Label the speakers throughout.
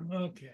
Speaker 1: Okay.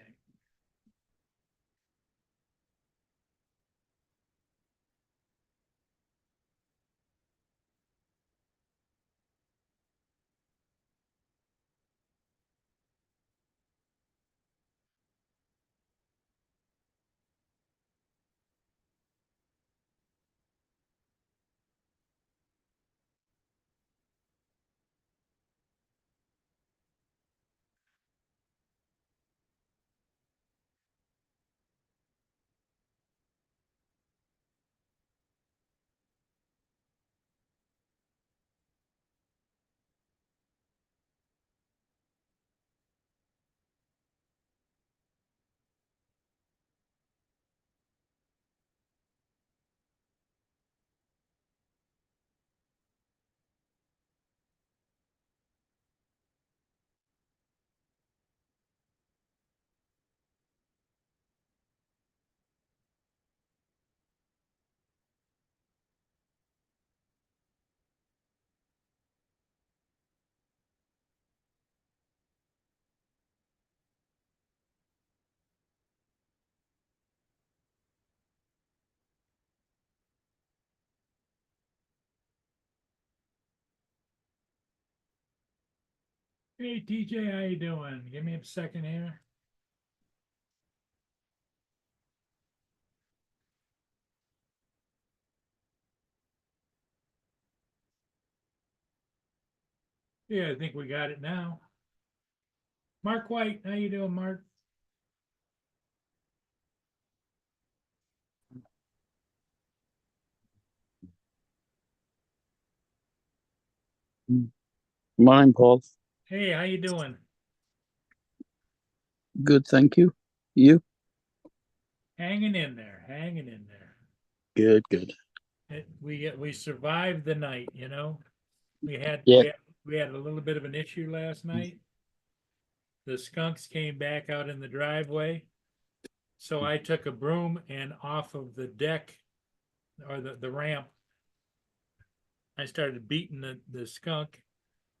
Speaker 1: Hey TJ, how you doing? Give me a second here. Yeah, I think we got it now. Mark White, how you doing, Mark?
Speaker 2: Morning, Paul.
Speaker 1: Hey, how you doing?
Speaker 2: Good, thank you. You?
Speaker 1: Hanging in there, hanging in there.
Speaker 2: Good, good.
Speaker 1: We survived the night, you know. We had
Speaker 2: Yeah.
Speaker 1: we had we had a little bit of an issue last night. The skunks came back out in the driveway. So I took a broom and off of the deck or the ramp, I started beating the skunk,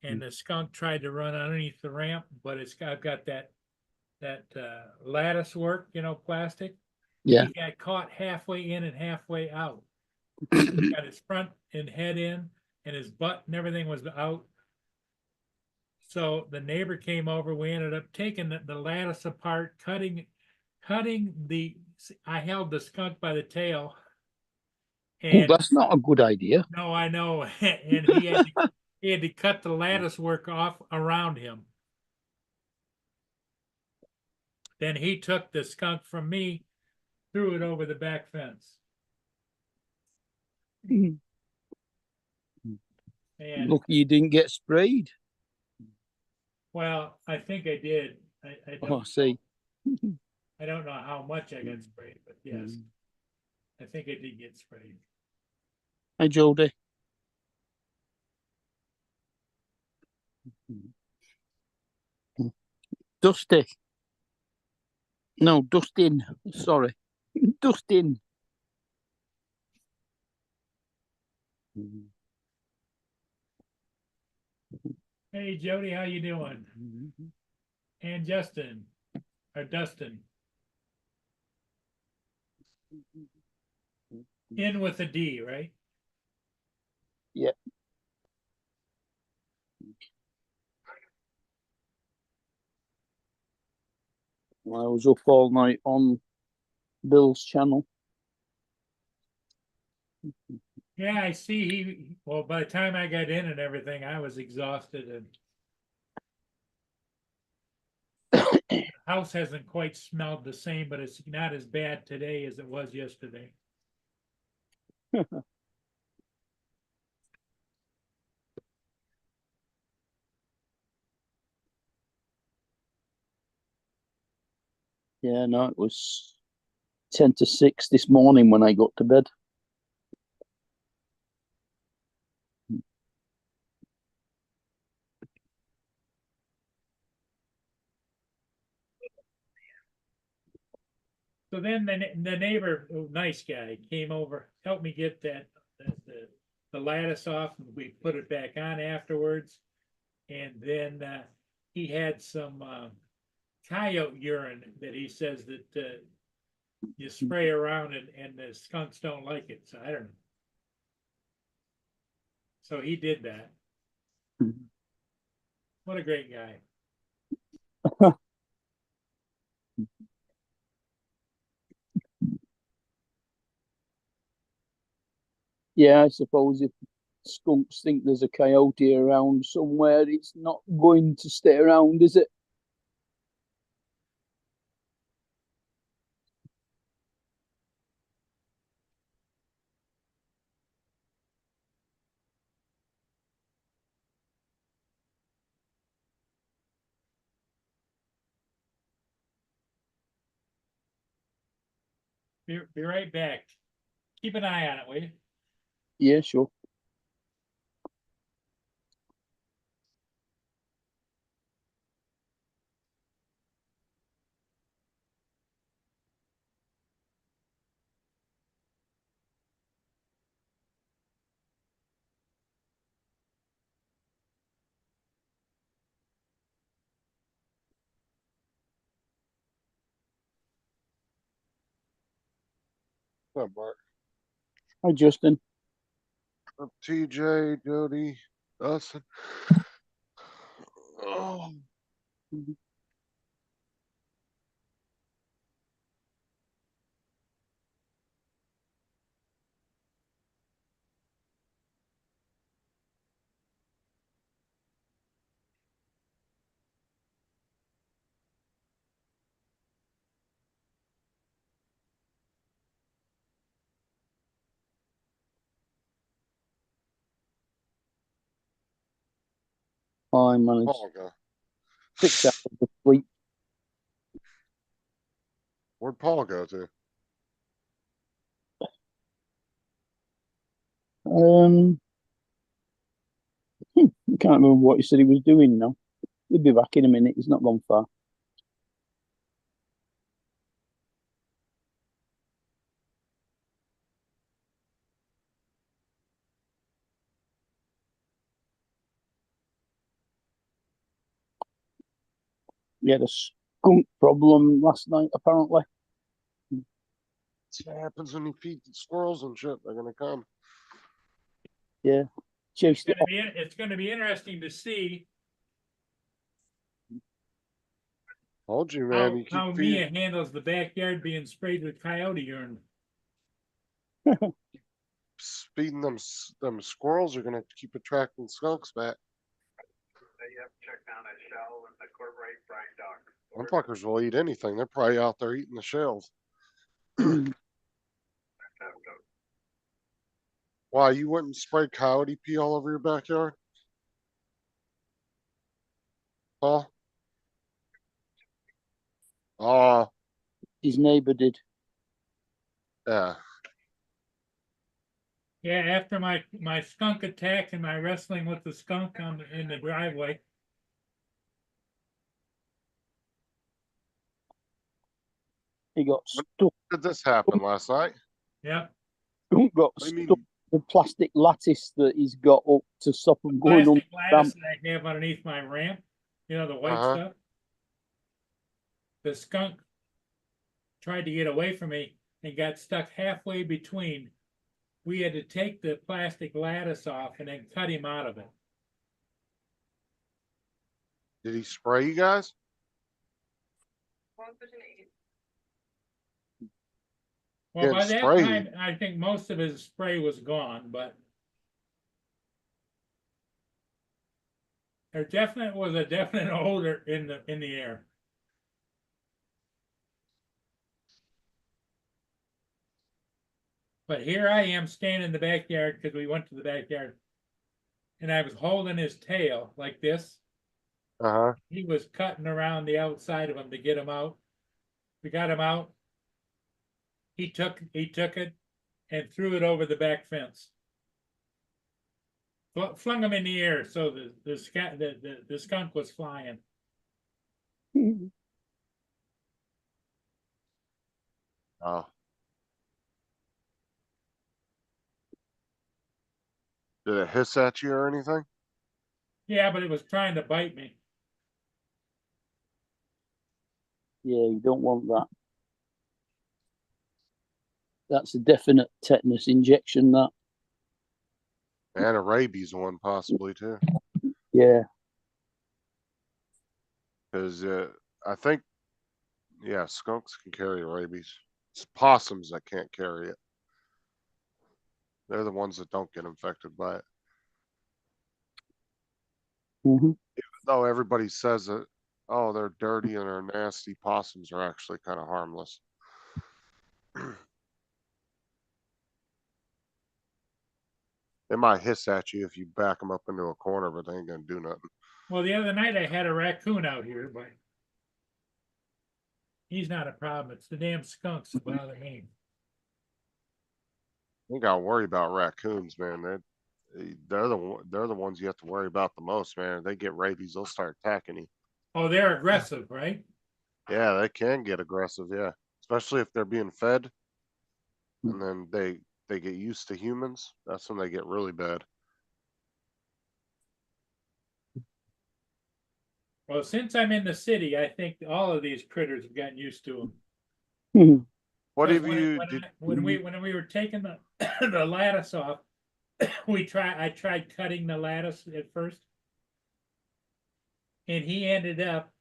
Speaker 1: and the skunk tried to run underneath the ramp, but I've got that lattice work, you know, plastic.
Speaker 2: Yeah.
Speaker 1: He got caught halfway in and halfway out. Got his front and head in, and his butt and everything was out. So the neighbor came over. We ended up taking the lattice apart, cutting the. I held the skunk by the tail,
Speaker 2: Oh,
Speaker 1: and
Speaker 2: that's not a good idea.
Speaker 1: no, I know, and he had to cut the lattice work off around him. Then he took the skunk from me, threw it over the back fence, and
Speaker 2: Look, you didn't get sprayed.
Speaker 1: well, I think I did. I
Speaker 2: Oh,
Speaker 1: don't
Speaker 2: I
Speaker 1: know.
Speaker 2: see.
Speaker 1: I don't know how much I got sprayed, but yes, I think I did get sprayed.
Speaker 2: Hi, Jody. Dusty. No, Dustin. Sorry. Dustin.
Speaker 1: Hey Jody, how you doing? And Justin or Dustin, in with a D, right?
Speaker 2: Yeah. I was up all night on Bill's channel.
Speaker 1: Yeah, I see. Well, by the time I got in and everything, I was exhausted, and the house hasn't quite smelled the same, but it's not as bad today as it was yesterday.
Speaker 2: Yeah, no, it was 10 to 6 this morning when I got to bed.
Speaker 1: So then the neighbor, nice guy, came over, helped me get the lattice off, and we put it back on afterwards. And then he had some coyote urine that he says that you spray around and the skunks don't like it. So I don't know. So he did that. What a great guy.
Speaker 2: Yeah, I suppose if skunks think there's a coyote around somewhere, it's not going to stay around, is it?
Speaker 1: Be right back. Keep an eye on it, will you?
Speaker 2: Yeah, sure.
Speaker 3: What's up, Mark?
Speaker 2: Hi, Justin.
Speaker 3: Up TJ, Jody, Dustin. Oh,
Speaker 2: I managed
Speaker 3: Paul go.
Speaker 2: 6 hours of sleep.
Speaker 3: Where'd Paul go to?
Speaker 2: Um, I can't remember what he said he was doing now. He'll be back in a minute. He's not gone far. He had a skunk problem last night, apparently.
Speaker 3: That's what happens when you feed the squirrels and shit. They're gonna come.
Speaker 2: Yeah. Chased it off.
Speaker 1: It's going to be interesting to see
Speaker 3: Told you, man. You
Speaker 1: how
Speaker 3: keep feeding,
Speaker 1: Mia handles the backyard being sprayed with coyote urine.
Speaker 3: feeding them squirrels. Are gonna keep attracting skunks back.
Speaker 4: You have to check down that shell and incorporate brine duck.
Speaker 3: Them fuckers will eat anything. They're probably out there eating the shells. Why, you wouldn't spray coyote pee all over your backyard? Paul? Oh,
Speaker 2: His neighbour did.
Speaker 3: yeah.
Speaker 1: Yeah, after my skunk attack and my wrestling with the skunk in the driveway.
Speaker 2: He got stuck.
Speaker 3: Did this happen last night?
Speaker 1: Yeah,
Speaker 2: Skunk got
Speaker 3: What do you
Speaker 2: stuck.
Speaker 3: mean?
Speaker 2: The plastic lattice that he's got up to stop him going on.
Speaker 1: plastic lattice that I have underneath my ramp. You know, the white
Speaker 3: Uh-huh.
Speaker 1: stuff. The skunk tried to get away from me and got stuck halfway between. We had to take the plastic lattice off and then cut him out of it.
Speaker 3: Did he spray you guys?
Speaker 1: Well,
Speaker 3: Didn't
Speaker 1: by that
Speaker 3: spray you.
Speaker 1: time, I think most of his spray was gone, but there definitely was a definite odor in the air. But here I am standing in the backyard because we went to the backyard, and I was holding his tail like this.
Speaker 3: Uh-huh.
Speaker 1: He was cutting around the outside of him to get him out. We got him out. He took it and threw it over the back fence. Flung him in the air so the skunk was flying.
Speaker 3: Oh. Did it hiss at you or anything?
Speaker 1: Yeah, but it was trying to bite me.
Speaker 2: Yeah, you don't want that. That's a definite tetanus injection, that.
Speaker 3: And a rabies one possibly too.
Speaker 2: Yeah.
Speaker 3: Because I think, yeah, skunks can carry rabies. It's possums that can't carry it. They're the ones that don't get infected by it.
Speaker 2: Hmm.
Speaker 3: Though everybody says that, oh, they're dirty and they're nasty, possums are actually kind of harmless. They might hiss at you if you back them up into a corner, but they ain't gonna do nothing.
Speaker 1: Well, the other night I had a raccoon out here, but he's not a problem. It's the damn skunks that bother me.
Speaker 3: You gotta worry about raccoons, man. They're the ones you have to worry about the most, man. If they get rabies, they'll start attacking you.
Speaker 1: Oh, they're aggressive, right?
Speaker 3: Yeah, they can get aggressive, yeah. Especially if they're being fed and then they get used to humans. That's when they get really bad.
Speaker 1: Well, since I'm in the city, I think all of these critters have gotten used to them.
Speaker 3: What
Speaker 1: Because
Speaker 3: have you did?
Speaker 1: when we were taking the the lattice off, I tried cutting the lattice at first, and he ended up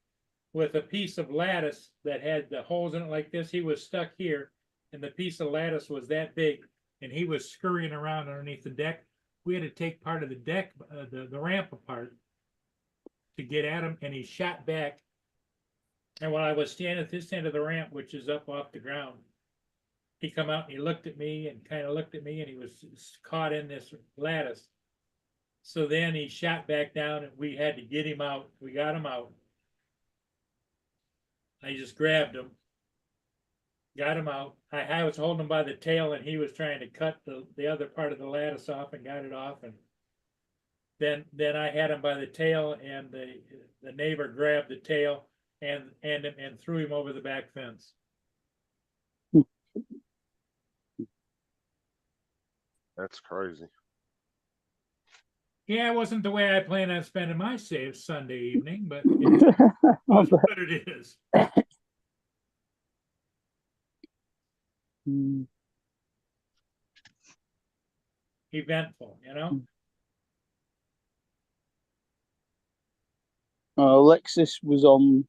Speaker 1: with a piece of lattice that had the holes in it like this. He was stuck here, and the piece of lattice was that big, and he was scurrying around underneath the deck. We had to take part of the deck, the ramp apart to get at him, and he shot back. And while I was standing at this end of the ramp, which is up off the ground, he come out and he looked at me and kind of looked at me, and he was caught in this lattice. So then he shot back down, and we had to get him out. We got him out. I just grabbed him, got him out. I was holding him by the tail, and he was trying to cut the other part of the lattice off, and got it off. And then I had him by the tail, and the neighbor grabbed the tail and threw him over the back fence.
Speaker 3: That's crazy.
Speaker 1: Yeah, it wasn't the way I planned on spending my Sunday evening, but it's what it is. Eventful, you know.
Speaker 2: Alexis was on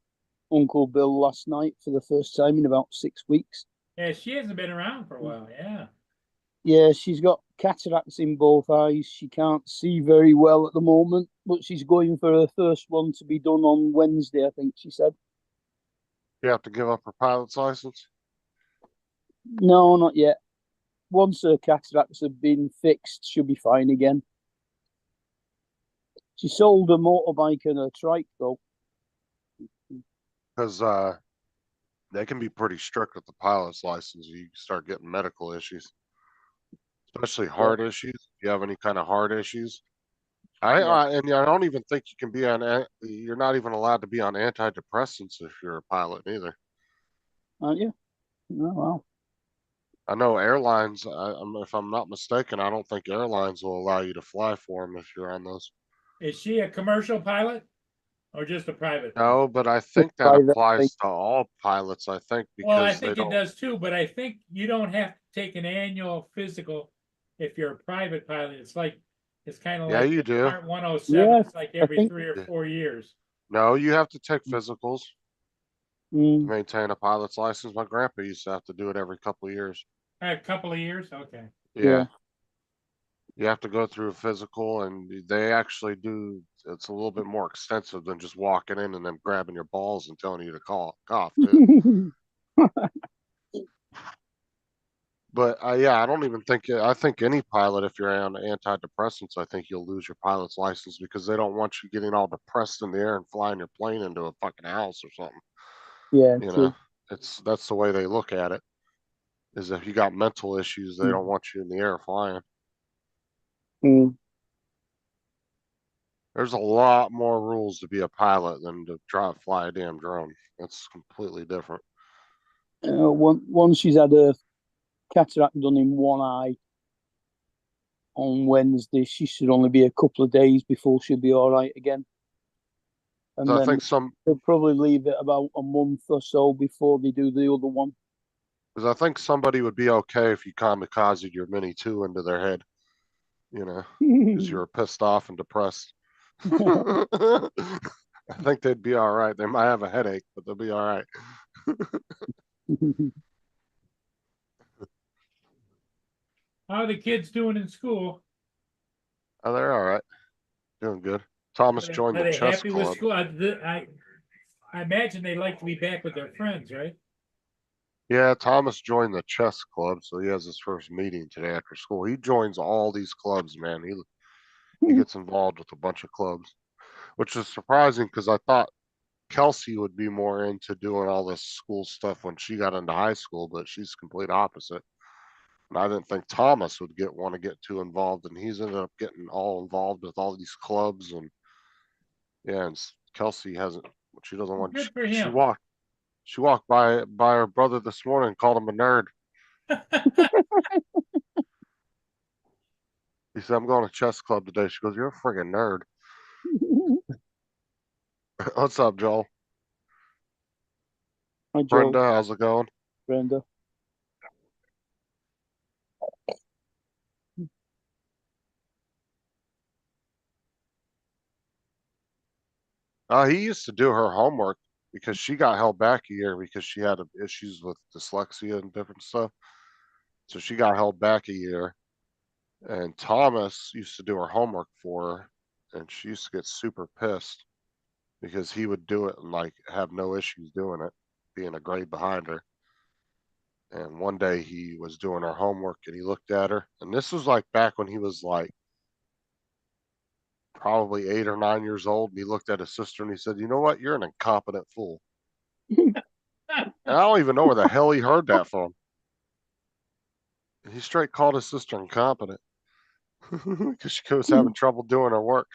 Speaker 2: Uncle Bill last night for the first time in about 6 weeks.
Speaker 1: Yeah, she hasn't been around for a while. Yeah.
Speaker 2: Yeah, she's got cataracts in both eyes. She can't see very well at the moment, but she's going for her first one to be done on Wednesday, I think she said.
Speaker 3: You have to give up her pilot's license?
Speaker 2: No, not yet. Once her cataracts have been fixed, she'll be fine again. She sold a motorbike and a trike, though.
Speaker 3: Because they can be pretty strict with the pilot's license. You start getting medical issues, especially heart issues. If you have any kind of heart issues, I don't even think you can be on. You're not even allowed to be on antidepressants if you're a pilot either.
Speaker 2: Aren't you? Oh, wow.
Speaker 3: I know airlines. If I'm not mistaken, I don't think airlines will allow you to fly for them if you're on those.
Speaker 1: Is she a commercial pilot or just a private?
Speaker 3: No, but I think that
Speaker 2: Private,
Speaker 3: applies to all pilots. I think because
Speaker 1: Well, I think it does too, but I think you don't have to take an annual physical if you're a private pilot. It's kind of
Speaker 3: Yeah,
Speaker 1: like
Speaker 3: you do.
Speaker 1: Part 107.
Speaker 2: Yeah,
Speaker 1: It's like every
Speaker 2: think-
Speaker 1: 3 or 4 years.
Speaker 3: No, you have to take physicals to
Speaker 2: Mm,
Speaker 3: maintain a pilot's license. My grandpa used to have to do it every couple of years.
Speaker 1: A couple of years, okay.
Speaker 3: Yeah. You have to go through a physical, and they actually do. It's a little bit more extensive than just walking in and then grabbing your balls and telling you to cough. Too. But yeah, I don't even think. I think any pilot, if you're on antidepressants, I think you'll lose your pilot's license because they don't want you getting all depressed in the air and flying your plane into a fucking house or something.
Speaker 2: yeah,
Speaker 3: You
Speaker 2: true.
Speaker 3: know, that's the way they look at it. Is if you got mental issues, they don't want you in the air flying.
Speaker 2: Mm.
Speaker 3: There's a lot more rules to be a pilot than to try to fly a damn drone. That's completely different.
Speaker 2: Once she's had a cataract done in one eye on Wednesday, she should only be a couple of days before she'll be all right again. And
Speaker 3: So I
Speaker 2: then
Speaker 3: think some,
Speaker 2: they'll probably leave it about a month or so before they do the other one.
Speaker 3: because I think somebody would be okay if you kamikazed your Mini 2 into their head, you know, because you were pissed off and depressed. I think they'd be all right. They might have a headache, but they'll be all right.
Speaker 1: How are the kids doing in school?
Speaker 3: Oh, they're all right. Doing good. Thomas
Speaker 1: Are
Speaker 3: joined the
Speaker 1: they
Speaker 3: chess
Speaker 1: happy with
Speaker 3: club.
Speaker 1: school? I imagine they like to be back with their friends, right?
Speaker 3: Yeah, Thomas joined the chess club, so he has his first meeting today after school. He joins all these clubs, man. He gets involved with a bunch of clubs, which is surprising because I thought Kelsey would be more into doing all this school stuff when she got into high school, but she's complete opposite. And I didn't think Thomas would want to get too involved, and he's ended up getting all involved with all these clubs. And yeah, and Kelsey hasn't. She doesn't want.
Speaker 1: Good for
Speaker 3: She
Speaker 1: him.
Speaker 3: walked. She walked by her brother this morning and called him a nerd. He said, "I'm going to chess club today." She goes, "You're a friggin' nerd." What's up, Joel?
Speaker 2: Hi, Joel,
Speaker 3: Brenda, how's it going?
Speaker 2: Brenda.
Speaker 3: He used to do her homework because she got held back a year because she had issues with dyslexia and different stuff. So she got held back a year. And Thomas used to do her homework for her, and she used to get super pissed because he would do it and like have no issues doing it, being a grade behind her. And one day he was doing her homework and he looked at her, and this was like back when he was like probably 8 or 9 years old, and he looked at his sister and he said, "You know what? You're an incompetent fool." And I don't even know where the hell he heard that from. He straight called his sister incompetent because she was having trouble doing her work.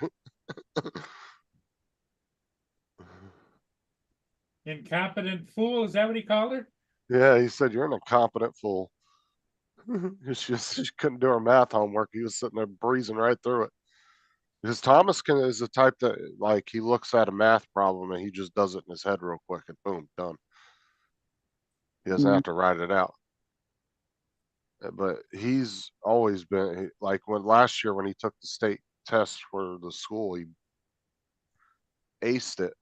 Speaker 1: Incompetent fool, is that what he called her?
Speaker 3: Yeah, he said, "You're an incompetent fool." She couldn't do her math homework. He was sitting there breezing right through it. Because Thomas is the type that, like, he looks at a math problem and he just does it in his head real quick and boom, done. He doesn't have to write it out. But he's always been like when last year when he took the state test for the school, he aced it.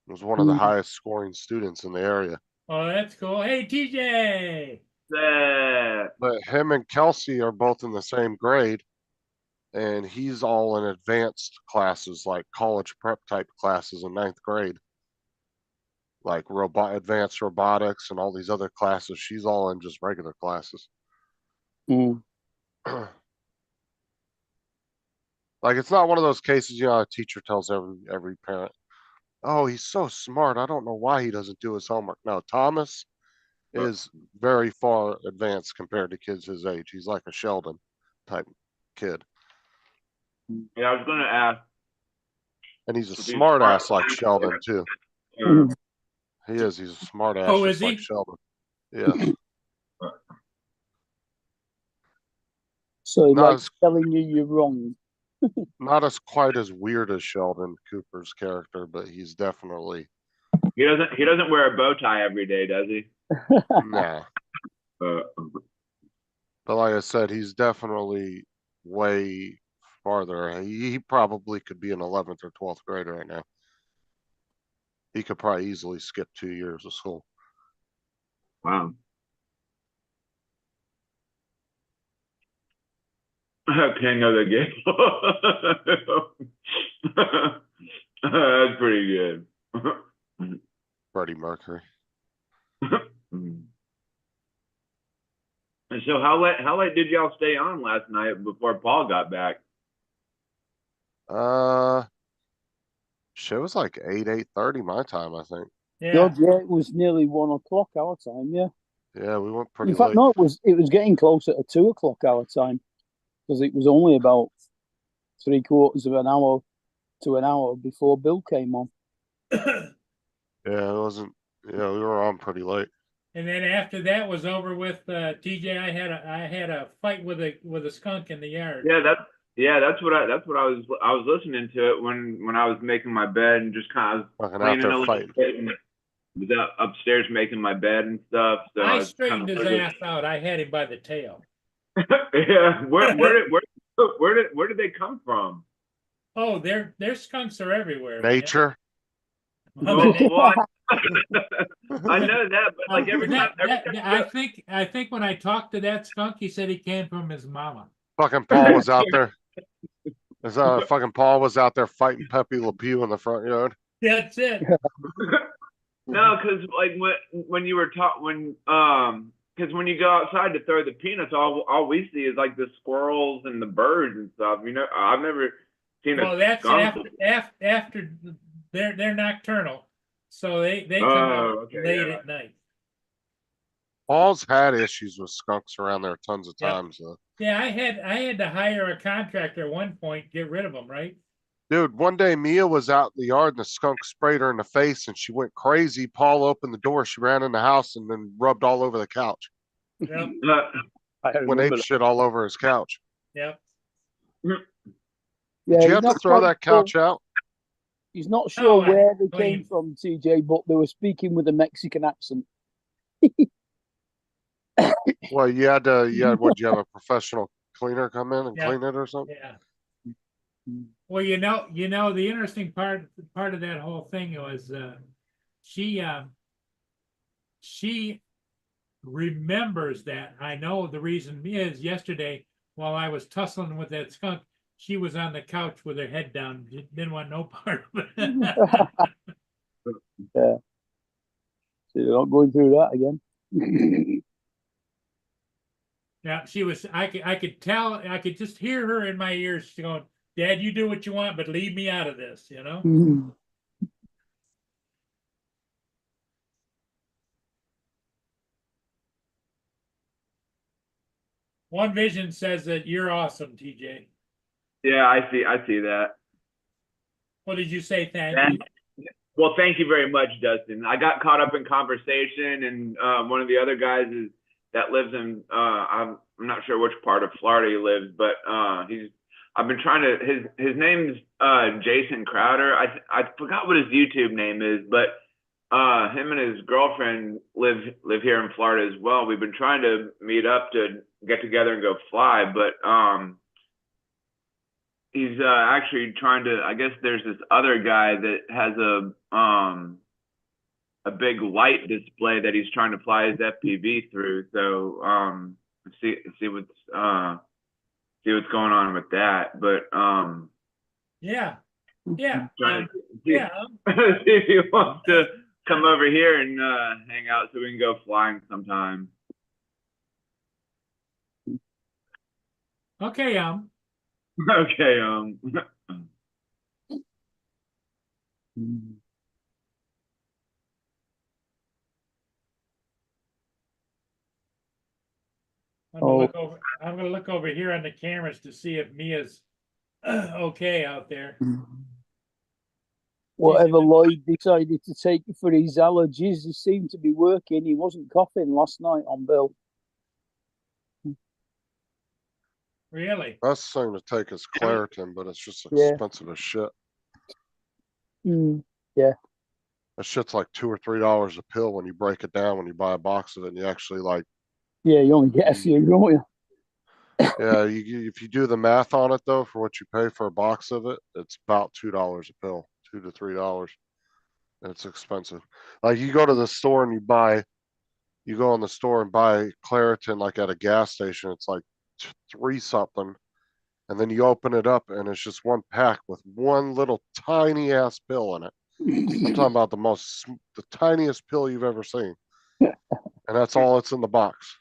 Speaker 3: He was one of the highest scoring students in the area.
Speaker 1: Oh, that's cool. Hey, TJ.
Speaker 3: But him and Kelsey are both in the same grade, and he's all in advanced classes, like college prep type classes in ninth grade, like advanced robotics and all these other classes. She's all in just regular classes.
Speaker 2: Mm.
Speaker 3: Like it's not one of those cases, a teacher tells every parent, "Oh, he's so smart. I don't know why he doesn't do his homework." No, Thomas is very far advanced compared to kids his age. He's like a Sheldon type kid.
Speaker 5: Yeah, I was gonna ask.
Speaker 3: And he's a smart ass like Sheldon too. He is. He's a smart ass
Speaker 1: Oh,
Speaker 3: just
Speaker 1: is he?
Speaker 3: like Sheldon. Yeah.
Speaker 2: So he
Speaker 3: Not
Speaker 2: likes telling you you're wrong.
Speaker 3: not as quite as weird as Sheldon Cooper's character, but he's definitely
Speaker 5: He doesn't wear a bow tie every day, does he?
Speaker 3: nah.
Speaker 5: Uh,
Speaker 3: But like I said, he's definitely way farther. He probably could be an 11th or 12th grader right now. He could probably easily skip 2 years of school.
Speaker 5: wow. King of the game. That's pretty good.
Speaker 3: Freddie Mercury.
Speaker 5: And so how late did y'all stay on last night before Paul got back?
Speaker 3: Shit was like 8:30 my time, I think.
Speaker 1: Yeah.
Speaker 2: God, yeah, it was nearly 1 o'clock our time. Yeah.
Speaker 3: Yeah, we went pretty
Speaker 2: In fact,
Speaker 3: late.
Speaker 2: no, it was getting closer to 2 o'clock our time because it was only about 3/4 of an hour to an hour before Bill came on.
Speaker 3: Yeah, it wasn't. Yeah, we were on pretty late.
Speaker 1: And then after that was over with, TJ, I had a fight with a skunk in the yard.
Speaker 5: Yeah, Yeah, that's what I was listening to it when I was making my bed and just kind of
Speaker 3: Fucking out
Speaker 5: cleaning
Speaker 3: there
Speaker 5: a little
Speaker 3: fighting.
Speaker 5: bit and was upstairs making my bed and stuff. So I
Speaker 1: I
Speaker 5: was kind
Speaker 1: straightened
Speaker 5: of
Speaker 1: his ass out. I had him by the tail.
Speaker 5: yeah. Where did they come from?
Speaker 1: Oh, their skunks are everywhere, man.
Speaker 3: Nature.
Speaker 5: Well, well, I know that, but like every time
Speaker 1: I think when I talked to that skunk, he said he came from his mama.
Speaker 3: Fucking Paul was out there. Fucking Paul was out there fighting Pepe Le Pew in the front yard.
Speaker 1: That's it.
Speaker 5: no, because like when you were because when you go outside to throw the peanuts, all we see is like the squirrels and the birds and stuff. You know, I've never seen
Speaker 1: Well,
Speaker 5: a
Speaker 1: that's
Speaker 5: skunk.
Speaker 1: after they're nocturnal, so they come out
Speaker 5: Okay,
Speaker 1: late
Speaker 5: yeah.
Speaker 1: at night.
Speaker 3: Paul's had issues with skunks around there tons of
Speaker 1: Yep.
Speaker 3: times.
Speaker 1: Yeah, I had to hire a contractor at one point, get rid of them, right?
Speaker 3: Dude, one day Mia was out in the yard and the skunk sprayed her in the face and she went crazy. Paul opened the door. She ran in the house and then rubbed all over the couch.
Speaker 1: Yep,
Speaker 2: I
Speaker 3: Went
Speaker 2: remember
Speaker 3: ape
Speaker 2: that.
Speaker 3: shit all over his couch.
Speaker 1: yep.
Speaker 2: Yeah,
Speaker 3: Did you
Speaker 2: he's
Speaker 3: have to
Speaker 2: not
Speaker 3: throw
Speaker 2: quite
Speaker 3: that couch out?
Speaker 2: He's not sure
Speaker 1: No, I
Speaker 2: where they
Speaker 1: clean.
Speaker 2: came from, TJ, but they were speaking with a Mexican accent.
Speaker 3: Well, you had what, you have a professional cleaner come in and
Speaker 1: Yeah.
Speaker 3: clean it or something?
Speaker 1: Yeah. Well, the interesting part of that whole thing was she remembers that. I know the reason is yesterday while I was tussling with that skunk, she was on the couch with her head down, didn't want no part of it.
Speaker 2: Yeah. So you're not going through that again.
Speaker 1: Yeah, she was. I could tell. I could just hear her in my ears. She going, "Dad, you do what you want, but leave me out of this." You know. One Vision says that you're awesome, TJ.
Speaker 5: Yeah, I see that.
Speaker 1: What did you say? Thank you.
Speaker 5: Well, thank you very much, Dustin. I got caught up in conversation, and one of the other guys that lives in I'm not sure which part of Florida he lives, but I've been trying to his name's Jason Crowder. I forgot what his YouTube name is, but him and his girlfriend live here in Florida as well. We've been trying to meet up to get together and go fly, but he's actually trying to. I guess there's this other guy that has a big light display that he's trying to fly his FPV through. So see what's going on with that. But
Speaker 1: Yeah.
Speaker 5: trying to
Speaker 1: Yeah.
Speaker 5: see if he wants to come over here and hang out so we can go flying sometime.
Speaker 1: Okay.
Speaker 5: Okay.
Speaker 1: I'm gonna look over here on the cameras to see if Mia's okay out there.
Speaker 2: Whatever Lloyd decided to take for his allergies, he seemed to be working. He wasn't coughing last night on Bill.
Speaker 1: Really?
Speaker 3: Best thing to take is Claritin, but it's just
Speaker 2: Yeah.
Speaker 3: expensive as shit.
Speaker 2: Yeah.
Speaker 3: That shit's like $2 or $3 a pill when you break it down, when you buy a box of it and you actually like.
Speaker 2: Yeah, you only get a few, don't you?
Speaker 3: Yeah, if you do the math on it though, for what you pay for a box of it, it's about $2 a pill, $2 to $3. And it's expensive. Like you go to the store and you go in the store and buy Claritin like at a gas station, it's like $3 something. And then you open it up and it's just one pack with one little tiny ass pill in it. I'm talking about the tiniest pill you've ever seen. And that's all that's in the box.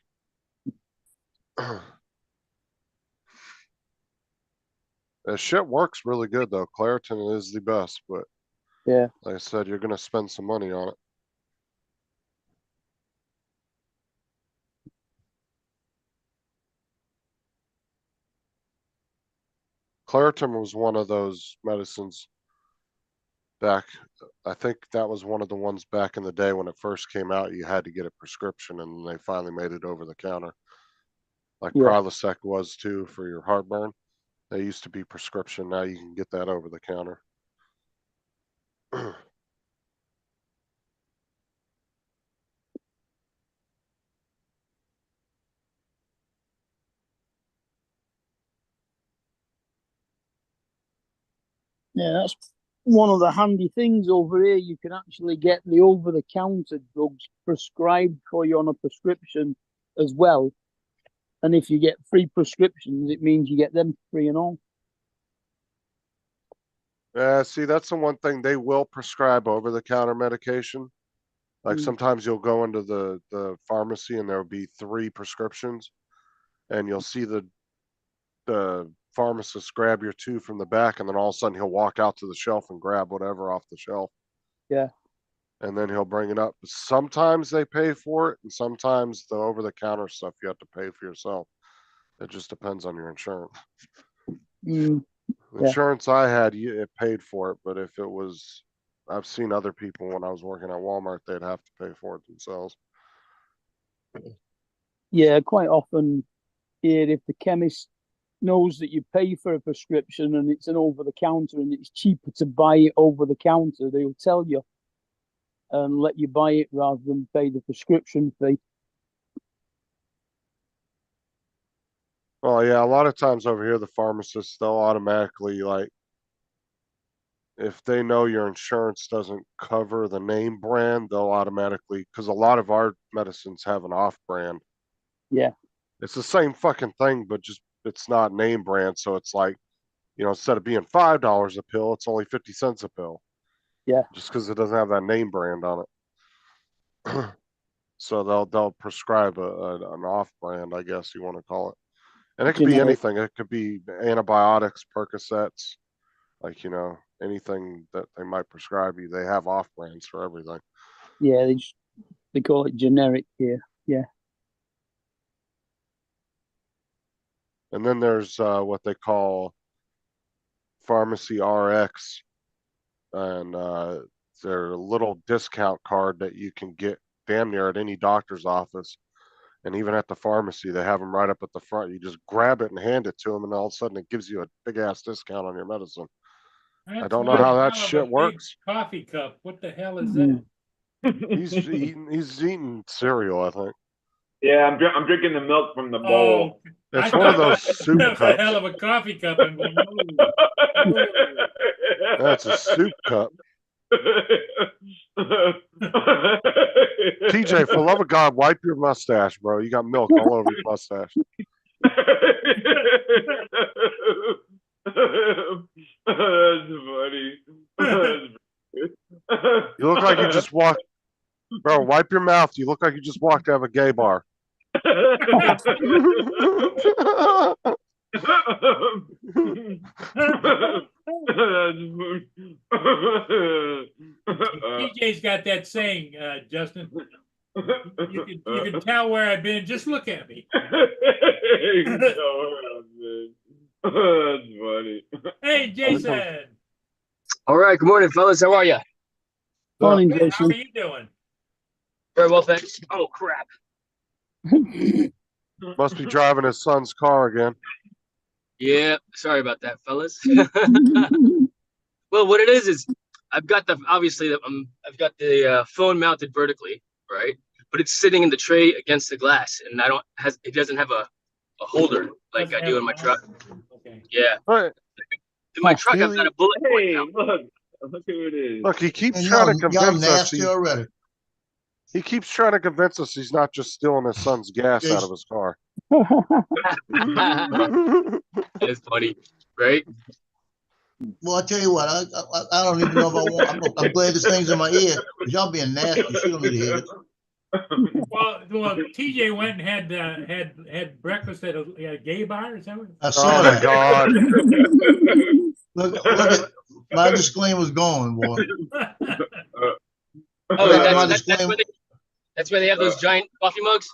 Speaker 3: The shit works really good though. Claritin is the best, but
Speaker 2: Yeah.
Speaker 3: like I said, you're gonna spend some money on it. Claritin was one of those medicines back. I think that was one of the ones back in the day when it first came out. You had to get a prescription, and they finally made it over the counter. Like
Speaker 2: Yeah.
Speaker 3: Prilosec was too for your heartburn. They used to be prescription. Now you can get that over the counter.
Speaker 2: Yeah, that's one of the handy things over here. You can actually get the over-the-counter drugs prescribed for you on a prescription as well. And if you get free prescriptions, it means you get them free and all.
Speaker 3: See, that's the one thing they will prescribe over-the-counter medication. Like sometimes you'll go into the pharmacy and there'll be 3 prescriptions, and you'll see the pharmacist grab your 2 from the back, and then all of a sudden he'll walk out to the shelf and grab whatever off the shelf.
Speaker 2: Yeah.
Speaker 3: And then he'll bring it up. Sometimes they pay for it, and sometimes the over-the-counter stuff you have to pay for yourself. It just depends on your insurance.
Speaker 2: Mm.
Speaker 3: The insurance I had, it paid for it, but if it was, I've seen other people when I was working at Walmart, they'd have to pay for it themselves.
Speaker 2: Yeah, quite often here, if the chemist knows that you pay for a prescription and it's an over-the-counter and it's cheaper to buy it over-the-counter, they'll tell you and let you buy it rather than pay the prescription fee.
Speaker 3: Well, yeah, a lot of times over here, the pharmacists, they'll automatically, like, if they know your insurance doesn't cover the name brand, they'll automatically, because a lot of our medicines have an off brand.
Speaker 2: Yeah.
Speaker 3: It's the same fucking thing, but just it's not name brand. So it's like, instead of being $5 a pill, it's only 50 cents a pill.
Speaker 2: Yeah.
Speaker 3: Just because it doesn't have that name brand on it. So they'll prescribe an off brand, I guess you want to call it. And it could be anything. It could be antibiotics, Percocets, like, anything that they might prescribe you. They have off brands for everything.
Speaker 2: Yeah, they call it generic here. Yeah.
Speaker 3: And then there's what they call pharmacy RX, and they're a little discount card that you can get damn near at any doctor's office. And even at the pharmacy, they have them right up at the front. You just grab it and hand it to them, and all of a sudden it gives you a big ass discount on your medicine. I don't know how that shit works.
Speaker 1: Coffee cup. What the hell is that?
Speaker 3: He's eating cereal, I think.
Speaker 5: Yeah, I'm drinking the milk from the bowl.
Speaker 1: Oh,
Speaker 3: it's one of those soup
Speaker 1: that's
Speaker 3: cups.
Speaker 1: a hell of a coffee cup. And going,
Speaker 3: That's a soup cup. TJ, for love of God, wipe your mustache, bro. You got milk all over your mustache.
Speaker 5: That's funny.
Speaker 3: You look like you just walked, bro. Wipe your mouth. You look like you just walked out of a gay bar.
Speaker 1: TJ's got that saying, Justin. You can tell where I've been. Just look at me.
Speaker 5: That's funny.
Speaker 1: Hey, Jason.
Speaker 6: All right. Good morning, fellas. How are you?
Speaker 2: Morning,
Speaker 1: Good. How
Speaker 2: Jason.
Speaker 1: are you doing?
Speaker 6: Very well, thanks. Oh, crap.
Speaker 3: Must be driving his son's car again.
Speaker 6: Yeah. Sorry about that, fellas. Well, what it is I've got I've got the phone mounted vertically, right? But it's sitting in the tray against the glass, and it doesn't have a holder like I do in my truck.
Speaker 1: Okay.
Speaker 6: Yeah.
Speaker 3: Right.
Speaker 6: In my truck, I've got a bullet point
Speaker 5: Hey,
Speaker 6: now.
Speaker 5: look who it is.
Speaker 3: Look, he keeps
Speaker 7: And
Speaker 3: trying to
Speaker 7: y'all
Speaker 3: convince us.
Speaker 7: nasty already.
Speaker 3: He keeps trying to convince us he's not just stealing his son's gas out of his car.
Speaker 6: It's funny, right?
Speaker 7: Well, I tell you what, I don't even know if I want. I'm glad this thing's in my ear. 'Cause y'all being nasty. She don't need to hear it.
Speaker 1: Well, TJ went and had breakfast at a gay bar. Is that what?
Speaker 7: I saw
Speaker 3: Oh my
Speaker 7: that.
Speaker 3: God!
Speaker 7: Look at my disclaimer's going, boy.
Speaker 6: Oh,
Speaker 7: My
Speaker 6: that's
Speaker 7: disclaimer.
Speaker 6: that's where they have those giant coffee mugs.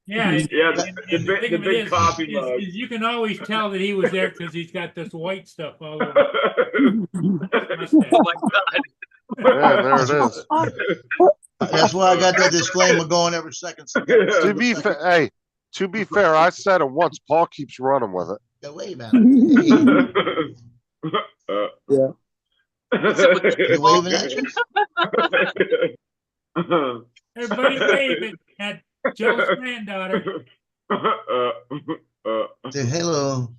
Speaker 1: Yeah,
Speaker 5: Yeah,
Speaker 1: and
Speaker 5: the
Speaker 1: thing
Speaker 5: big
Speaker 1: of it is,
Speaker 5: coffee mug.
Speaker 1: is you can always tell that he was there because he's got this white stuff all over his mustache.
Speaker 6: Oh my God.
Speaker 3: Yeah, there it is.
Speaker 7: That's why I got that disclaimer going every second.
Speaker 3: To be fair, I said it once. Paul keeps running with it.
Speaker 7: Got wave at it. Hey,
Speaker 2: Yeah.
Speaker 6: What's up with that?
Speaker 7: you waving at you?
Speaker 1: Everybody waving at Joe's granddaughter.
Speaker 7: Say hello.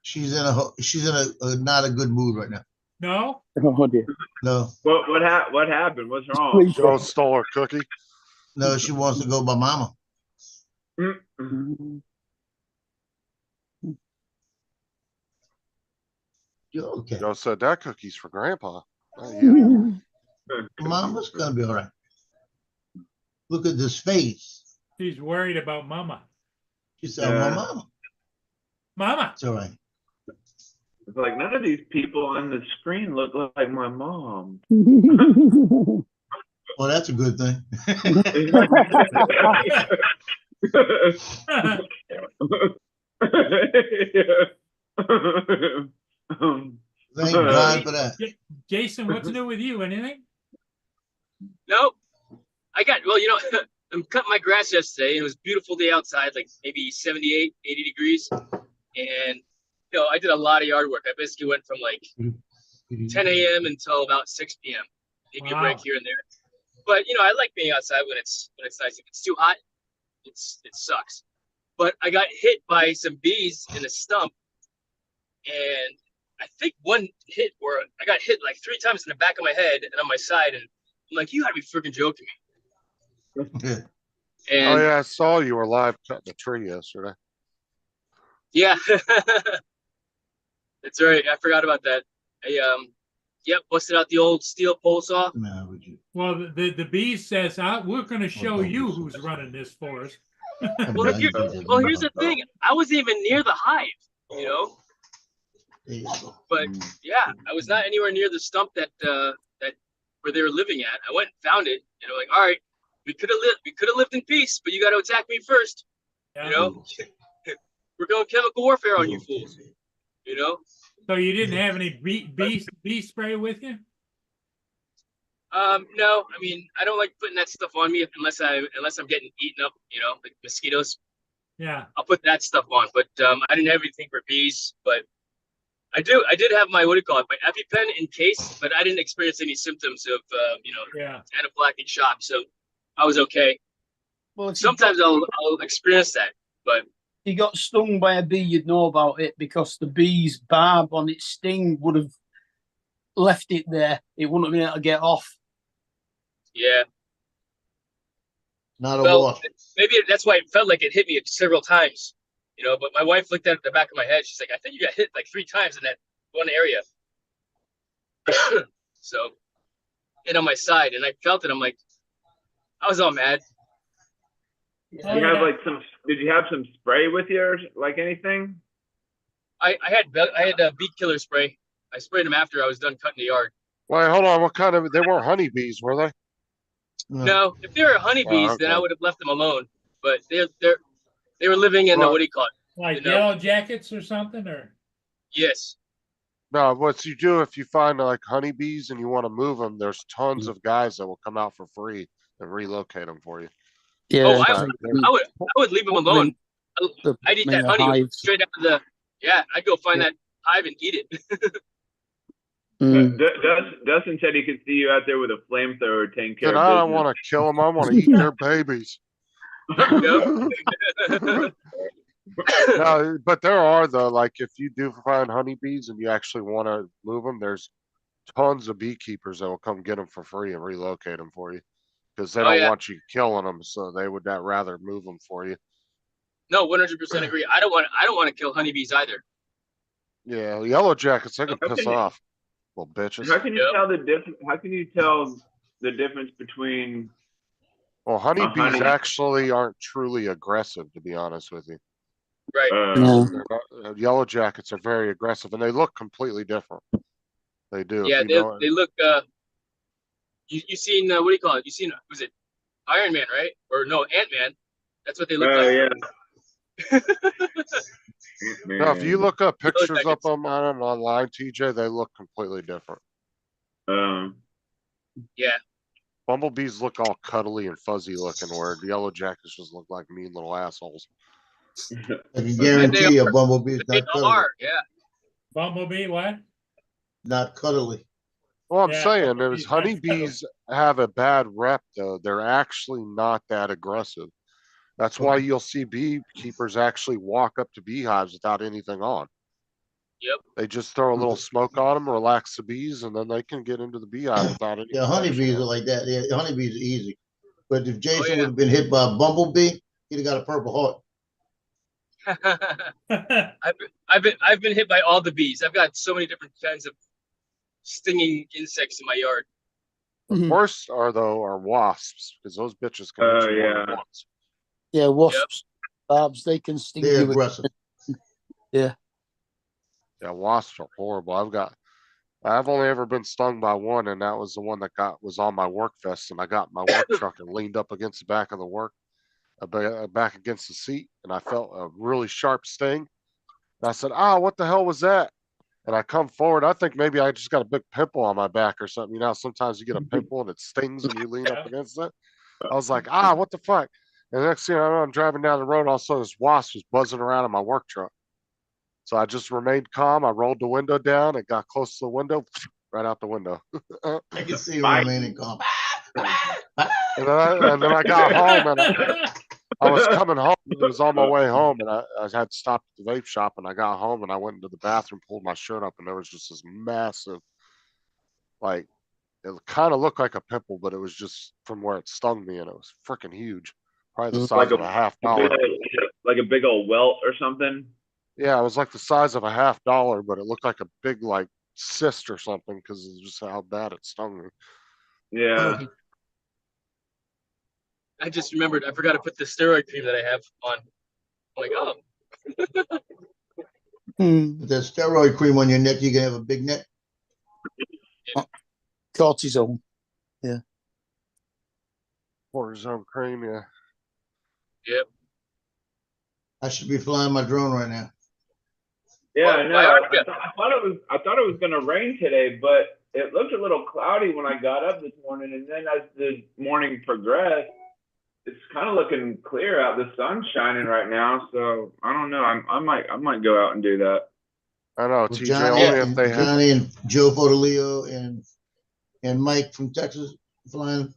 Speaker 7: She's in a not a good mood right now.
Speaker 1: No?
Speaker 2: Oh dear.
Speaker 7: No,
Speaker 5: What happened? What's wrong?
Speaker 2: Please.
Speaker 3: Joe stole her cookie.
Speaker 7: no, she wants to go by mama.
Speaker 2: Mhm.
Speaker 7: You're okay.
Speaker 3: Joe said that cookie's for grandpa. Not you.
Speaker 7: Mama's gonna be all right. Look at this face.
Speaker 1: She's worried about mama.
Speaker 7: She said,
Speaker 5: Yeah.
Speaker 7: "My mama."
Speaker 1: Mama.
Speaker 7: It's all right.
Speaker 5: It's like none of these people on the screen look like my mom.
Speaker 7: Well, that's a good thing. Thank God for that.
Speaker 1: Jason, what's new with you? Anything?
Speaker 6: No, well, I'm cutting my grass yesterday. It was a beautiful day outside, like maybe 78, 80 degrees. And, I did a lot of yard work. I basically went from like 10 a.m. until about 6 p.m. Maybe a break
Speaker 1: Wow.
Speaker 6: here and there. But, I like being outside when it's nice. If it's too hot, it sucks. But I got hit by some bees in a stump. And I think one hit where I got hit like 3 times in the back of my head and on my side. And I'm like, you gotta be freaking joking me.
Speaker 7: Yeah.
Speaker 6: And
Speaker 3: Oh yeah, I saw you were live cutting the tree yesterday.
Speaker 6: yeah, that's right. I forgot about that. Busted out the old steel pole saw.
Speaker 7: Nah, would you?
Speaker 1: Well, the bee says, we're going to show
Speaker 7: don't
Speaker 1: you
Speaker 7: be so
Speaker 1: who's running this for us.
Speaker 6: Well, here's the thing. I wasn't even near the hive,
Speaker 7: There you go.
Speaker 6: But yeah, I was not anywhere near the stump that where they were living at. I went and found it. Like, all right, we could have lived in peace, but you got to attack me first.
Speaker 1: Yeah.
Speaker 6: We're going chemical warfare on you fools.
Speaker 1: So you didn't have any bee spray with you?
Speaker 6: No, I mean, I don't like putting that stuff on me unless I'm getting eaten up, like mosquitoes.
Speaker 1: Yeah.
Speaker 6: I'll put that stuff on, but I didn't have anything for bees. But I did have my, my EpiPen in case, but I didn't experience any symptoms of
Speaker 1: Yeah.
Speaker 6: anaphylactic shock, so I was okay.
Speaker 2: Well, if
Speaker 6: Sometimes I'll experience that, but
Speaker 2: you got stung by a bee, you'd know about it because the bee's barb on its sting would have left it there. It wouldn't have been able to get off.
Speaker 6: yeah.
Speaker 7: Not a
Speaker 6: Well,
Speaker 7: wasp.
Speaker 6: maybe that's why it felt like it hit me several times, But my wife looked at the back of my head. She's like, "I think you got hit like 3 times in that one area." So, hit on my side, and I felt it. I'm like, I was all mad.
Speaker 1: Oh,
Speaker 5: You have
Speaker 1: yeah.
Speaker 5: did you have some spray with you or like anything?
Speaker 6: I had beet killer spray. I sprayed them after I was done cutting the yard.
Speaker 3: Wait, hold on. What kind of? They weren't honeybees, were they?
Speaker 6: No, if they were honeybees, then I
Speaker 3: okay.
Speaker 6: would have left them alone. But they were living in the,
Speaker 3: Well-
Speaker 6: what do you call it?
Speaker 1: Like
Speaker 6: You know?
Speaker 1: yellow jackets or something, or?
Speaker 6: Yes.
Speaker 3: No, what you do if you find like honeybees and you want to move them, there's tons of guys that will come out for free and relocate them for you.
Speaker 2: Yeah.
Speaker 6: Oh,
Speaker 3: I
Speaker 6: I would leave them alone. I'd eat that honey straight out of the. Yeah, I'd go find that hive and eat it.
Speaker 5: Dustin said he could see you out there with a flamethrower taking care
Speaker 3: Said,
Speaker 5: of
Speaker 3: I don't
Speaker 5: business.
Speaker 3: want to kill them. I want to eat their babies. No, but there are though, like if you do find honeybees and you actually want to move them, there's tons of beekeepers that will come get them for free and relocate them for you because they
Speaker 6: Oh,
Speaker 3: don't
Speaker 6: yeah.
Speaker 3: want you killing them, so they would not rather move them for you.
Speaker 6: No, 100% agree. I don't want to kill honeybees either.
Speaker 3: Yeah, yellow jackets, they can
Speaker 5: How
Speaker 3: piss
Speaker 5: can you-
Speaker 3: off, little bitches.
Speaker 5: How can you
Speaker 6: Yep.
Speaker 5: tell the difference? How can you tell the difference between?
Speaker 3: Well, honeybees
Speaker 5: honey-
Speaker 3: actually aren't truly aggressive, to be honest with you.
Speaker 6: Right.
Speaker 3: They're not- yellow jackets are very aggressive, and they look completely different. They do.
Speaker 6: Yeah,
Speaker 3: if you know,
Speaker 6: they look. You seen what do you call it? You seen, was it Iron Man, right? Or no, Ant-Man? That's what they look like.
Speaker 5: Yeah.
Speaker 3: no, if you look up pictures of
Speaker 6: jackets.
Speaker 3: them online, TJ, they look completely different.
Speaker 6: Yeah.
Speaker 3: Bumblebees look all cuddly and fuzzy looking, where the yellow jackets just look like mean little assholes.
Speaker 7: I can guarantee you, a bumblebee is
Speaker 6: They
Speaker 7: not cuddly.
Speaker 6: are, yeah.
Speaker 1: Bumblebee, what?
Speaker 7: Not cuddly.
Speaker 3: Well, I'm
Speaker 1: Yeah,
Speaker 3: saying
Speaker 1: bumblebees
Speaker 3: there's
Speaker 1: not
Speaker 3: honeybees have a bad rep though. They're actually not that aggressive. That's why
Speaker 7: Okay.
Speaker 3: you'll see beekeepers actually walk up to beehives without anything on.
Speaker 6: Yep.
Speaker 3: They just throw a little smoke on them, relax the bees, and then they can get into the beehive without any
Speaker 7: Yeah,
Speaker 3: protection
Speaker 7: honeybees
Speaker 3: on.
Speaker 7: are like that. Yeah, honeybees are easy. But if Jason
Speaker 6: yeah.
Speaker 7: would have been hit by a bumblebee, he'd have got a Purple Heart.
Speaker 6: I've been hit by all the bees. I've got so many different kinds of stinging insects in my yard.
Speaker 3: The
Speaker 2: Mhm.
Speaker 3: worst are wasps, because those bitches can hit you more than
Speaker 5: Yeah.
Speaker 3: once.
Speaker 2: Yeah, wasps, barbs, they can sting
Speaker 7: They're
Speaker 2: you.
Speaker 7: aggressive.
Speaker 3: Yeah, wasps are horrible. I've only ever been stung by one, and that was the one that was on my work vest, and I got in my work truck and leaned up against the back of the back against the seat, and I felt a really sharp sting. And I said, what the hell was that? And I come forward. I think maybe I just got a big pimple on my back or something. You know, sometimes you get a pimple and it stings and you lean up against it. I was like, what the fuck? And the next thing I know, I'm driving down the road. All of a sudden, this wasp was buzzing around in my work truck. So I just remained calm. I rolled the window down and got close to the window, right out the window.
Speaker 7: I can see him
Speaker 5: Bye.
Speaker 7: remaining calm.
Speaker 3: And then I got home and I was coming home. It was on my way home, and I had stopped at the vape shop, and I got home and I went into the bathroom, pulled my shirt up, and there was just this massive, like, it kind of looked like a pimple, but it was just from where it stung me, and it was freaking huge, probably the size of a $50.
Speaker 5: Like a big old welt or something.
Speaker 3: Yeah, it was like the size of a $50, but it looked like a big like cyst or something because of just how bad it stung me.
Speaker 5: Yeah.
Speaker 6: I just remembered I forgot to put the steroid cream that I have on. I'm like, oh,
Speaker 7: With that steroid cream on your neck, you can have a big neck.
Speaker 2: Cortisone.
Speaker 3: Cortisone cream, yeah.
Speaker 6: yep.
Speaker 7: I should be flying my drone right now.
Speaker 5: Yeah,
Speaker 6: Well,
Speaker 5: I know.
Speaker 6: why aren't you?
Speaker 5: I thought it was gonna rain today, but it looked a little cloudy when I got up this morning, and then as the morning progressed, it's kind of looking clear out. The sun's shining right now, so I don't know. I might go out and do that.
Speaker 3: I know,
Speaker 7: With
Speaker 3: TJ,
Speaker 7: Johnny,
Speaker 3: only if they have.
Speaker 7: Johnny and Joe Fodolio and Mike from Texas flying.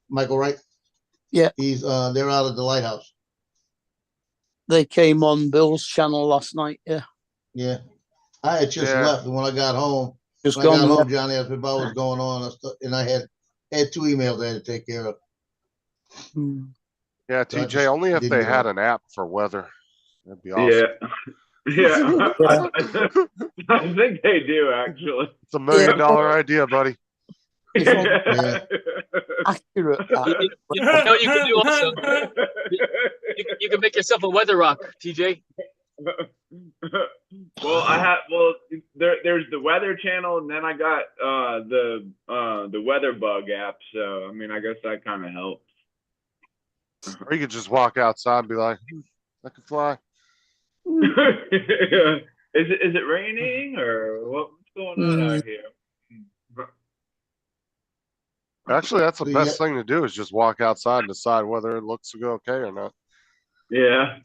Speaker 7: Michael Wright.
Speaker 2: Yeah.
Speaker 7: He's they're out of the lighthouse.
Speaker 2: They came on Bill's channel last night. Yeah,
Speaker 7: Yeah. I had just
Speaker 3: Yeah.
Speaker 7: left, and when I got home,
Speaker 2: just
Speaker 7: when I got
Speaker 2: gone.
Speaker 7: home, Johnny asked me about what was going on, and I had 2 emails I had to take care of.
Speaker 2: Mm.
Speaker 3: Yeah,
Speaker 7: So I
Speaker 3: TJ,
Speaker 7: just
Speaker 3: only if
Speaker 7: didn't
Speaker 3: they
Speaker 7: get
Speaker 3: had
Speaker 7: on.
Speaker 3: an app for weather. That'd be awesome.
Speaker 5: Yeah.
Speaker 2: Yeah.
Speaker 5: I think they do actually.
Speaker 3: It's $1 million idea, buddy.
Speaker 7: Yeah.
Speaker 2: Accurate.
Speaker 6: You know what you can do also? You can make yourself a weather rock, TJ.
Speaker 5: There's the weather channel, and then I got the weather bug app. So I mean, I guess that kind of helps.
Speaker 3: Or you could just walk outside and be like, I can fly.
Speaker 5: Is it raining or what's going on out here?
Speaker 3: Actually, that's the
Speaker 7: So
Speaker 3: best thing to do is just walk outside and decide whether it looks okay or not.
Speaker 5: Yeah.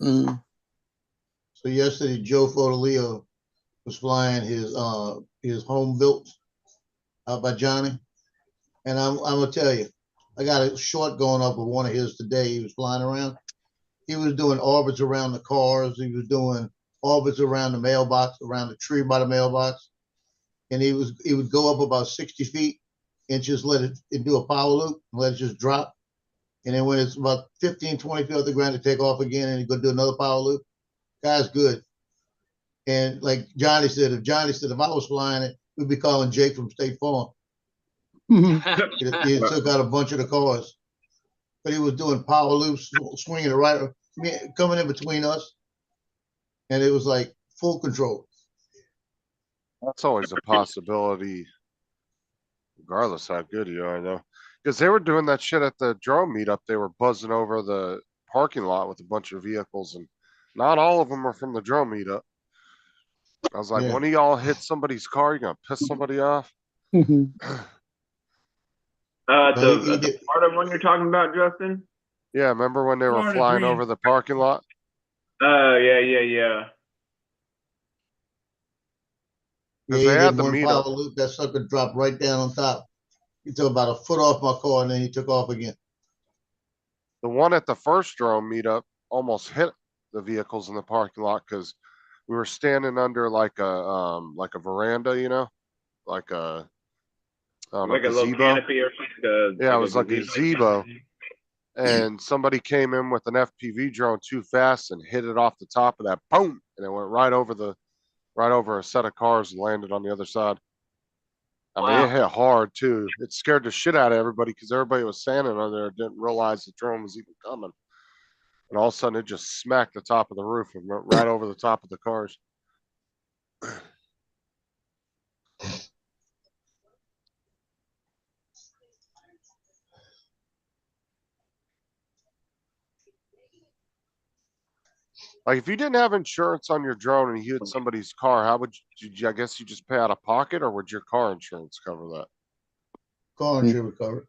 Speaker 2: Mm.
Speaker 7: So yesterday, Joe Fodolio was flying his home built out by Johnny, and I'm gonna tell you, I got a short going up with one of his today. He was flying around. He was doing orbits around the cars. He was doing orbits around the mailbox, around the tree by the mailbox, and he would go up about 60 feet and just let it do a power loop and let it just drop. And then when it's about 15, 20 feet off the ground, to take off again and go do another power loop. Guy's good. And like Johnny said, if I was flying it, we'd be calling Jake from State Farm. He took out a bunch of the cars. But he was doing power loops, swinging it right, coming in between us. And it was like full control.
Speaker 3: That's always a possibility, regardless how good you are, though. Because they were doing that shit at the drone meetup. They were buzzing over the parking lot with a bunch of vehicles, and not all of them are from the drone meetup. I was like,
Speaker 7: Yeah.
Speaker 3: when y'all hit somebody's car, you gonna piss somebody off?
Speaker 7: No, he
Speaker 5: The
Speaker 7: did.
Speaker 5: Florida one you're talking about, Justin?
Speaker 3: Yeah, remember when they were
Speaker 1: Florida
Speaker 3: flying
Speaker 1: Dream.
Speaker 3: over the parking lot?
Speaker 5: Oh, yeah.
Speaker 7: Yeah,
Speaker 3: 'Cause
Speaker 7: he
Speaker 3: they had
Speaker 7: did
Speaker 3: the
Speaker 7: one
Speaker 3: meetup.
Speaker 7: power loop. That sucker dropped right down on top. He took about a foot off my car and then he took off again.
Speaker 3: The one at the first drone meetup almost hit the vehicles in the parking lot because we were standing under like a veranda, you know, like a I don't know,
Speaker 5: like a little
Speaker 3: gazebo.
Speaker 5: canopy or something.
Speaker 3: Yeah, it was like a gazebo. And somebody came in with an FPV drone too fast and hit it off the top of that, boom, and it went right over a set of cars and landed on the other side. I mean, it hit hard too. It scared the shit out of everybody because everybody was standing on there didn't realize the drone was even coming. And all of a sudden, it just smacked the top of the roof and went right over the top of the cars. Like, if you didn't have insurance on your drone and you hit somebody's car, how would you I guess you just pay out of pocket, or would your car insurance cover that?
Speaker 7: Car insurance covered.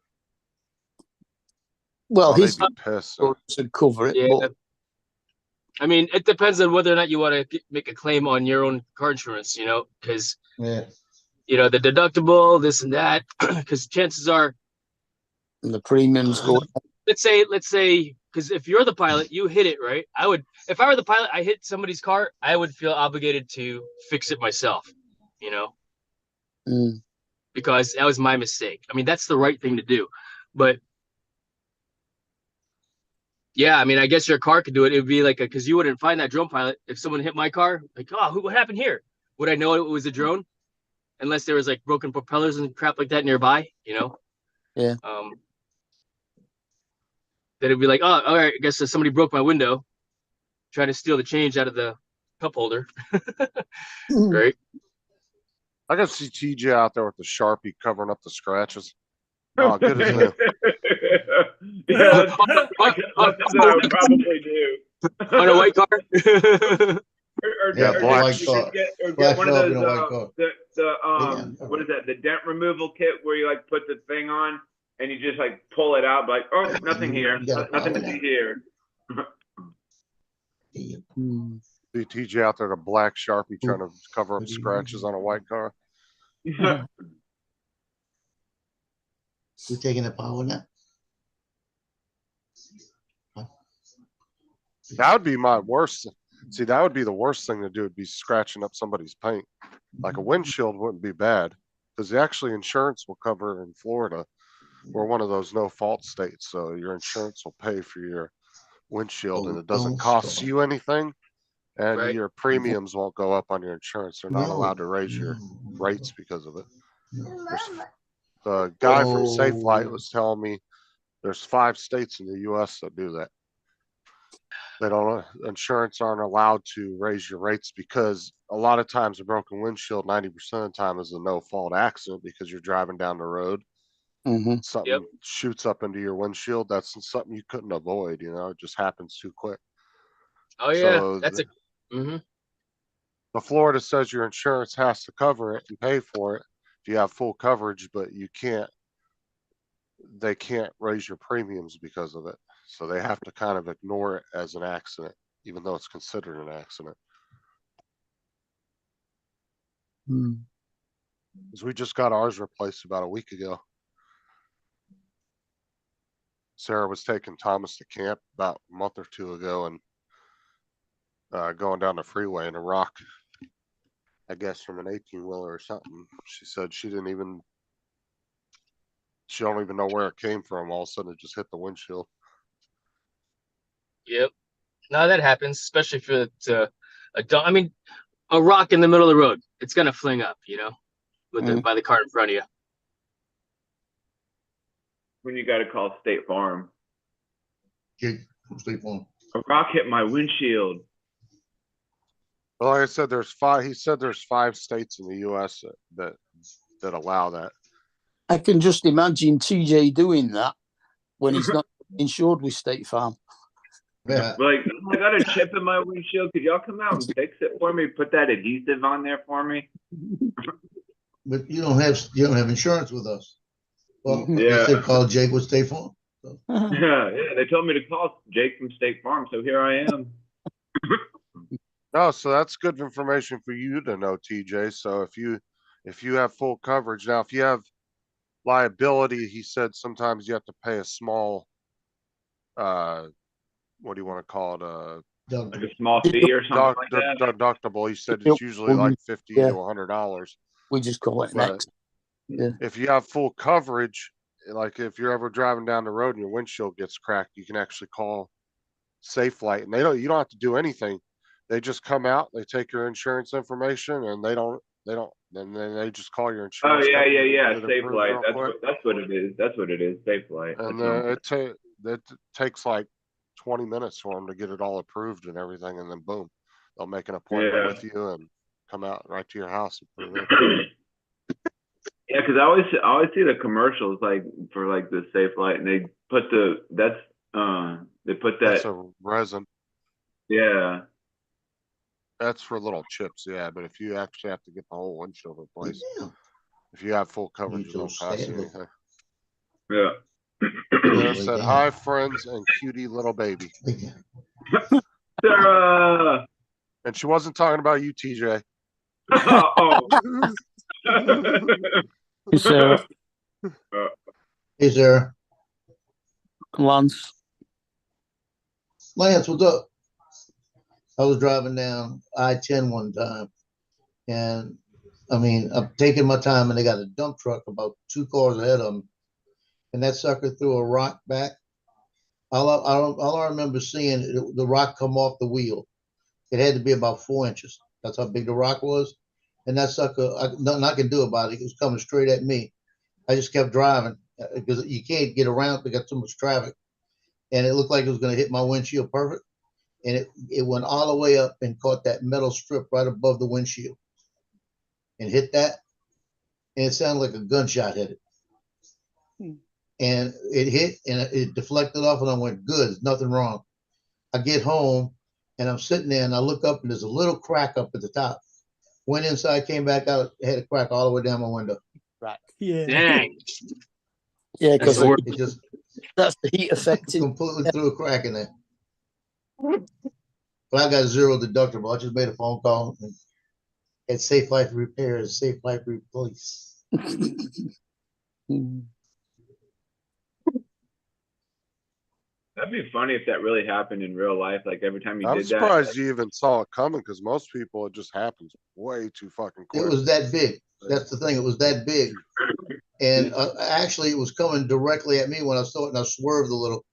Speaker 2: Well,
Speaker 3: Oh, they'd
Speaker 2: his
Speaker 3: be pissed.
Speaker 2: should cover it,
Speaker 6: Yeah.
Speaker 2: but
Speaker 6: I mean, it depends on whether or not you want to make a claim on your own car insurance, you know, because,
Speaker 7: Yeah.
Speaker 6: you know, the deductible, this and that, because chances are,
Speaker 2: the premiums go.
Speaker 6: let's say, because if you're the pilot, you hit it, right? If I were the pilot, I hit somebody's car, I would feel obligated to fix it myself, you know,
Speaker 2: Mm.
Speaker 6: because that was my mistake. I mean, that's the right thing to do. But yeah, I mean, I guess your car could do it. It would be like because you wouldn't find that drone pilot if someone hit my car. Like, oh, what happened here? Would I know it was a drone? Unless there was like broken propellers and crap like that nearby, you know?
Speaker 2: Yeah.
Speaker 6: Then it'd be like, oh, all right, I guess somebody broke my window, trying to steal the change out of the cup holder, right?
Speaker 3: I can see TJ out there with the Sharpie covering up the scratches. Oh, good as new.
Speaker 5: Yeah, that's something I would probably do.
Speaker 6: On a white car.
Speaker 7: Yeah,
Speaker 3: Yeah, black
Speaker 5: you
Speaker 7: car.
Speaker 5: could get
Speaker 7: Black
Speaker 5: one of
Speaker 7: Sharpie
Speaker 5: those
Speaker 7: and a white car.
Speaker 5: what is that? The dent removal kit where you like put the thing on and you just like pull it out, like, oh, nothing here,
Speaker 7: You gotta
Speaker 5: nothing to
Speaker 7: power
Speaker 5: see
Speaker 7: that.
Speaker 5: here.
Speaker 2: Mm.
Speaker 3: See TJ out there with a black Sharpie trying to cover up scratches on a white car.
Speaker 7: You taking a power nap?
Speaker 3: That would be my worst. See, that would be the worst thing to do, would be scratching up somebody's paint. Like a windshield wouldn't be bad because actually insurance will cover in Florida. We're one of those no fault states. So your insurance will pay for your windshield and it doesn't cost you anything. And
Speaker 6: Right.
Speaker 3: your premiums won't go up on your insurance. They're not allowed to raise your rates because of it. The guy from Safe Flight was telling me there's 5 states in the US that do that. They don't, insurance aren't allowed to raise your rates because a lot of times a broken windshield, 90% of the time is a no fault accident because you're driving down the road.
Speaker 2: Mhm.
Speaker 3: Something shoots up into your windshield. That's something you couldn't avoid, you know, it just happens too quick.
Speaker 6: Oh yeah,
Speaker 3: So
Speaker 6: that's
Speaker 3: the Florida says your insurance has to cover it and pay for it if you have full coverage, but they can't raise your premiums because of it. So they have to kind of ignore it as an accident, even though it's considered an accident.
Speaker 2: Mm.
Speaker 3: Because we just got ours replaced about a week ago. Sarah was taking Thomas to camp about a month or 2 ago and going down the freeway in a rock, I guess from an 18-wheeler or something. She said she don't even know where it came from. All of a sudden it just hit the windshield.
Speaker 6: Yep. No, that happens, especially if it's I mean, a rock in the middle of the road, it's gonna fling up, you know, by the car in front of you.
Speaker 5: When you got to call State Farm.
Speaker 7: Jake from State Farm.
Speaker 5: A rock hit my windshield.
Speaker 3: Well, like I said, he said there's 5 states in the US that allow that.
Speaker 2: I can just imagine TJ doing that when he's not insured with State Farm.
Speaker 7: Yeah.
Speaker 5: Like, I got a chip in my windshield. Could y'all come out and fix it for me? Put that adhesive on there for me.
Speaker 7: But you don't have insurance with us. Well,
Speaker 5: Yeah.
Speaker 7: I said call Jake with State Farm.
Speaker 5: Yeah, they told me to call Jake from State Farm, so here I am.
Speaker 3: No, so that's good information for you to know, TJ. So if you have full coverage now, if you have liability, he said sometimes you have to pay a small, what do you want to call it?
Speaker 5: Like a small fee or something like that.
Speaker 3: Deductible. He said it's usually like $50
Speaker 2: Yeah.
Speaker 3: to $100.
Speaker 2: We just call it an
Speaker 3: But
Speaker 2: X. Yeah.
Speaker 3: if you have full coverage, like if you're ever driving down the road and your windshield gets cracked, you can actually call Safe Light, and you don't have to do anything. They just come out, they take your insurance information, and then they just call your
Speaker 5: Oh
Speaker 3: insurance.
Speaker 5: yeah,
Speaker 3: company,
Speaker 5: yeah.
Speaker 3: get it
Speaker 5: Safe
Speaker 3: approved
Speaker 5: Light.
Speaker 3: real quick.
Speaker 5: That's what it is. That's what it is. Safe Light.
Speaker 3: And it takes like 20 minutes for them to get it all approved and everything, and then boom, they'll make an appointment
Speaker 5: Yeah.
Speaker 3: with you and come out right to your house and prove it.
Speaker 5: Yeah, because I always see the commercials like for like the Safe Light, and they put that.
Speaker 3: That's a resin.
Speaker 5: Yeah.
Speaker 3: That's for little chips, yeah. But if you actually have to get the whole windshield replaced, if you have full coverage, it
Speaker 7: so
Speaker 3: don't cost you
Speaker 7: sad.
Speaker 3: anything.
Speaker 5: Yeah.
Speaker 3: Sarah said, "Hi, friends and cutie little baby,"
Speaker 5: Sarah.
Speaker 3: and she wasn't talking about you, TJ.
Speaker 5: Oh.
Speaker 2: Hey, Sarah.
Speaker 7: Hey, Sarah.
Speaker 2: Lance.
Speaker 7: Lance, what's up? I was driving down I-10 one time, and I mean, I'm taking my time, and they got a dump truck about 2 cars ahead of them, and that sucker threw a rock back. All I remember seeing the rock come off the wheel. It had to be about 4 inches. That's how big the rock was, and that sucker, nothing I could do about it. It was coming straight at me. I just kept driving because you can't get around. They got too much traffic, and it looked like it was going to hit my windshield perfect. And it went all the way up and caught that metal strip right above the windshield and hit that. And it sounded like a gunshot hit it. And it hit and it deflected off, and I went, good, there's nothing wrong. I get home and I'm sitting there and I look up and there's a little crack up at the top. Went inside, came back out, had a crack all the way down my window.
Speaker 2: Right. Yeah.
Speaker 6: Dang.
Speaker 2: Yeah, because
Speaker 6: That's
Speaker 7: It just
Speaker 2: that's the heat effect.
Speaker 7: completely threw a crack in there. But I got zero deductible. I just made a phone call and had Safe Life Repairs, Safe Life Replace.
Speaker 5: That'd be funny if that really happened in real life. Like every time you
Speaker 3: I'm
Speaker 5: did
Speaker 3: surprised you even saw it coming, because most people, it just happens way too fucking quick.
Speaker 7: It was that big. That's the thing. It was that big. And actually, it was coming directly at me when I saw it, and I swerved a little.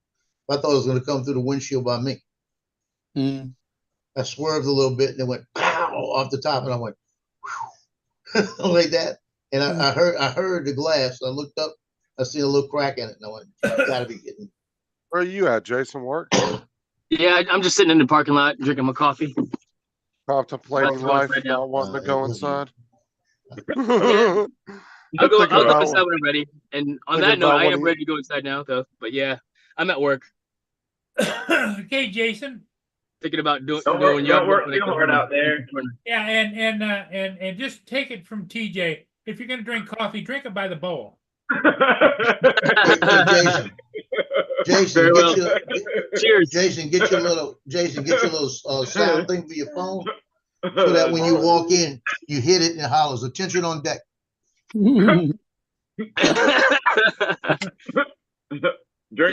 Speaker 7: I thought it was going to come through the windshield by me. I swerved a little bit, and it went pow off the top, and I went like that. And I heard the glass. I looked up. I seen a little crack in it, and I went, "You gotta be kidding me."
Speaker 3: Where are you at, Jason? Work?
Speaker 6: Yeah, I'm just sitting in the parking lot drinking my coffee.
Speaker 3: Contemplating
Speaker 6: That's
Speaker 3: life,
Speaker 6: right now.
Speaker 3: not wanting to go inside.
Speaker 6: I'll go
Speaker 3: thinking about
Speaker 6: inside when I'm ready. And on
Speaker 3: thinking
Speaker 6: that note,
Speaker 3: about
Speaker 6: I
Speaker 3: when
Speaker 6: am
Speaker 3: he-
Speaker 6: ready to go inside now, though. But yeah, I'm at work
Speaker 1: Okay, Jason.
Speaker 6: thinking about doing
Speaker 5: Don't
Speaker 6: going yard
Speaker 5: work
Speaker 6: when I
Speaker 5: too
Speaker 6: come
Speaker 5: hard
Speaker 6: home.
Speaker 5: out there.
Speaker 1: Yeah, and just take it from TJ. If you're gonna drink coffee, drink it by the bowl.
Speaker 7: Hey, Jason,
Speaker 6: Very well. Cheers.
Speaker 7: Jason, get your little sound thing for your phone, so that when you walk in, you hit it and it hollers, "Attention on deck."
Speaker 5: Drink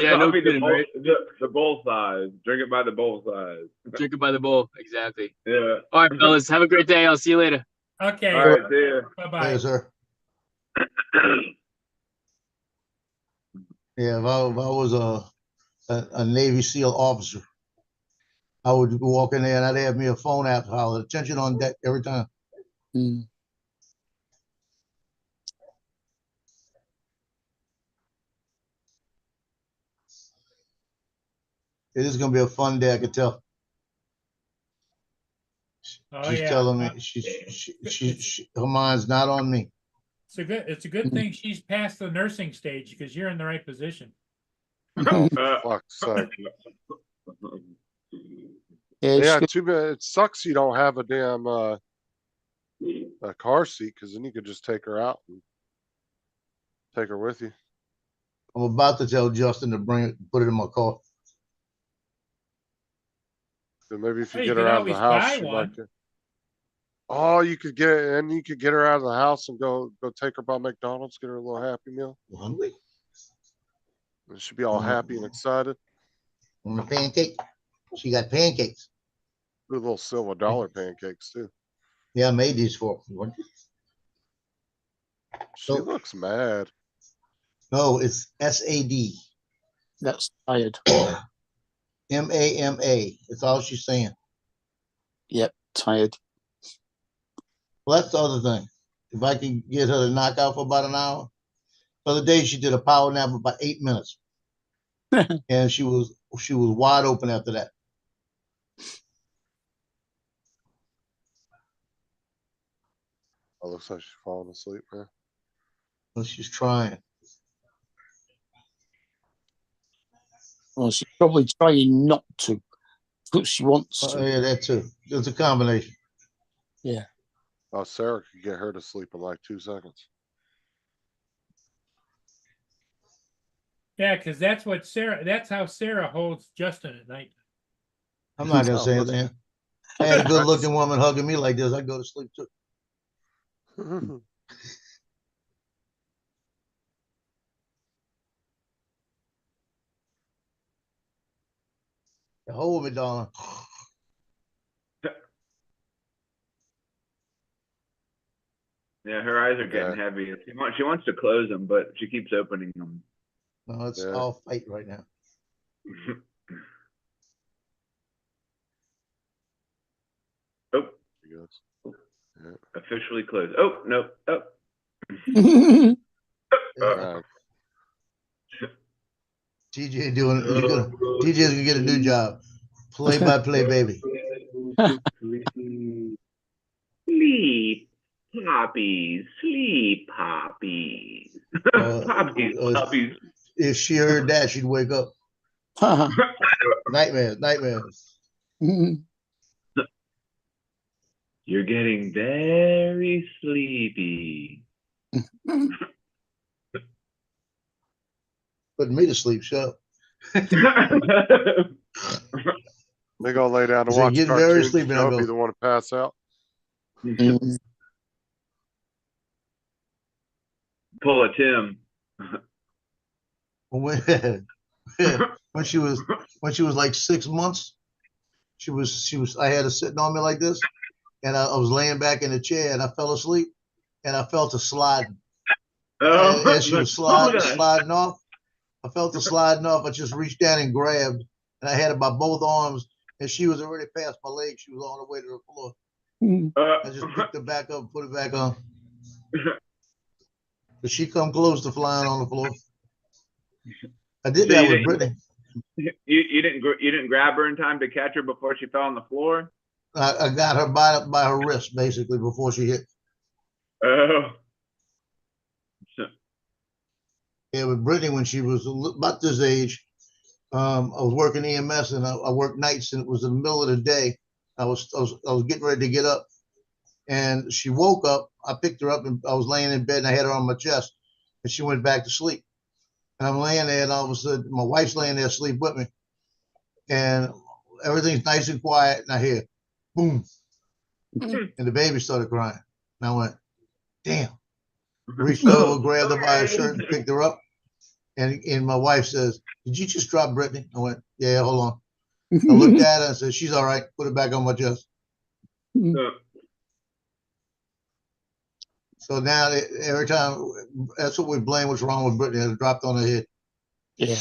Speaker 6: Yeah, no
Speaker 5: coffee
Speaker 6: kidding, right?
Speaker 5: the bowl size. Drink it by the bowl size.
Speaker 6: Drink it by the bowl. Exactly.
Speaker 5: Yeah.
Speaker 6: All right, fellas. Have a great day. I'll see you later.
Speaker 1: Okay.
Speaker 5: All right, see ya.
Speaker 1: Bye bye.
Speaker 7: Yes, sir. Yeah, if I was a Navy SEAL officer, I would walk in there and I'd have me a phone app holler, "Attention on deck," every time. It is gonna be a fun day, I could tell.
Speaker 1: Oh
Speaker 7: She's
Speaker 1: yeah.
Speaker 7: telling me her mind's not on me.
Speaker 1: It's a good thing she's past the nursing stage, because you're in the right position.
Speaker 3: Fuck's sake.
Speaker 2: Yeah,
Speaker 3: Yeah, too bad. It sucks you don't have a damn a car seat, because then you could just take her out and take her with you.
Speaker 7: I'm about to tell Justin to bring it, put it in my car.
Speaker 3: Then maybe if you
Speaker 1: Well, you
Speaker 3: get
Speaker 1: could
Speaker 3: her out of the
Speaker 1: always
Speaker 3: house,
Speaker 1: buy
Speaker 3: she
Speaker 1: one.
Speaker 3: might get. Oh, you could get her out of the house and go take her by McDonald's, get her a little Happy Meal.
Speaker 7: You hungry?
Speaker 3: And she'll be all happy and excited.
Speaker 7: Want a pancake? She got pancakes.
Speaker 3: Do little silver dollar pancakes too.
Speaker 7: Yeah, I made these for her.
Speaker 3: She
Speaker 7: So-
Speaker 3: looks mad.
Speaker 7: No, it's SAD.
Speaker 2: That's tired.
Speaker 7: MAMA. That's all she's saying.
Speaker 2: Yep, tired.
Speaker 7: Well, that's the other thing. If I can get her to knock out for about an hour. The other day she did a power nap of about 8 minutes. And she was wide open after that.
Speaker 3: Oh, looks like she's falling asleep, man.
Speaker 7: Well, she's trying.
Speaker 2: Well, she's probably trying not to, but she wants to.
Speaker 7: Yeah, that too. It's a combination.
Speaker 3: Oh, Sarah could get her to sleep in like 2 seconds.
Speaker 1: Yeah, because that's how Sarah holds Justin at night.
Speaker 7: I'm not gonna say anything. I had a good looking woman hugging me like this, I'd go to sleep too. Hold me, darling.
Speaker 5: Yeah, her eyes are getting
Speaker 3: Yeah.
Speaker 5: heavy. She wants to close them, but she keeps opening them.
Speaker 7: No, it's
Speaker 3: Yeah.
Speaker 7: all fight right now.
Speaker 5: Oh,
Speaker 3: She goes,
Speaker 5: officially closed. Oh, no. Oh.
Speaker 7: Yeah.
Speaker 3: "Alright,
Speaker 7: TJ doing. TJ's gonna get a new job. Play by play, baby.
Speaker 5: Sleep, poppies, sleep, poppies. Poppies, poppies.
Speaker 7: If she heard that, she'd wake up. Nightmares.
Speaker 5: You're getting very sleepy.
Speaker 7: Putting me to sleep, shut up.
Speaker 3: They go lay down to
Speaker 7: Say,
Speaker 3: watch
Speaker 7: "Get very
Speaker 3: cartoons.
Speaker 7: sleepy," I
Speaker 3: Joe
Speaker 7: go,
Speaker 3: be the one to pass out.
Speaker 5: Pull a Tim.
Speaker 7: when she was like 6 months, I had her sitting on me like this, and I was laying back in the chair and I fell asleep and I felt her sliding.
Speaker 5: Oh,
Speaker 7: As she was sliding off, I felt her sliding off. I just reached down and grabbed, and I had her by both arms, and she was already past my leg. She was on her way to the floor. I just picked her back up, put it back on. But she come close to flying on the floor. I did
Speaker 5: So
Speaker 7: that
Speaker 5: you
Speaker 7: with
Speaker 5: didn't-
Speaker 7: Brittany.
Speaker 5: You didn't grab her in time to catch her before she fell on the floor?
Speaker 7: I got her by her wrist basically before she hit.
Speaker 5: Oh.
Speaker 7: Yeah, with Brittany when she was about this age, I was working EMS and I worked nights and it was in the middle of the day. I was getting ready to get up, and she woke up. I picked her up and I was laying in bed and I had her on my chest, and she went back to sleep. And I'm laying there, and all of a sudden my wife's laying there asleep with me, and everything's nice and quiet, and I hear boom, and the baby started crying. And I went, damn. Reached over, grabbed her by her shirt, and picked her up. And my wife says, "Did you just drop Brittany?" I went, "Yeah, hold on." I looked at her and said, "She's all right. Put it back on my chest." So now every time, that's what we blame what's wrong with Brittany. It dropped on her head.
Speaker 2: Yeah.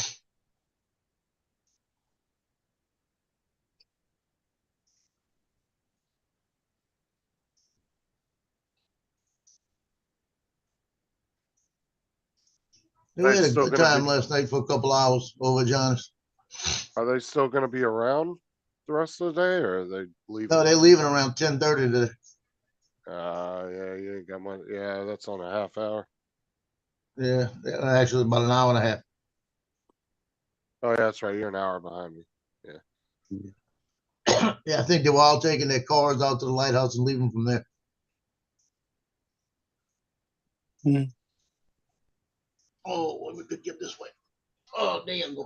Speaker 7: We had a
Speaker 3: Still
Speaker 7: good
Speaker 3: gonna
Speaker 7: time
Speaker 3: be-
Speaker 7: last night for a couple hours over John's.
Speaker 3: Are they still gonna be around the rest of the day, or are they leaving?
Speaker 7: No, they're leaving around 10:30 today.
Speaker 3: Yeah, you ain't got one. Yeah, that's on a half hour.
Speaker 7: Yeah, actually about an hour and a half.
Speaker 3: Oh, yeah, that's right. You're an hour behind me.
Speaker 7: Yeah, I think they were all taking their cars out to the lighthouse and leaving from there.
Speaker 2: Hmm.
Speaker 7: Oh, well, we could get this way. Oh, damn.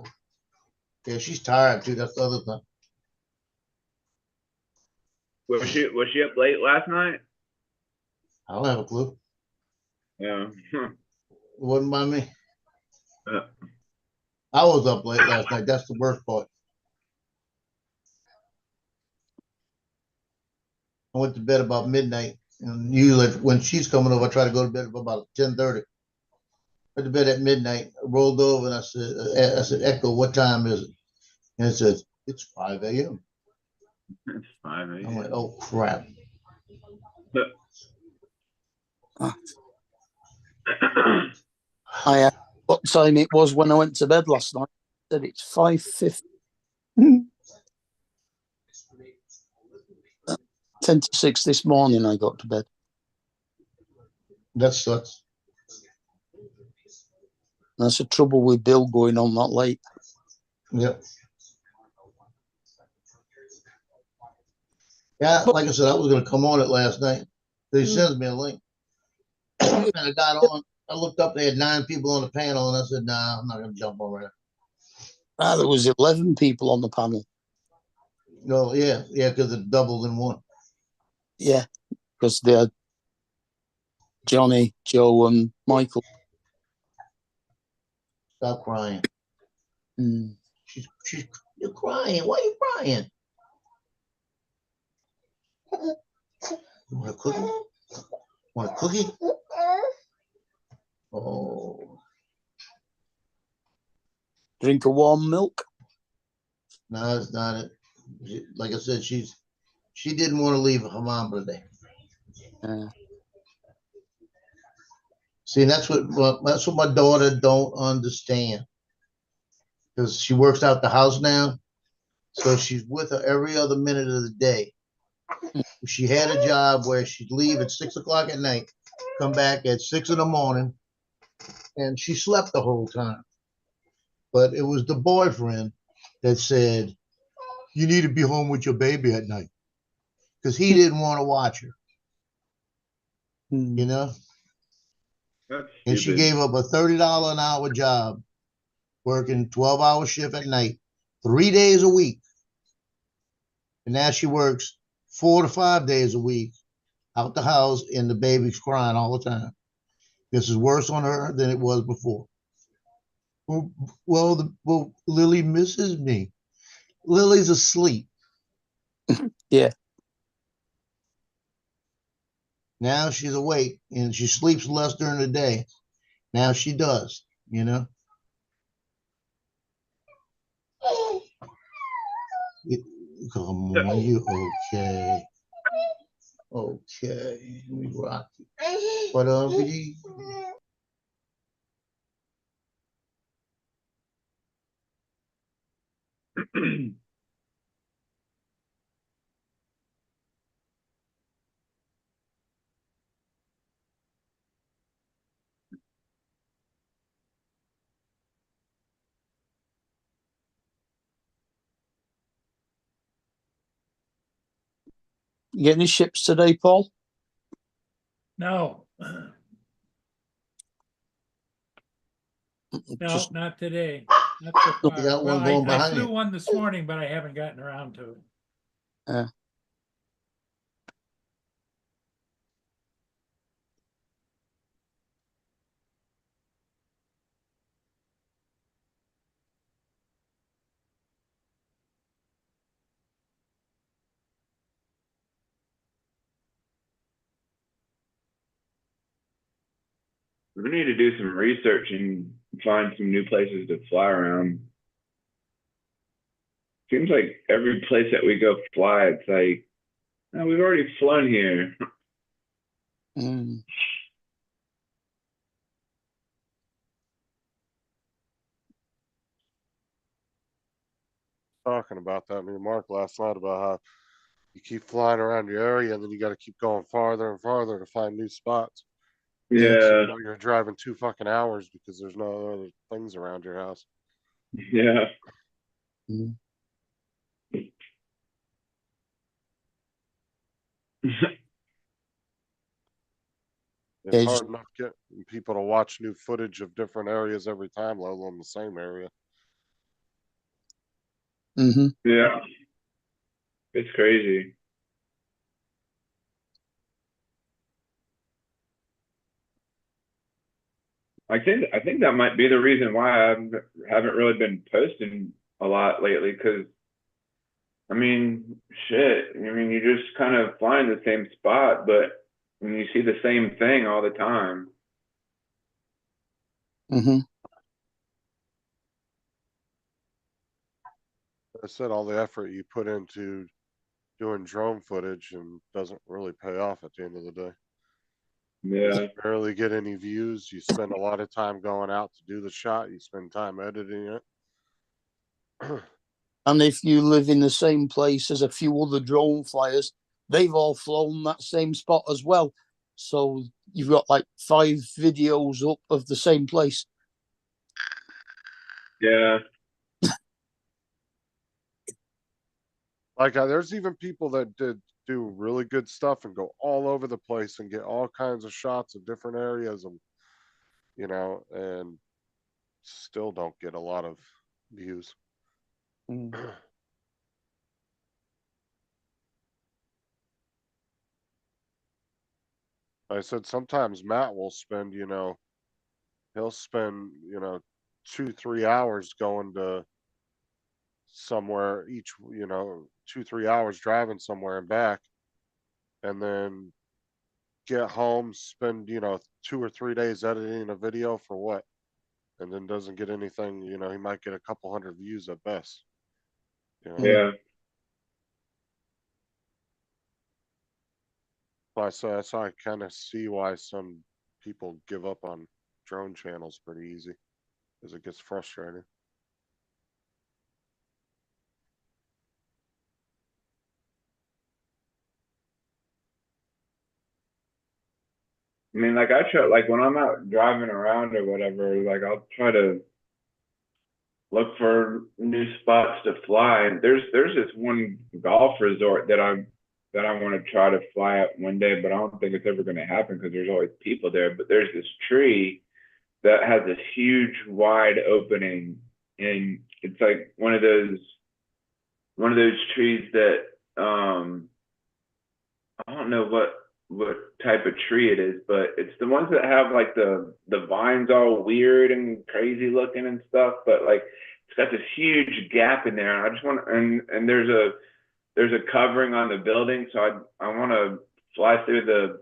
Speaker 7: Yeah, she's tired too. That's the other thing.
Speaker 5: Was she up late last night?
Speaker 7: I don't have a clue.
Speaker 5: Yeah.
Speaker 7: It wasn't by me.
Speaker 5: Uh,
Speaker 7: I was up late last night. That's the worst part. I went to bed about midnight. And usually when she's coming over, I try to go to bed about 10:30. Went to bed at midnight, I rolled over and I said, Echo, what time is it? And it says, it's 5 a.m.
Speaker 5: it's 5
Speaker 7: I'm like,
Speaker 5: a.m.
Speaker 7: oh crap.
Speaker 2: I what time it was when I went to bed last night. I said it's 5:50. 10 to 6 this morning I got to bed.
Speaker 7: That sucks.
Speaker 2: That's the trouble with Bill going on that late.
Speaker 7: Yep. Yeah, like I said, I was gonna come on it last night. He sends me a link. And I got on. I looked up, they had 9 people on the panel, and I said, nah, I'm not gonna jump over there.
Speaker 2: There was 11 people on the panel.
Speaker 7: No, yeah, because it doubled in one.
Speaker 2: Yeah, because they had Johnny, Joe, and Michael.
Speaker 7: Stop crying.
Speaker 2: Mm.
Speaker 7: You're crying. Why are you crying? You want a cookie? Want a cookie? Oh,
Speaker 2: Drink of warm milk.
Speaker 7: no, it's not it. Like I said, she didn't want to leave her mom today. See, that's what my daughter don't understand. Because she works out the house now, so she's with her every other minute of the day. She had a job where she'd leave at 6 o'clock at night, come back at 6 in the morning, and she slept the whole time. But it was the boyfriend that said, you need to be home with your baby at night. Because he didn't want to watch her, you know?
Speaker 5: That's
Speaker 7: And she
Speaker 5: stupid.
Speaker 7: gave up a $30 an hour job, working 12-hour shift at night, 3 days a week. And now she works 4 to 5 days a week out the house, and the baby's crying all the time. This is worse on her than it was before. Well, Lily misses me. Lily's asleep.
Speaker 2: Yeah.
Speaker 7: Now she's awake and she sleeps less during the day. Now she does, you know? Come on, you okay? Okay, we rock you. What up, BG?
Speaker 2: You get any ships today, Paul?
Speaker 1: No, no,
Speaker 2: Just
Speaker 1: not today. Not so
Speaker 7: You
Speaker 1: far.
Speaker 7: got one
Speaker 1: Well,
Speaker 7: going
Speaker 1: I
Speaker 7: behind
Speaker 1: flew
Speaker 7: you.
Speaker 1: one this morning, but I haven't gotten around to it.
Speaker 5: We need to do some research and find some new places to fly around. Seems like every place that we go fly, it's like, oh, we've already flown here.
Speaker 3: Talking about that, me and Mark last night about how you keep flying around your area and then you got to keep going farther and farther to find new spots.
Speaker 5: Yeah,
Speaker 3: You know, you're driving 2 fucking hours because there's no other things around your house.
Speaker 5: yeah.
Speaker 3: It's
Speaker 2: Is-
Speaker 3: hard enough getting people to watch new footage of different areas every time, let alone the same area.
Speaker 2: Mhm.
Speaker 5: Yeah. It's crazy. I think that might be the reason why I haven't really been posting a lot lately. Because I mean, shit. I mean, you just kind of find the same spot, but when you see the same thing all the time.
Speaker 2: Mhm.
Speaker 3: I said all the effort you put into doing drone footage and doesn't really pay off at the end of the day.
Speaker 5: Yeah.
Speaker 3: You barely get any views. You spend a lot of time going out to do the shot. You spend time editing it.
Speaker 2: And if you live in the same place as a few other drone flyers, they've all flown that same spot as well. So you've got like 5 videos up of the same place.
Speaker 5: Yeah.
Speaker 3: Like there's even people that do really good stuff and go all over the place and get all kinds of shots of different areas and and still don't get a lot of views.
Speaker 2: Mm.
Speaker 3: I said sometimes Matt will spend, he'll spend, 2-3 hours going to somewhere each, 2-3 hours driving somewhere and back, and then get home, spend, 2 or 3 days editing a video for what? And then doesn't get anything, he might get a couple hundred views at best.
Speaker 5: Yeah.
Speaker 3: So that's how I kind of see why some people give up on drone channels pretty easy, because it gets frustrating.
Speaker 5: I mean, like I try, like when I'm out driving around or whatever, like I'll try to look for new spots to fly. And there's this one golf resort that I want to try to fly at one day, but I don't think it's ever going to happen because there's always people there. But there's this tree that has this huge wide opening, and it's like one of those trees that I don't know what type of tree it is, but it's the ones that have like the vines all weird and crazy looking and stuff, but like it's got this huge gap in there. I just want and there's a covering on the building, so I want to fly through the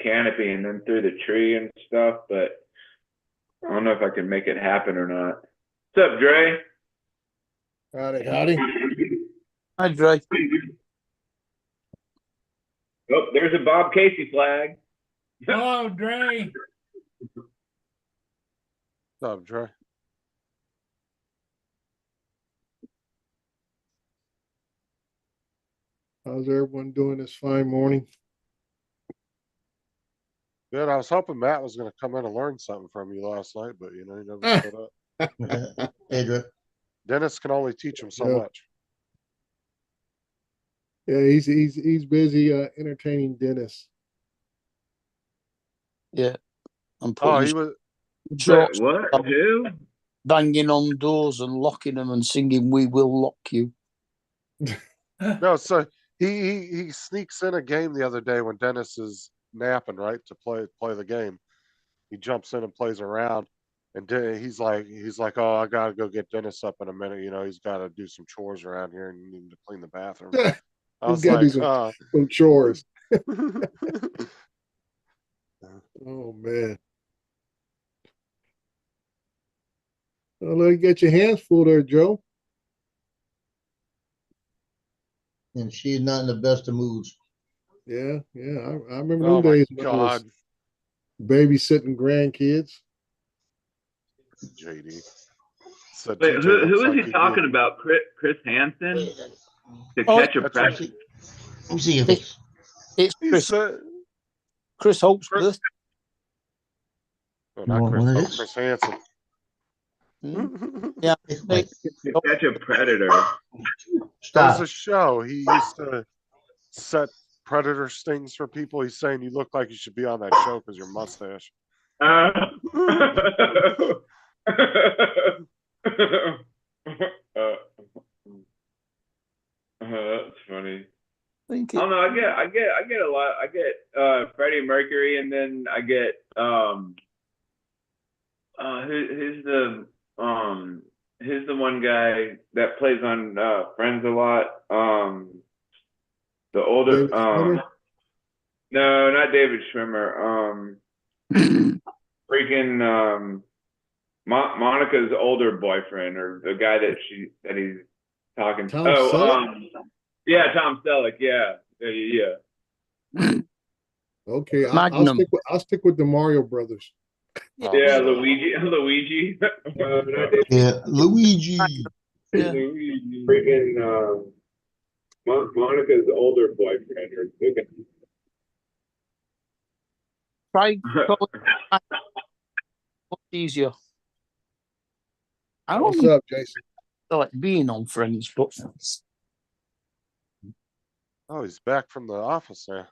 Speaker 5: canopy and then through the tree and stuff, but I don't know if I can make it happen or not. What's up, Dre?
Speaker 8: Howdy, howdy.
Speaker 2: Hi, Dre.
Speaker 5: Oh, there's a Bob Casey flag.
Speaker 1: Hello, Dre.
Speaker 3: What's up, Dre?
Speaker 8: How's everyone doing this fine morning?
Speaker 3: Good. I was hoping Matt was going to come in and learn something from you last night, but he never showed up.
Speaker 7: Hey, Drew.
Speaker 3: Dennis can only teach him so
Speaker 8: Yeah.
Speaker 3: much.
Speaker 8: Yeah, he's busy entertaining Dennis.
Speaker 2: Yeah. I'm
Speaker 3: Oh,
Speaker 2: putting
Speaker 3: he was.
Speaker 2: shorts,
Speaker 5: What? Who?
Speaker 2: banging on doors and locking them and singing "We Will Lock You."
Speaker 3: No, so he sneaks in a game the other day when Dennis is napping, right, to play the game. He jumps in and plays around, and he's like, oh, I gotta go get Dennis up in a minute. He's got to do some chores around here and need to clean the bathroom. I
Speaker 8: He's
Speaker 3: was
Speaker 8: got to
Speaker 3: like,
Speaker 8: do some chores. Oh man. Well, let you get your hands full there, Joe.
Speaker 7: And she's not in the best of moods.
Speaker 8: Yeah. I remember
Speaker 3: oh
Speaker 8: them
Speaker 3: my
Speaker 8: days when I was
Speaker 3: God,
Speaker 8: babysitting grandkids.
Speaker 3: JD. So
Speaker 5: Wait,
Speaker 3: TJ
Speaker 5: who
Speaker 3: looks
Speaker 5: is
Speaker 3: like
Speaker 5: he
Speaker 3: he'd
Speaker 5: talking
Speaker 3: be-
Speaker 5: about? Chris Hansen? To
Speaker 2: Oh,
Speaker 5: catch a
Speaker 3: that's
Speaker 5: predator?
Speaker 7: Let me see your face.
Speaker 2: It's
Speaker 3: He
Speaker 2: Chris.
Speaker 3: said,
Speaker 2: Chris Hope's
Speaker 3: Chris-
Speaker 2: birthday.
Speaker 3: oh,
Speaker 7: You
Speaker 3: not
Speaker 7: want
Speaker 3: Chris,
Speaker 7: one of
Speaker 3: oh,
Speaker 7: this?
Speaker 3: Chris Hansen.
Speaker 2: Yeah.
Speaker 7: Wait,
Speaker 5: To catch a predator.
Speaker 3: That was
Speaker 7: stop.
Speaker 3: a show. He used to set predator stings for people. He's saying you look like you should be on that show because your mustache.
Speaker 5: That's funny.
Speaker 2: I think
Speaker 5: I don't know. I get a lot. I get Freddie Mercury, and then I get who's the one guy that plays on Friends a lot. The older
Speaker 8: David Schwimmer?
Speaker 5: no, not David Schwimmer. Freaking Monica's older boyfriend, or the guy that he's talking to.
Speaker 8: Tom Selleck?
Speaker 5: Yeah, Tom Selleck. Yeah.
Speaker 8: Okay,
Speaker 2: Magnum.
Speaker 8: I'll stick with the Mario Brothers.
Speaker 5: Yeah, Luigi.
Speaker 7: Yeah, Luigi.
Speaker 2: Yeah.
Speaker 5: Luigi. Freaking Monica's older boyfriend, or
Speaker 2: Try much easier. I don't
Speaker 8: What's
Speaker 2: really
Speaker 8: up, Jason?
Speaker 2: like being on Friends, but
Speaker 3: Oh, he's back from the office there.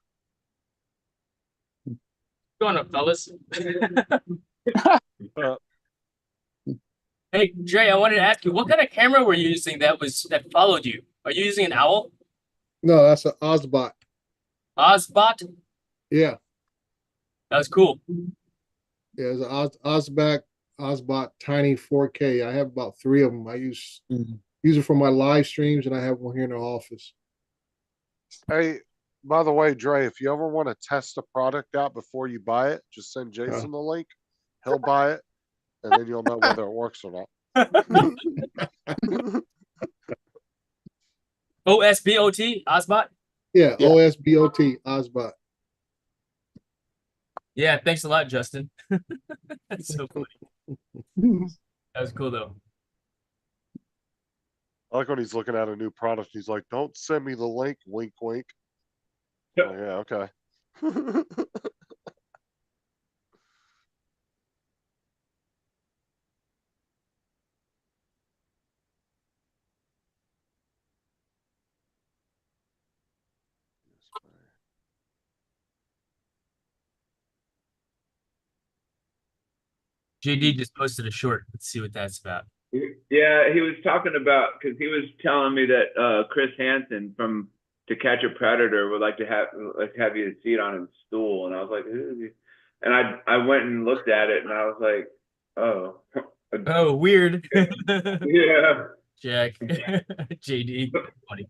Speaker 6: Going up, fellas.
Speaker 3: Uh,
Speaker 6: Hey, Jay, I wanted to ask you, what kind of camera were you using that followed you? Are you using an owl?
Speaker 8: No, that's an Ozbot.
Speaker 6: Ozbot?
Speaker 8: Yeah,
Speaker 6: That was cool.
Speaker 8: yeah, it's an Ozbot Tiny 4K. I have about 3 of them. I use it for my live streams, and I have one here in the office.
Speaker 3: Hey, by the way, Dre, if you ever want to test a product out before you buy it, just send Jason the link. He'll buy it, and then you'll know whether it works or not.
Speaker 6: OSBOT, Ozbot?
Speaker 8: Yeah,
Speaker 2: Yeah.
Speaker 8: OSBOT Ozbot.
Speaker 6: Yeah, thanks a lot, Justin. That's so funny. That was cool, though.
Speaker 3: I like when he's looking at a new product. He's like, "Don't send me the link." Wink, wink. Oh, yeah, okay.
Speaker 6: JD just posted a short. Let's see what that's about.
Speaker 5: Yeah, he was talking about, because he was telling me that Chris Hansen from To Catch a Predator would like to have you sit on his stool, and I was like, who is he? And I went and looked at it, and I was like, oh.
Speaker 6: Oh, weird.
Speaker 5: Yeah.
Speaker 6: Jack. JD. Funny.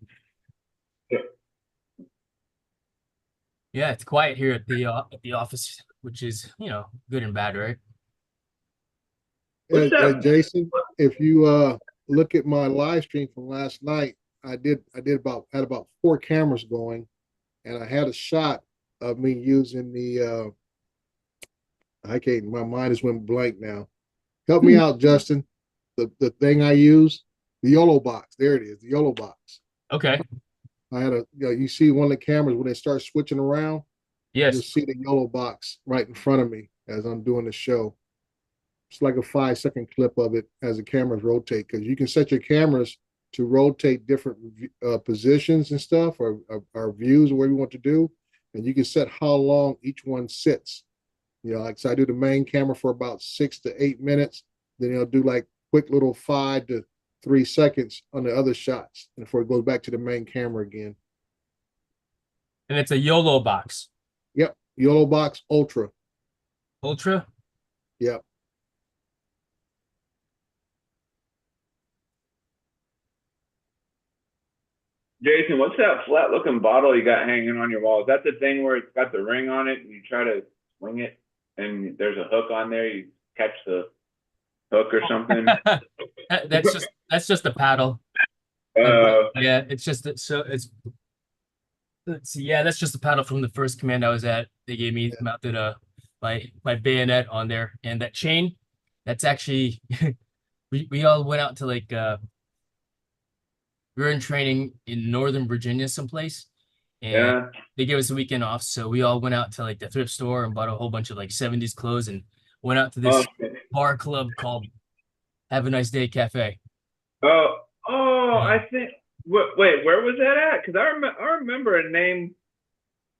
Speaker 6: Yeah, it's quiet here at the office, which is, good and bad, right?
Speaker 5: What's
Speaker 8: Hey,
Speaker 5: that?
Speaker 8: Jason, if you look at my live stream from last night, I had about 4 cameras going, and I had a shot of me using the my mind just went blank now. Help me out, Justin. The thing I use, the YOLO box. There it is, the YOLO box.
Speaker 6: Okay.
Speaker 8: I had you see one of the cameras when they start switching around,
Speaker 6: Yes.
Speaker 8: you'll see the YOLO box right in front of me as I'm doing the show. It's like a 5-second clip of it as the cameras rotate, because you can set your cameras to rotate different positions and stuff, or views, or whatever you want to do, and you can set how long each one sits. Like, so I do the main camera for about 6 to 8 minutes, then I'll do like quick little 5 to 3 seconds on the other shots, and before it goes back to the main camera again.
Speaker 6: And it's a YOLO box.
Speaker 8: Yep, YOLO box Ultra.
Speaker 6: Ultra?
Speaker 8: Yep.
Speaker 5: Jason, what's that flat looking bottle you got hanging on your wall? Is that the thing where it's got the ring on it and you try to swing it and there's a hook on there, you catch the hook or something?
Speaker 6: That's just a paddle. Yeah, it's just let's see. Yeah, that's just a paddle from the first command I was at. They gave me mounted my bayonet on there, and that chain, that's actually we all went out to like we were in training in Northern Virginia someplace, and they gave us a weekend off, so we all went out to like the thrift store and bought a whole bunch of like 70s clothes and went out to this bar club called Have a Nice Day Cafe.
Speaker 5: I think. Wait, where was that at? Because I remember a name.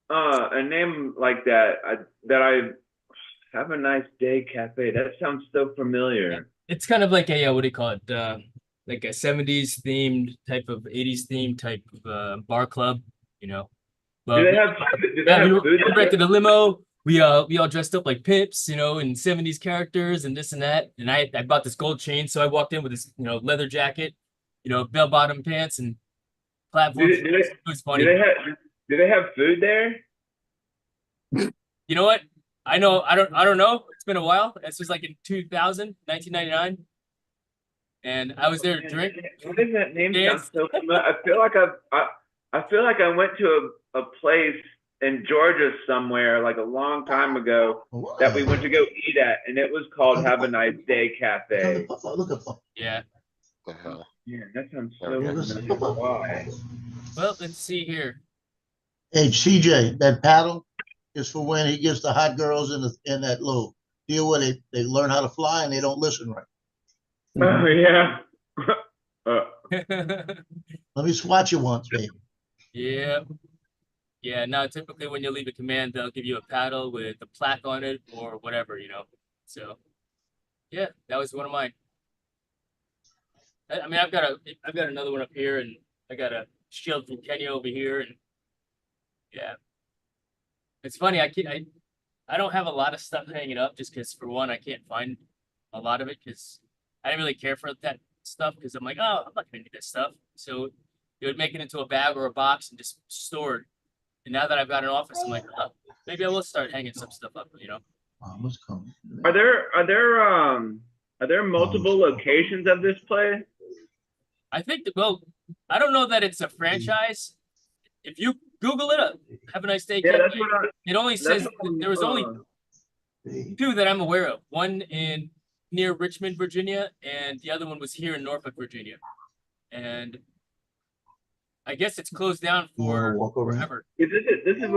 Speaker 5: a name like that. I have a nice day cafe. That sounds so familiar.
Speaker 6: It's kind of like a what do you call it? Like a 70s themed type of 80s themed type of bar club, you know.
Speaker 5: Do they have
Speaker 6: Yeah, we
Speaker 5: food there?
Speaker 6: rented a limo. We all dressed up like pimps, you know, and 70s characters and this and that. And I bought this gold chain, so I walked in with this, you know, leather jacket, you know, bell bottom pants and platform.
Speaker 5: Do they-
Speaker 6: It was funny.
Speaker 5: Do they have food there?
Speaker 6: You know what? I don't know. It's been a while. This was like in 2000, 1999. And I was there to drink.
Speaker 5: Why does that name
Speaker 6: Dance.
Speaker 5: sound so familiar? I feel like I went to a place in Georgia somewhere like a long time ago that we went to go eat at, and it was called Have a Nice Day Cafe.
Speaker 6: Yeah.
Speaker 3: The hell?
Speaker 5: Yeah, that sounds so
Speaker 3: Okay.
Speaker 5: familiar. Why?
Speaker 6: Well, let's see here.
Speaker 7: Hey, CJ, that paddle is for when he gets the hot girls in that little deal where they learn how to fly and they don't listen right.
Speaker 5: Oh yeah.
Speaker 7: Let me swat you once, baby.
Speaker 6: Yeah. Yeah, now typically when you leave a command, they'll give you a paddle with a plaque on it or whatever, you know. So yeah, that was one of mine. I mean, I've got another one up here, and I got a shield from Kenya over here, and yeah. It's funny, I don't have a lot of stuff hanging up just because for one, I can't find a lot of it because I didn't really care for that stuff because I'm like, oh, I'm not gonna need this stuff. So it would make it into a bag or a box and just store it. And now that I've got an office, I'm like, oh, maybe I will start hanging some stuff up, you know.
Speaker 7: Mama's coming.
Speaker 5: Are there multiple locations of this place?
Speaker 6: I think that, well, I don't know that it's a franchise. If you Google it up, have a nice day.
Speaker 5: Yeah,
Speaker 6: Cafe,
Speaker 5: that's what
Speaker 6: it only says there was only
Speaker 7: Hey,
Speaker 6: two that I'm aware of. One in near Richmond, Virginia, and the other one was here in Norfolk, Virginia. And I guess it's closed down
Speaker 7: You wanna
Speaker 6: for
Speaker 7: walk around?
Speaker 6: forever.
Speaker 5: This is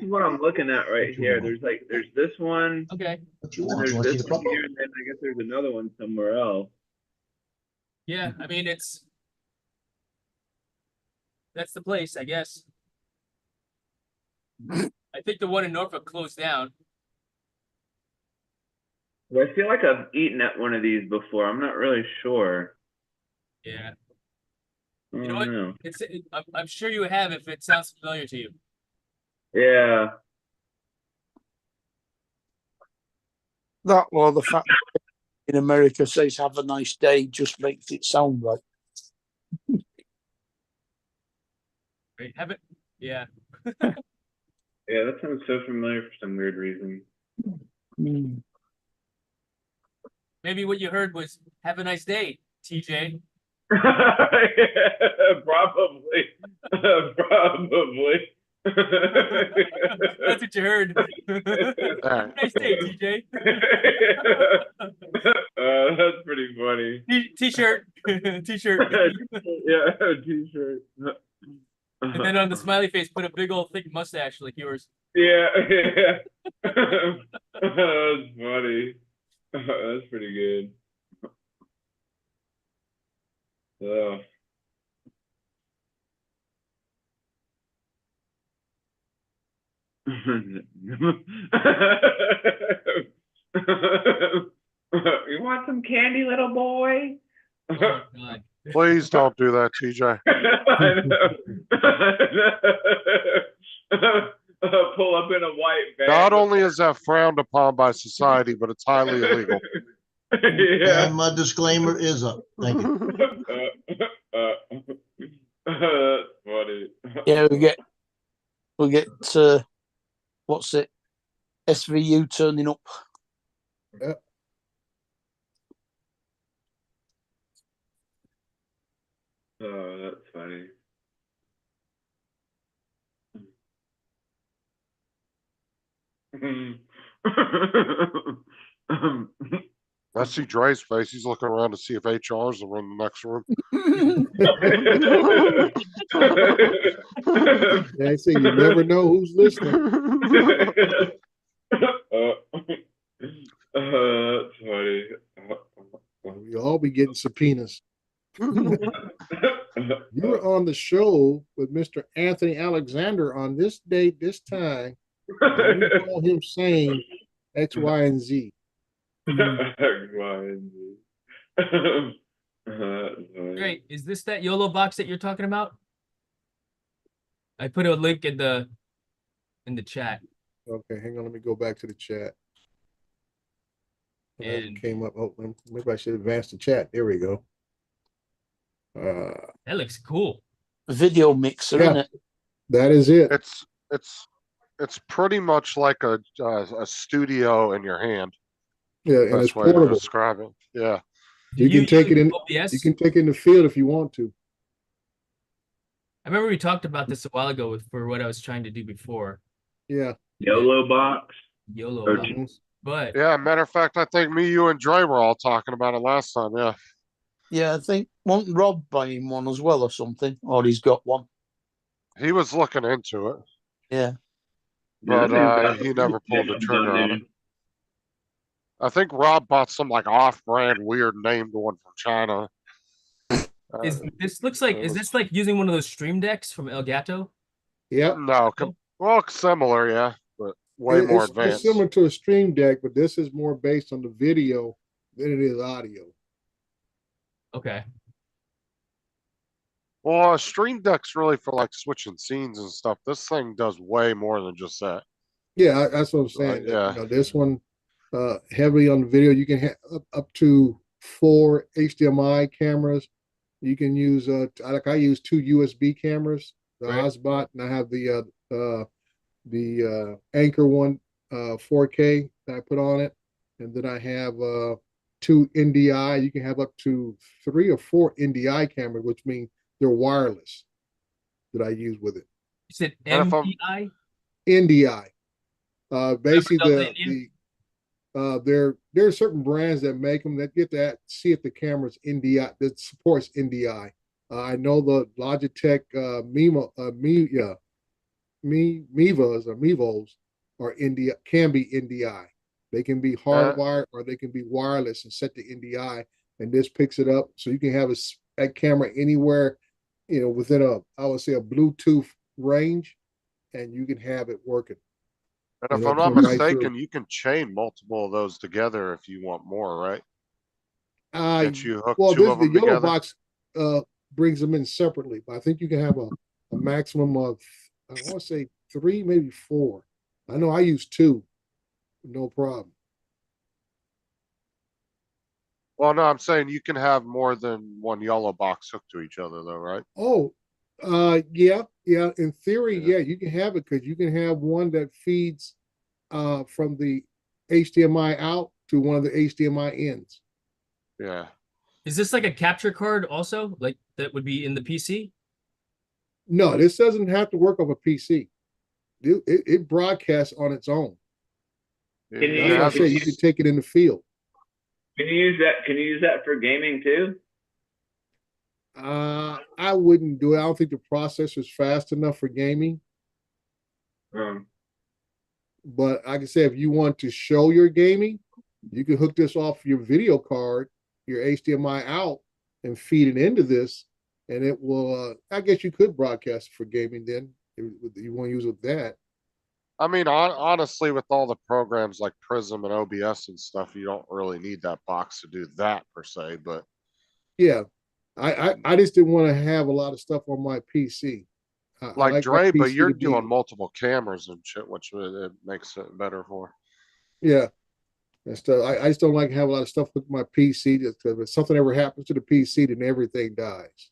Speaker 5: what I'm looking at right here. There's this one,
Speaker 6: Okay.
Speaker 7: What you
Speaker 5: and
Speaker 7: want? You
Speaker 5: there's
Speaker 7: want to see
Speaker 5: this
Speaker 7: the
Speaker 5: one
Speaker 7: papa?
Speaker 5: here, and then I guess there's another one somewhere else.
Speaker 6: Yeah, I mean that's the place, I guess. I think the one in Norfolk closed down.
Speaker 5: Well, I feel like I've eaten at one of these before. I'm not really sure.
Speaker 6: Yeah.
Speaker 5: I
Speaker 6: You know
Speaker 5: don't
Speaker 6: what?
Speaker 5: know.
Speaker 6: I'm sure you have if it sounds familiar to you.
Speaker 5: Yeah.
Speaker 2: That or the fact that in America says "Have a nice day" just makes it sound right.
Speaker 6: Right? Have it? Yeah.
Speaker 5: Yeah, that sounds so familiar for some weird reason.
Speaker 2: Mm.
Speaker 6: Maybe what you heard was "Have a nice day, TJ."
Speaker 5: Probably. Probably.
Speaker 6: That's what you heard.
Speaker 3: Alright.
Speaker 6: Nice day, TJ.
Speaker 5: That's pretty funny.
Speaker 6: T-shirt. T-shirt.
Speaker 5: Yeah, t-shirt.
Speaker 6: And then on the smiley face, put a big old thick mustache like yours.
Speaker 5: Yeah, yeah. That's funny. That's pretty good. Oh. You want some candy, little boy?
Speaker 6: Oh my God.
Speaker 3: Please don't do that, TJ.
Speaker 5: Pull up in a white van.
Speaker 3: Not only is that frowned upon by society, but it's highly illegal.
Speaker 5: Yeah.
Speaker 7: And my disclaimer is up. Thank you.
Speaker 5: That's funny.
Speaker 2: Yeah, we get what's it? SVU turning up.
Speaker 5: Oh, that's funny.
Speaker 3: I see Dre's face. He's looking around to see if HR's in the next room.
Speaker 8: I say you never know who's listening.
Speaker 5: That's funny.
Speaker 8: We all be getting subpoenas.
Speaker 5: Oh,
Speaker 8: You were on the show with Mr. Anthony Alexander on this date, this time. And you recall him saying X, Y, and Z.
Speaker 6: Great. Is this that YOLO box that you're talking about? I put a link in the chat.
Speaker 8: Okay, hang on. Let me go back to the chat. It
Speaker 6: And
Speaker 8: came up. Oh, maybe I should advance the chat. There we go.
Speaker 6: that looks cool.
Speaker 2: Video mixer,
Speaker 8: Yeah.
Speaker 2: isn't it?
Speaker 8: That is it.
Speaker 3: It's pretty much like a studio in your hand.
Speaker 8: Yeah, and it's
Speaker 3: Best way to
Speaker 8: portable.
Speaker 3: describe it. Yeah.
Speaker 8: You can take it in.
Speaker 6: OBS?
Speaker 8: You can take it in the field if you want to.
Speaker 6: I remember we talked about this a while ago for what I was trying to do before.
Speaker 8: Yeah.
Speaker 5: YOLO box.
Speaker 6: YOLO
Speaker 5: Or
Speaker 6: box. But
Speaker 3: Yeah, matter of fact, I think me, you, and Dre were all talking about it last time. Yeah.
Speaker 2: Yeah, I think wasn't Rob buying one as well or something, or he's got one.
Speaker 3: He was looking into it,
Speaker 2: Yeah.
Speaker 3: but
Speaker 5: Yeah,
Speaker 3: he never pulled the
Speaker 5: yeah,
Speaker 3: trigger on it.
Speaker 5: dude.
Speaker 3: I think Rob bought some like off-brand weird named one from China.
Speaker 6: is this looks like
Speaker 3: it
Speaker 6: is
Speaker 3: was-
Speaker 6: this like using one of those stream decks from Elgato?
Speaker 8: Yep.
Speaker 3: No, well, similar, yeah, but way more
Speaker 8: It's
Speaker 3: advanced.
Speaker 8: similar to a stream deck, but this is more based on the video than it is audio.
Speaker 6: Okay.
Speaker 3: Well, Stream Deck's really for like switching scenes and stuff. This thing does way more than just that.
Speaker 8: Yeah, that's what I'm saying.
Speaker 3: yeah.
Speaker 8: You know, this one heavily on the video. You can have up to 4 HDMI cameras. You can use I use 2 USB cameras, the
Speaker 6: Right.
Speaker 8: Osbot, and I have the Anchor one 4K that I put on it, and then I have 2 NDI. You can have up to 3 or 4 NDI cameras, which means they're wireless that I use with it.
Speaker 6: You said
Speaker 3: And if I'm-
Speaker 6: MPI?
Speaker 8: NDI. Basically
Speaker 6: Delta
Speaker 8: there are certain brands that make them that get that see if the camera's NDI that supports NDI. I know the Logitech Mevas or Mevos are NDI, can be NDI. They can be hardwired or they can be wireless and set to NDI, and this picks it up so you can have that camera anywhere, you know, within I would say a Bluetooth range, and you can have it working.
Speaker 3: And if
Speaker 8: You know,
Speaker 3: I'm not
Speaker 8: come right
Speaker 3: mistaken,
Speaker 8: through.
Speaker 3: you can chain multiple of those together if you want more, right?
Speaker 8: Uh,
Speaker 3: Can't you hook
Speaker 8: well,
Speaker 3: 2
Speaker 8: this
Speaker 3: of
Speaker 8: the
Speaker 3: them
Speaker 8: yellow
Speaker 3: together?
Speaker 8: box brings them in separately, but I think you can have a maximum of I want to say 3, maybe 4. I know I use 2, no problem.
Speaker 3: Well, no, I'm saying you can have more than one yellow box hooked to each other, though, right?
Speaker 8: Oh, yeah. In theory,
Speaker 3: Yeah.
Speaker 8: yeah, you can have it because you can have one that feeds from the HDMI out to one of the HDMI ins.
Speaker 3: Yeah.
Speaker 6: Is this like a capture card also? Like that would be in the PC?
Speaker 8: No, this doesn't have to work off a PC. It broadcasts on its own.
Speaker 5: Can you
Speaker 8: That's why I
Speaker 5: use-
Speaker 8: say you can take it in the field.
Speaker 5: Can you use that? Can you use that for gaming too?
Speaker 8: I wouldn't do it. I don't think the processor's fast enough for gaming. But like I said, if you want to show your gaming, you can hook this off your video card, your HDMI out, and feed it into this, and it will. I guess you could broadcast for gaming then if you want to use it with that.
Speaker 3: I mean, honestly, with all the programs like Prism and OBS and stuff, you don't really need that box to do that per se. But
Speaker 8: Yeah, I just didn't want to have a lot of stuff on my PC. I
Speaker 3: like
Speaker 8: like my
Speaker 3: Dre, but
Speaker 8: PC
Speaker 3: you're
Speaker 8: to be-
Speaker 3: doing multiple cameras and shit, which it makes it better for.
Speaker 8: Yeah, and stuff. I just don't like to have a lot of stuff with my PC just because if something ever happens to the PC, then everything dies.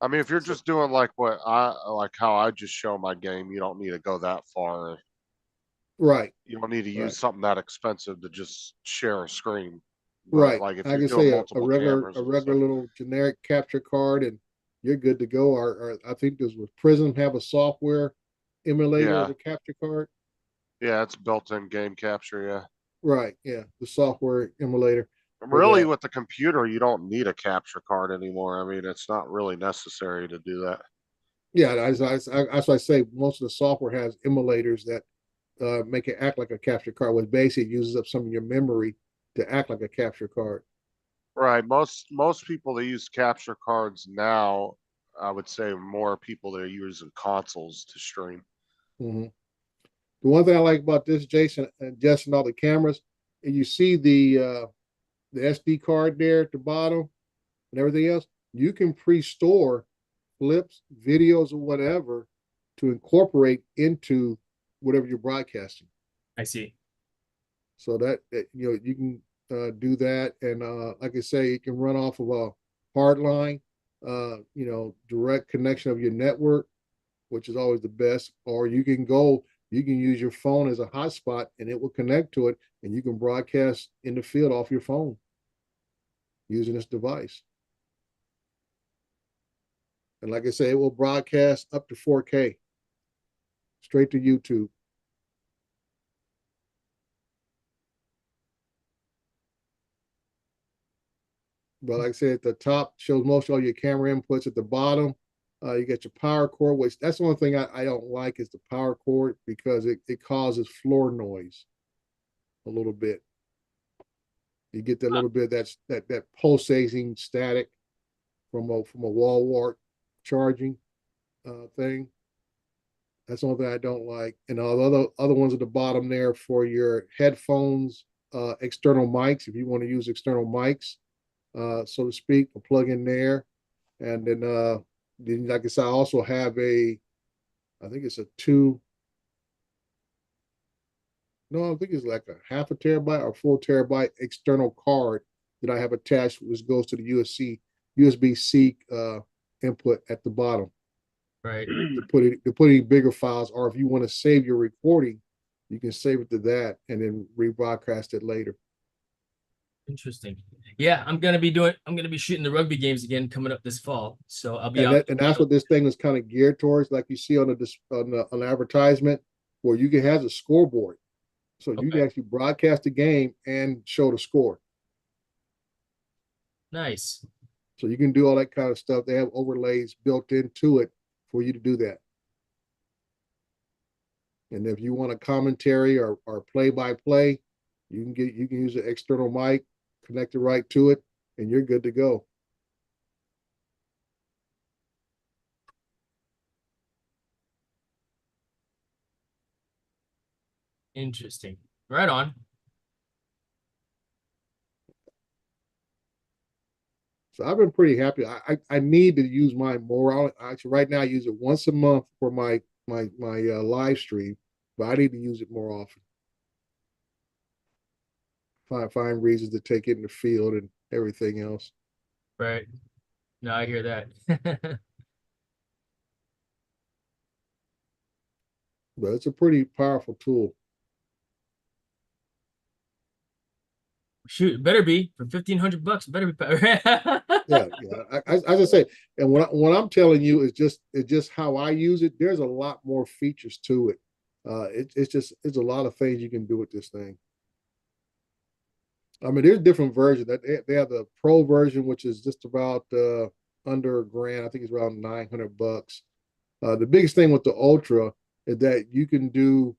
Speaker 3: I mean, if you're just doing like how I just show my game, you don't need to go that far.
Speaker 8: Right.
Speaker 3: You don't need to use
Speaker 8: Right.
Speaker 3: something that expensive to just share a screen. But,
Speaker 8: Right.
Speaker 3: Like if
Speaker 8: I
Speaker 3: you're
Speaker 8: can
Speaker 3: doing
Speaker 8: say a
Speaker 3: multiple
Speaker 8: regular
Speaker 3: cameras and
Speaker 8: regular
Speaker 3: stuff.
Speaker 8: little generic capture card and you're good to go. Or I think this with Prism have a software emulator of
Speaker 3: Yeah.
Speaker 8: a capture card.
Speaker 3: Yeah, it's built-in game capture. Yeah.
Speaker 8: Right. Yeah. The software emulator.
Speaker 3: Really,
Speaker 8: that.
Speaker 3: with the computer, you don't need a capture card anymore. I mean, it's not really necessary to do that.
Speaker 8: Yeah. That's why I say most of the software has emulators that make it act like a capture card, which basically uses up some of your memory to act like a capture card.
Speaker 3: Right, most people that use capture cards now, I would say more people that are using consoles to stream.
Speaker 8: Mhm. The one thing I like about this, Jason, and Justin, all the cameras, and you see the SD card there at the bottom and everything else. You can pre-store clips, videos, or whatever to incorporate into whatever you're broadcasting.
Speaker 6: I see.
Speaker 8: So that you can do that, and like I say, it can run off of a hard line, direct connection of your network, which is always the best. Or you can use your phone as a hotspot, and it will connect to it, and you can broadcast in the field off your phone using this device. And like I say, it will broadcast up to 4K straight to YouTube. But like I said, at the top shows most of all your camera inputs. At the bottom, you get your power cord, which that's the one thing I don't like is the power cord because it causes floor noise a little bit. You get that little bit of that pulsating static from a wall wart charging thing. That's the only thing I don't like. And all the other ones at the bottom there for your headphones, external mics, if you want to use external mics, so to speak, a plug in there. And then like I said, I also have I think it's a I think it's like a half a terabyte or full terabyte external card that I have attached, which goes to the USB-C input at the bottom.
Speaker 6: Right.
Speaker 8: To put any bigger files, or if you want to save your recording, you can save it to that and then rebroadcast it later.
Speaker 6: Interesting. Yeah, I'm gonna be shooting the rugby games again coming up this fall. So I'll be
Speaker 8: And that's what this thing is kind of geared towards, like you see on the advertisement, where you can have a scoreboard, so you can actually broadcast the game and show the score.
Speaker 6: Nice.
Speaker 8: So you can do all that kind of stuff. They have overlays built into it for you to do that. And if you want a commentary or play-by-play, you can use an external mic, connect it right to it, and you're good to go.
Speaker 6: Interesting. Right on.
Speaker 8: So I've been pretty happy. I need to use mine more. Actually, right now I use it once a month for my live stream, but I need to use it more often. Find reasons to take it in the field and everything else.
Speaker 6: Right. No, I hear that.
Speaker 8: But it's a pretty powerful tool.
Speaker 6: Shoot, it better be for $1,500. Better be.
Speaker 8: Yeah. As I say, and what I'm telling you is just how I use it. There's a lot more features to it. It's a lot of things you can do with this thing. I mean, there's different versions. That they have the pro version, which is just about under $1,000. I think it's around $900. The biggest thing with the Ultra is that you can do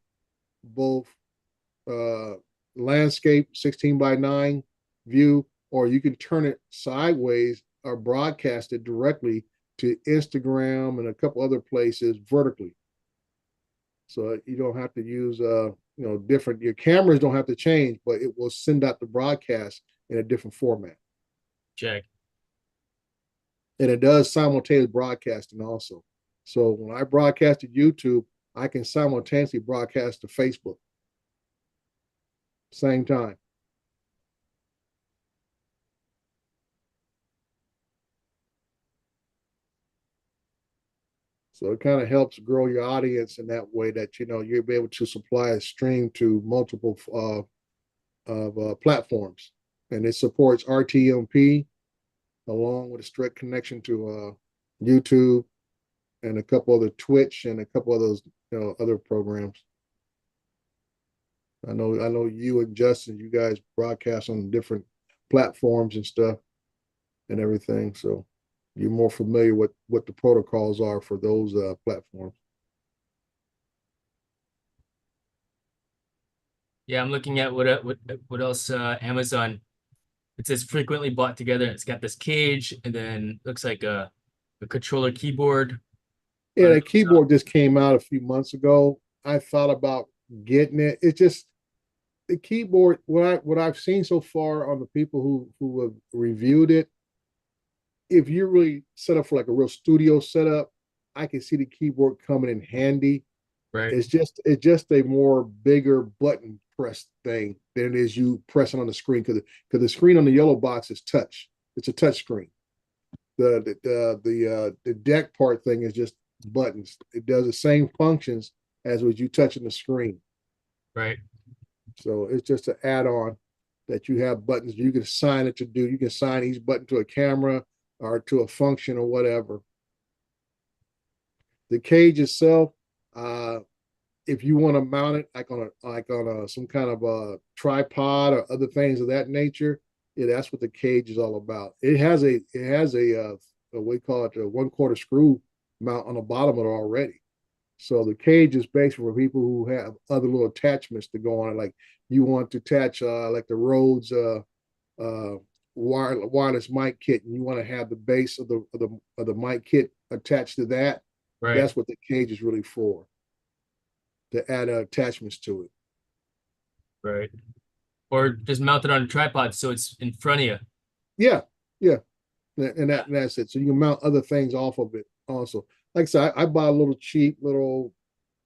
Speaker 8: both landscape 16:9 view, or you can turn it sideways or broadcast it directly to Instagram and a couple other places vertically. So you don't have to use different, your cameras don't have to change, but it will send out the broadcast in a different format.
Speaker 6: Check.
Speaker 8: And it does simultaneous broadcasting also. So when I broadcast to YouTube, I can simultaneously broadcast to Facebook. Same time. So it kind of helps grow your audience in that way that, you'll be able to supply a stream to multiple platforms. And it supports RTMP along with a strict connection to YouTube and a couple other Twitch and a couple of those other programs. I know you and Justin, you guys broadcast on different platforms and stuff and everything. So you're more familiar with what the protocols are for those platforms.
Speaker 6: Yeah, I'm looking at what else Amazon It says frequently bought together. It's got this cage and then looks like a controller keyboard.
Speaker 8: Yeah, the keyboard just came out a few months ago. I thought about getting it. It's just the keyboard. What I've seen so far on the people who have reviewed it, if you're really set up for like a real studio setup, I can see the keyboard coming in handy.
Speaker 6: Right.
Speaker 8: It's just a more bigger button press thing than it is you pressing on the screen because the screen on the yellow box is touch. It's a touch screen. The deck part thing is just buttons. It does the same functions as with you touching the screen.
Speaker 6: Right.
Speaker 8: So it's just an add-on that you have buttons you can assign it to do. You can assign each button to a camera or to a function or whatever. The cage itself, if you want to mount it like on some kind of a tripod or other things of that nature, yeah, that's what the cage is all about. It has a we call it a 1/4 screw mount on the bottom of it already. So the cage is basically for people who have other little attachments to go on it. Like you want to attach like the Rhodes wireless mic kit, and you want to have the base of the mic kit attached to that.
Speaker 6: Right.
Speaker 8: That's what the cage is really for. To add attachments to it.
Speaker 6: Right. Or just mount it on a tripod so it's in front of you.
Speaker 8: Yeah. And that's it. So you can mount other things off of it also. Like I said, I bought a little cheap little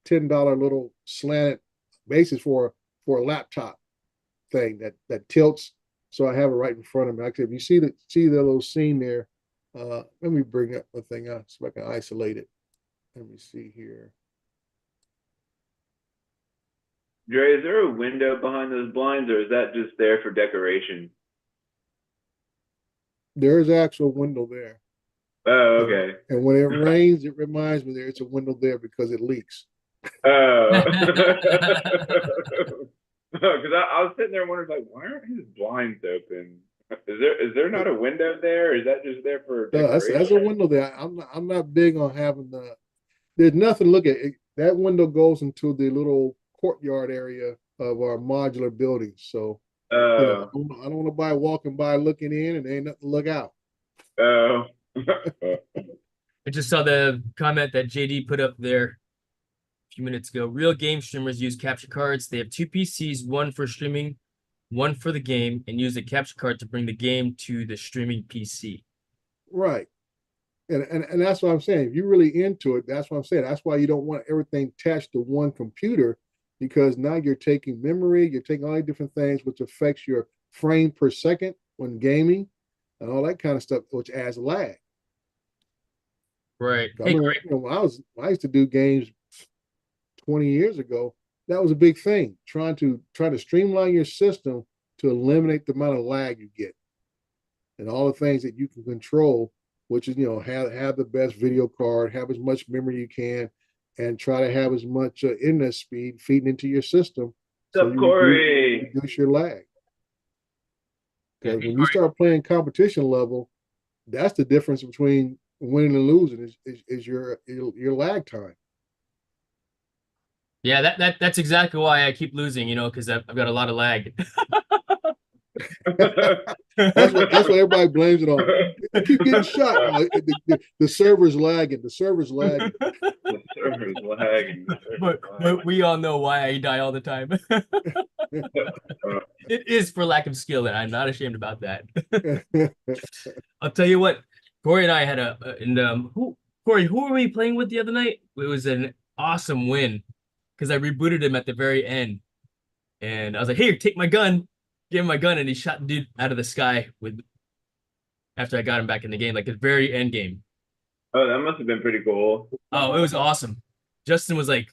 Speaker 8: $10 little slanted basis for a laptop thing that tilts. So I have it right in front of me. Actually, if you see the little scene there, let me bring up the thing out so I can isolate it. Let me see here.
Speaker 5: Dre, is there a window behind those blinds, or is that just there for decoration?
Speaker 8: There's actual window there.
Speaker 5: Oh, okay.
Speaker 8: And when it rains, it reminds me there's a window there because it leaks.
Speaker 5: Oh. Because I was sitting there wondering, like, why aren't his blinds open? Is there not a window there? Or is that just there for decoration?
Speaker 8: That's a window there. I'm not big on having there's nothing to look at. That window goes into the little courtyard area of our modular building. So I don't want nobody walking by looking in and ain't nothing to look out.
Speaker 5: Oh.
Speaker 6: I just saw the comment that JD put up there a few minutes ago. Real game streamers use capture cards. They have 2 PCs, one for streaming, one for the game, and use the capture card to bring the game to the streaming PC.
Speaker 8: Right. And that's what I'm saying. If you're really into it, that's what I'm saying. That's why you don't want everything attached to one computer, because now you're taking memory, you're taking all these different things, which affects your frame per second when gaming and all that kind of stuff, which adds lag.
Speaker 6: Right.
Speaker 8: I remember, when I used to do games 20 years ago, that was a big thing. Trying to streamline your system to eliminate the amount of lag you get, and all the things that you can control, which is have the best video card, have as much memory you can, and try to have as much internet speed feeding into your system.
Speaker 5: What's up, Corey?
Speaker 8: Reduce your lag. Because when you start playing competition level, that's the difference between winning and losing is your lag time.
Speaker 6: Yeah, that's exactly why I keep losing, because I've got a lot of lag.
Speaker 8: That's what everybody blames it on. I keep getting shot. The server's lagging. The server's lagging.
Speaker 5: The server's lagging.
Speaker 6: But we all know why I die all the time. It is for lack of skill, and I'm not ashamed about that. I'll tell you what, Corey and I had Corey, who were we playing with the other night? It was an awesome win because I rebooted him at the very end, and I was like, "Here, take my gun." Gave him my gun, and he shot the dude out of the sky after I got him back in the game, like the very end game.
Speaker 5: Oh, that must have been pretty cool.
Speaker 6: Oh, it was awesome. Justin was like,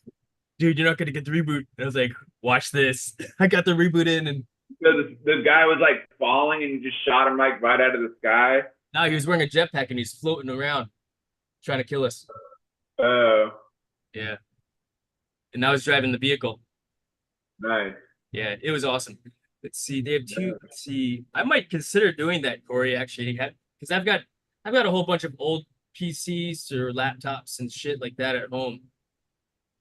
Speaker 6: "Dude, you're not gonna get the reboot." And I was like, "Watch this." I got the reboot in, and
Speaker 5: the guy was like falling, and you just shot him like right out of the sky.
Speaker 6: No, he was wearing a jetpack, and he's floating around, trying to kill us.
Speaker 5: Oh.
Speaker 6: Yeah. And I was driving the vehicle.
Speaker 5: Nice.
Speaker 6: Yeah, it was awesome. Let's see. They have two. Let's see. I might consider doing that, Corey. Actually, because I've got a whole bunch of old PCs or laptops and shit like that at home.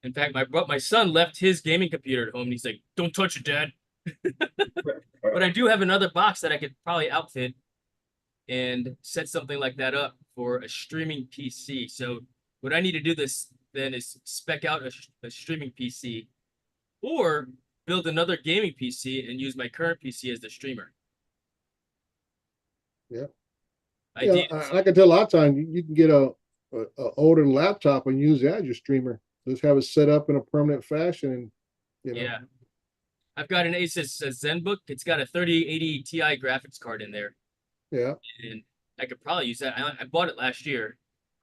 Speaker 6: In fact, my son left his gaming computer at home, and he's like, "Don't touch it, Dad." But I do have another box that I could probably outfit and set something like that up for a streaming PC. So what I need to do this then is spec out a streaming PC or build another gaming PC and use my current PC as the streamer.
Speaker 8: Yeah.
Speaker 6: Idea.
Speaker 8: I can tell a lot of times you can get a older laptop and use that as your streamer. Just have it set up in a permanent fashion, and
Speaker 6: Yeah. I've got an Asus ZenBook. It's got a 3080 Ti graphics card in there,
Speaker 8: Yeah.
Speaker 6: and I could probably use that. I bought it last year.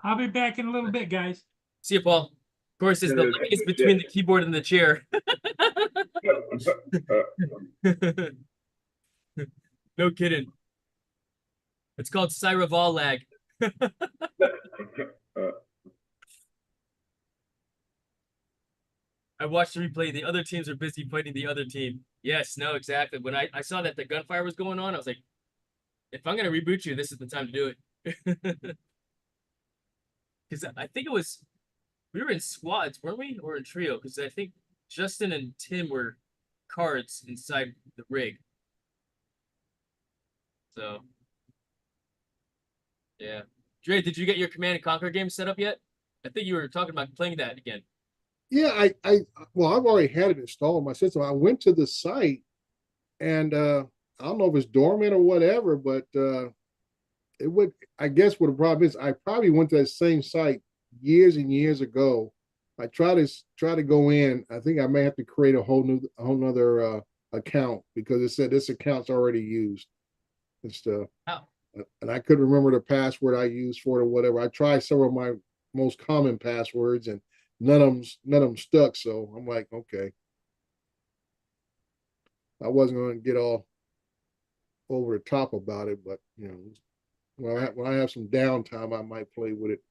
Speaker 1: I'll be back in a little bit, guys.
Speaker 6: See you, Paul. Of course, the link is between the keyboard and the chair. No kidding. It's called Cyraval lag. I watched the replay. The other teams are busy fighting the other team. Yes, no, exactly. When I saw that the gunfire was going on, I was like, if I'm going to reboot you, this is the time to do it. Because I think it was, we were in squads, weren't we? Or in trio? Because I think Justin and Tim were cards inside the rig. So, yeah. Dre, did you get your Command and Conquer game set up yet? I think you were talking about playing that again.
Speaker 8: Yeah, well, I've already had it installed on my system. I went to the site, and I don't know if it's dormant or whatever, but it would. I guess what the problem is, I probably went to that same site years and years ago. I try to go in. I think I may have to create a whole nother account because it said this account's already used and stuff.
Speaker 6: Oh.
Speaker 8: And I couldn't remember the password I used for it or whatever. I tried some of my most common passwords and none of them stuck. So I'm like, okay. I wasn't going to get all over the top about it, but when I have some downtime, I might play with it.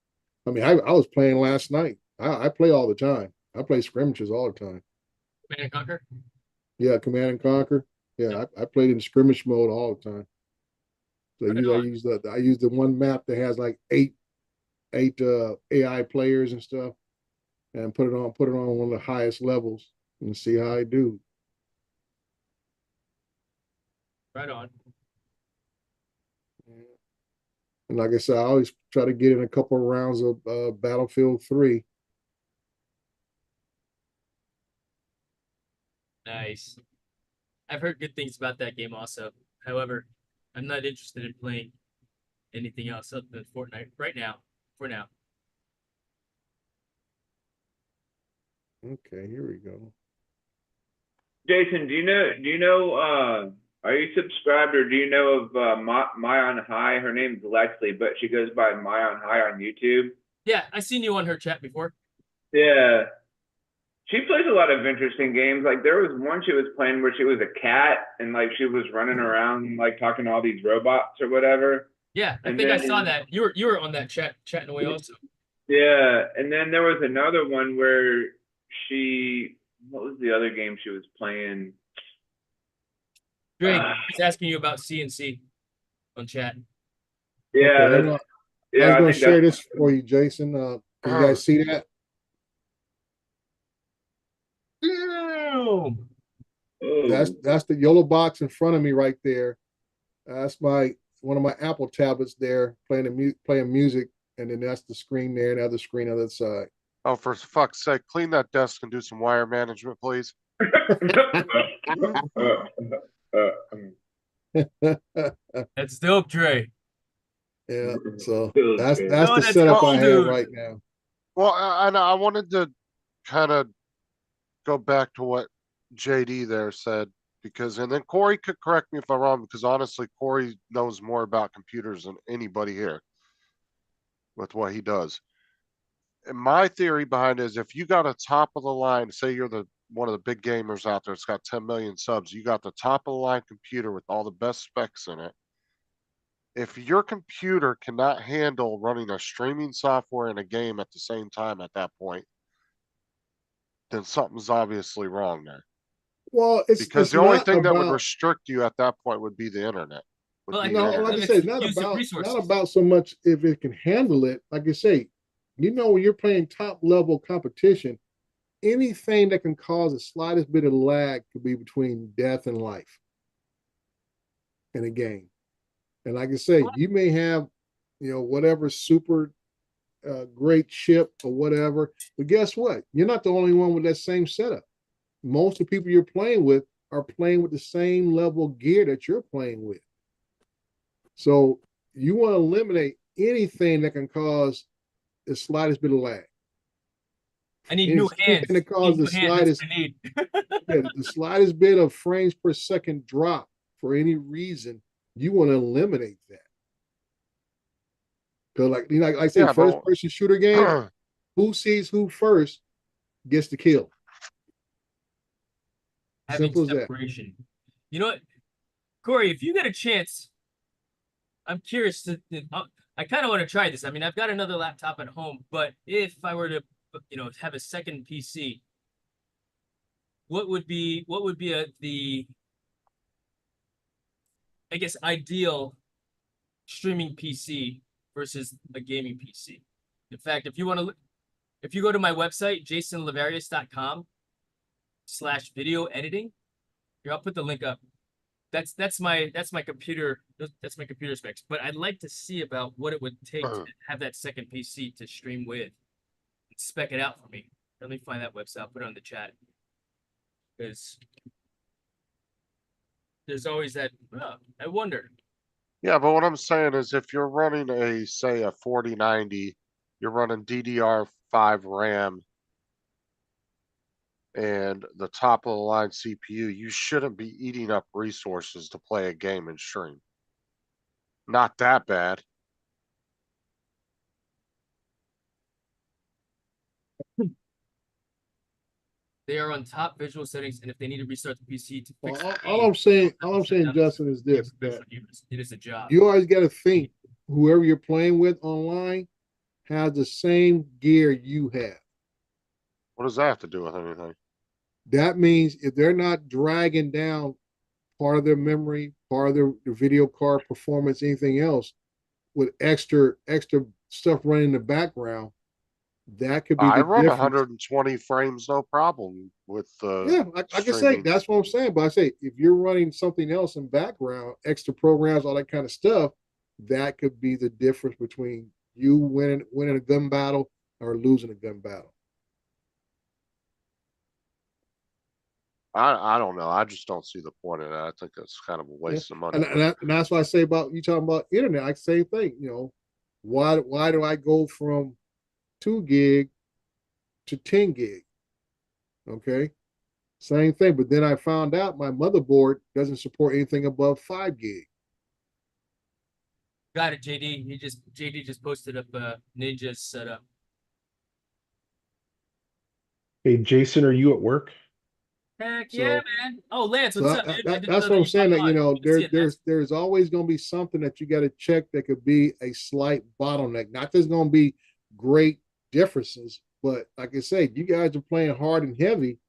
Speaker 8: I mean, I was playing last night. I play all the time. I play scrimmages all the time.
Speaker 6: Command and Conquer?
Speaker 8: Yeah, Command and Conquer. Yeah, I played in scrimmage mode all the time. So I use the one map that has like eight AI players and stuff, and put it on one of the highest levels and see how I do.
Speaker 6: Right on.
Speaker 8: And like I said, I always try to get in a couple of rounds of Battlefield 3.
Speaker 6: Nice. I've heard good things about that game also. However, I'm not interested in playing anything else other than Fortnite right now. For now.
Speaker 8: Okay, here we go.
Speaker 5: Jason, do you know, are you subscribed or do you know of Mayon High? Her name's Lexley, but she goes by Mayon High on YouTube.
Speaker 6: Yeah, I seen you on her chat before.
Speaker 5: Yeah. She plays a lot of interesting games. Like there was one she was playing where she was a cat and like she was running around like talking to all these robots or whatever.
Speaker 6: Yeah, I think I saw that. You were on that chatting away also.
Speaker 5: Yeah, and then there was another one where what was the other game she was playing?
Speaker 6: Great. He's asking you about CNC on chat.
Speaker 5: Yeah,
Speaker 8: Okay, I was going to share this for you, Jason. Can you guys see that?
Speaker 6: Damn.
Speaker 8: That's the YOLO box in front of me right there. That's one of my Apple tablets there playing music, and then that's the screen there, and the other screen on the other side.
Speaker 3: Oh, for fuck's sake, clean that desk and do some wire management, please.
Speaker 6: That's dope, Dre.
Speaker 8: Yeah, so that's the setup I have right now.
Speaker 3: Well, I wanted to kind of go back to what JD there said, and then Corey could correct me if I'm wrong, because honestly, Corey knows more about computers than anybody here with what he does. And my theory behind it is if you got a top of the line, say you're one of the big gamers out there, it's got 10 million subs, you got the top of the line computer with all the best specs in it. If your computer cannot handle running a streaming software and a game at the same time at that point, then something's obviously wrong there.
Speaker 8: Well, it's
Speaker 3: the only thing that would restrict you at that point would be the internet.
Speaker 8: Like I say, not about so much if it can handle it. Like I say, when you're playing top level competition, anything that can cause the slightest bit of lag could be between death and life in a game. And like I say, you may have, whatever super great chip or whatever, but guess what? You're not the only one with that same setup. Most of the people you're playing with are playing with the same level of gear that you're playing with. So you want to eliminate anything that can cause the slightest bit of lag.
Speaker 6: I need new hands.
Speaker 8: And it causes the slightest, the slightest bit of frames per second drop for any reason. You want to eliminate that. Because like I say, first person shooter game, who sees who first gets the kill.
Speaker 6: Having
Speaker 8: Simple as that.
Speaker 6: separation. You know what, Corey, if you get a chance, I'm curious I kind of want to try this. I mean, I've got another laptop at home, but if I were to, have a second PC, what would be the, I guess, ideal streaming PC versus a gaming PC? In fact, if you go to my website, jasonlavarius.com/video editing, here, I'll put the link up. That's my computer. That's my computer specs. But I'd like to see about what it would take to have that second PC to stream with. Spec it out for me. Let me find that website. I'll put it on the chat. Because there's always that. Oh, I wonder.
Speaker 3: Yeah, but what I'm saying is if you're running say a 4090, you're running DDR5 RAM and the top of the line CPU, you shouldn't be eating up resources to play a game and stream. Not that bad.
Speaker 6: They are on top visual settings, and if they need to restart the PC to fix
Speaker 8: all I'm saying, Justin, is this: that
Speaker 6: it is a job.
Speaker 8: you always got to think whoever you're playing with online has the same gear you have.
Speaker 3: What does that have to do with anything?
Speaker 8: That means if they're not dragging down part of their memory, part of their video card performance, anything else, with extra stuff running in the background, that could be
Speaker 3: I
Speaker 8: the
Speaker 3: run
Speaker 8: difference.
Speaker 3: 120 frames, no problem with
Speaker 8: Yeah, I can say that's what I'm saying. But I say if you're running something else in background, extra programs, all that kind of stuff, that could be the difference between you winning a gun battle or losing a gun battle.
Speaker 3: I don't know. I just don't see the point in that. I think that's kind of a waste of money.
Speaker 8: And that's why I say about you talking about internet. I same thing. Why do I go from 2 gig to 10 gig? Okay, same thing. But then I found out my motherboard doesn't support anything above 5 gig.
Speaker 6: Got it, JD. JD just posted up Ninja's setup.
Speaker 9: Hey, Jason, are you at work?
Speaker 6: Heck yeah, man. Oh, Lance, what's up, dude?
Speaker 8: That's what I'm saying. That there's always going to be something that you got to check that could be a slight bottleneck. Not there's going to be great differences, but like I say, you guys are playing hard and heavy.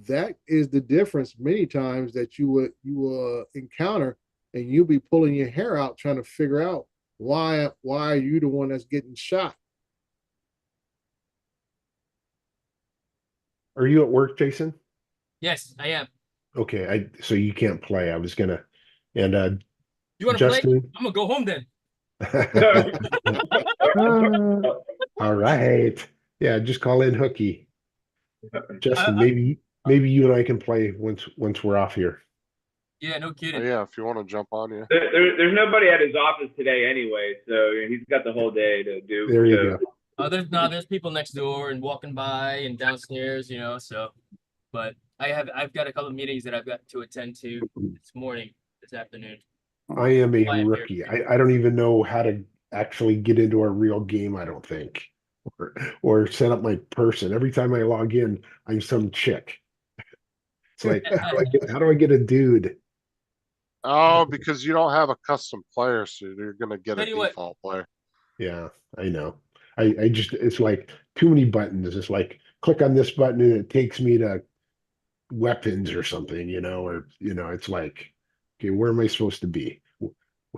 Speaker 8: That is the difference many times that you will encounter, and you'll be pulling your hair out trying to figure out why are you the one that's getting shot.
Speaker 9: Are you at work, Jason?
Speaker 6: Yes, I am.
Speaker 9: Okay, so you can't play. I was gonna, and
Speaker 6: you want to play? I'm gonna go home then.
Speaker 9: All right, yeah, just call in Hooky. Justin, maybe you and I can play once we're off here.
Speaker 6: Yeah, no kidding.
Speaker 3: Yeah, if you want to jump on, yeah.
Speaker 5: There's nobody at his office today anyway, so he's got the whole day to do.
Speaker 9: There you go.
Speaker 6: There's people next door and walking by and downstairs, so, but I've got a couple of meetings that I've got to attend to this afternoon.
Speaker 9: I am a rookie. I don't even know how to actually get into a real game, I don't think, or set up my person. Every time I log in, I'm some chick. It's like, how do I get a dude?
Speaker 3: Oh, because you don't have a custom player, so you're gonna get a default player.
Speaker 9: Yeah, I know. I just, it's like too many buttons. It's like click on this button and it takes me to weapons or something, or it's like, okay, where am I supposed to be?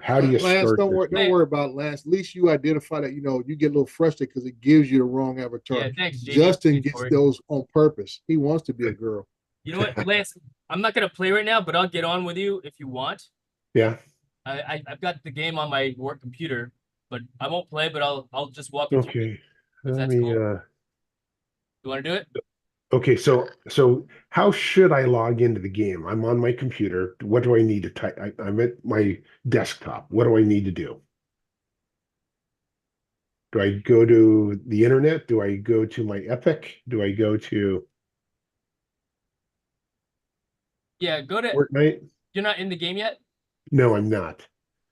Speaker 9: How do you
Speaker 8: Lance,
Speaker 9: start this?
Speaker 8: don't worry about it, Lance. At least you identify that, you get a little frustrated because it gives you the wrong avatar.
Speaker 6: Yeah, thanks, JD.
Speaker 8: Justin gets
Speaker 6: Sorry.
Speaker 8: those on purpose. He wants to be a girl.
Speaker 6: You know what, Lance? I'm not gonna play right now, but I'll get on with you if you want.
Speaker 9: Yeah,
Speaker 6: I've got the game on my work computer, but I won't play. But I'll just walk you through.
Speaker 9: okay.
Speaker 6: If
Speaker 9: Let
Speaker 6: that's
Speaker 9: me,
Speaker 6: cool. You want to do it?
Speaker 9: okay, so how should I log into the game? I'm on my computer. What do I need to type? I'm at my desktop. What do I need to do? Do I go to the internet? Do I go to my Epic? Do I go to
Speaker 6: Yeah, go to.
Speaker 9: Fortnite?
Speaker 6: You're not in the game yet.
Speaker 9: No, I'm not.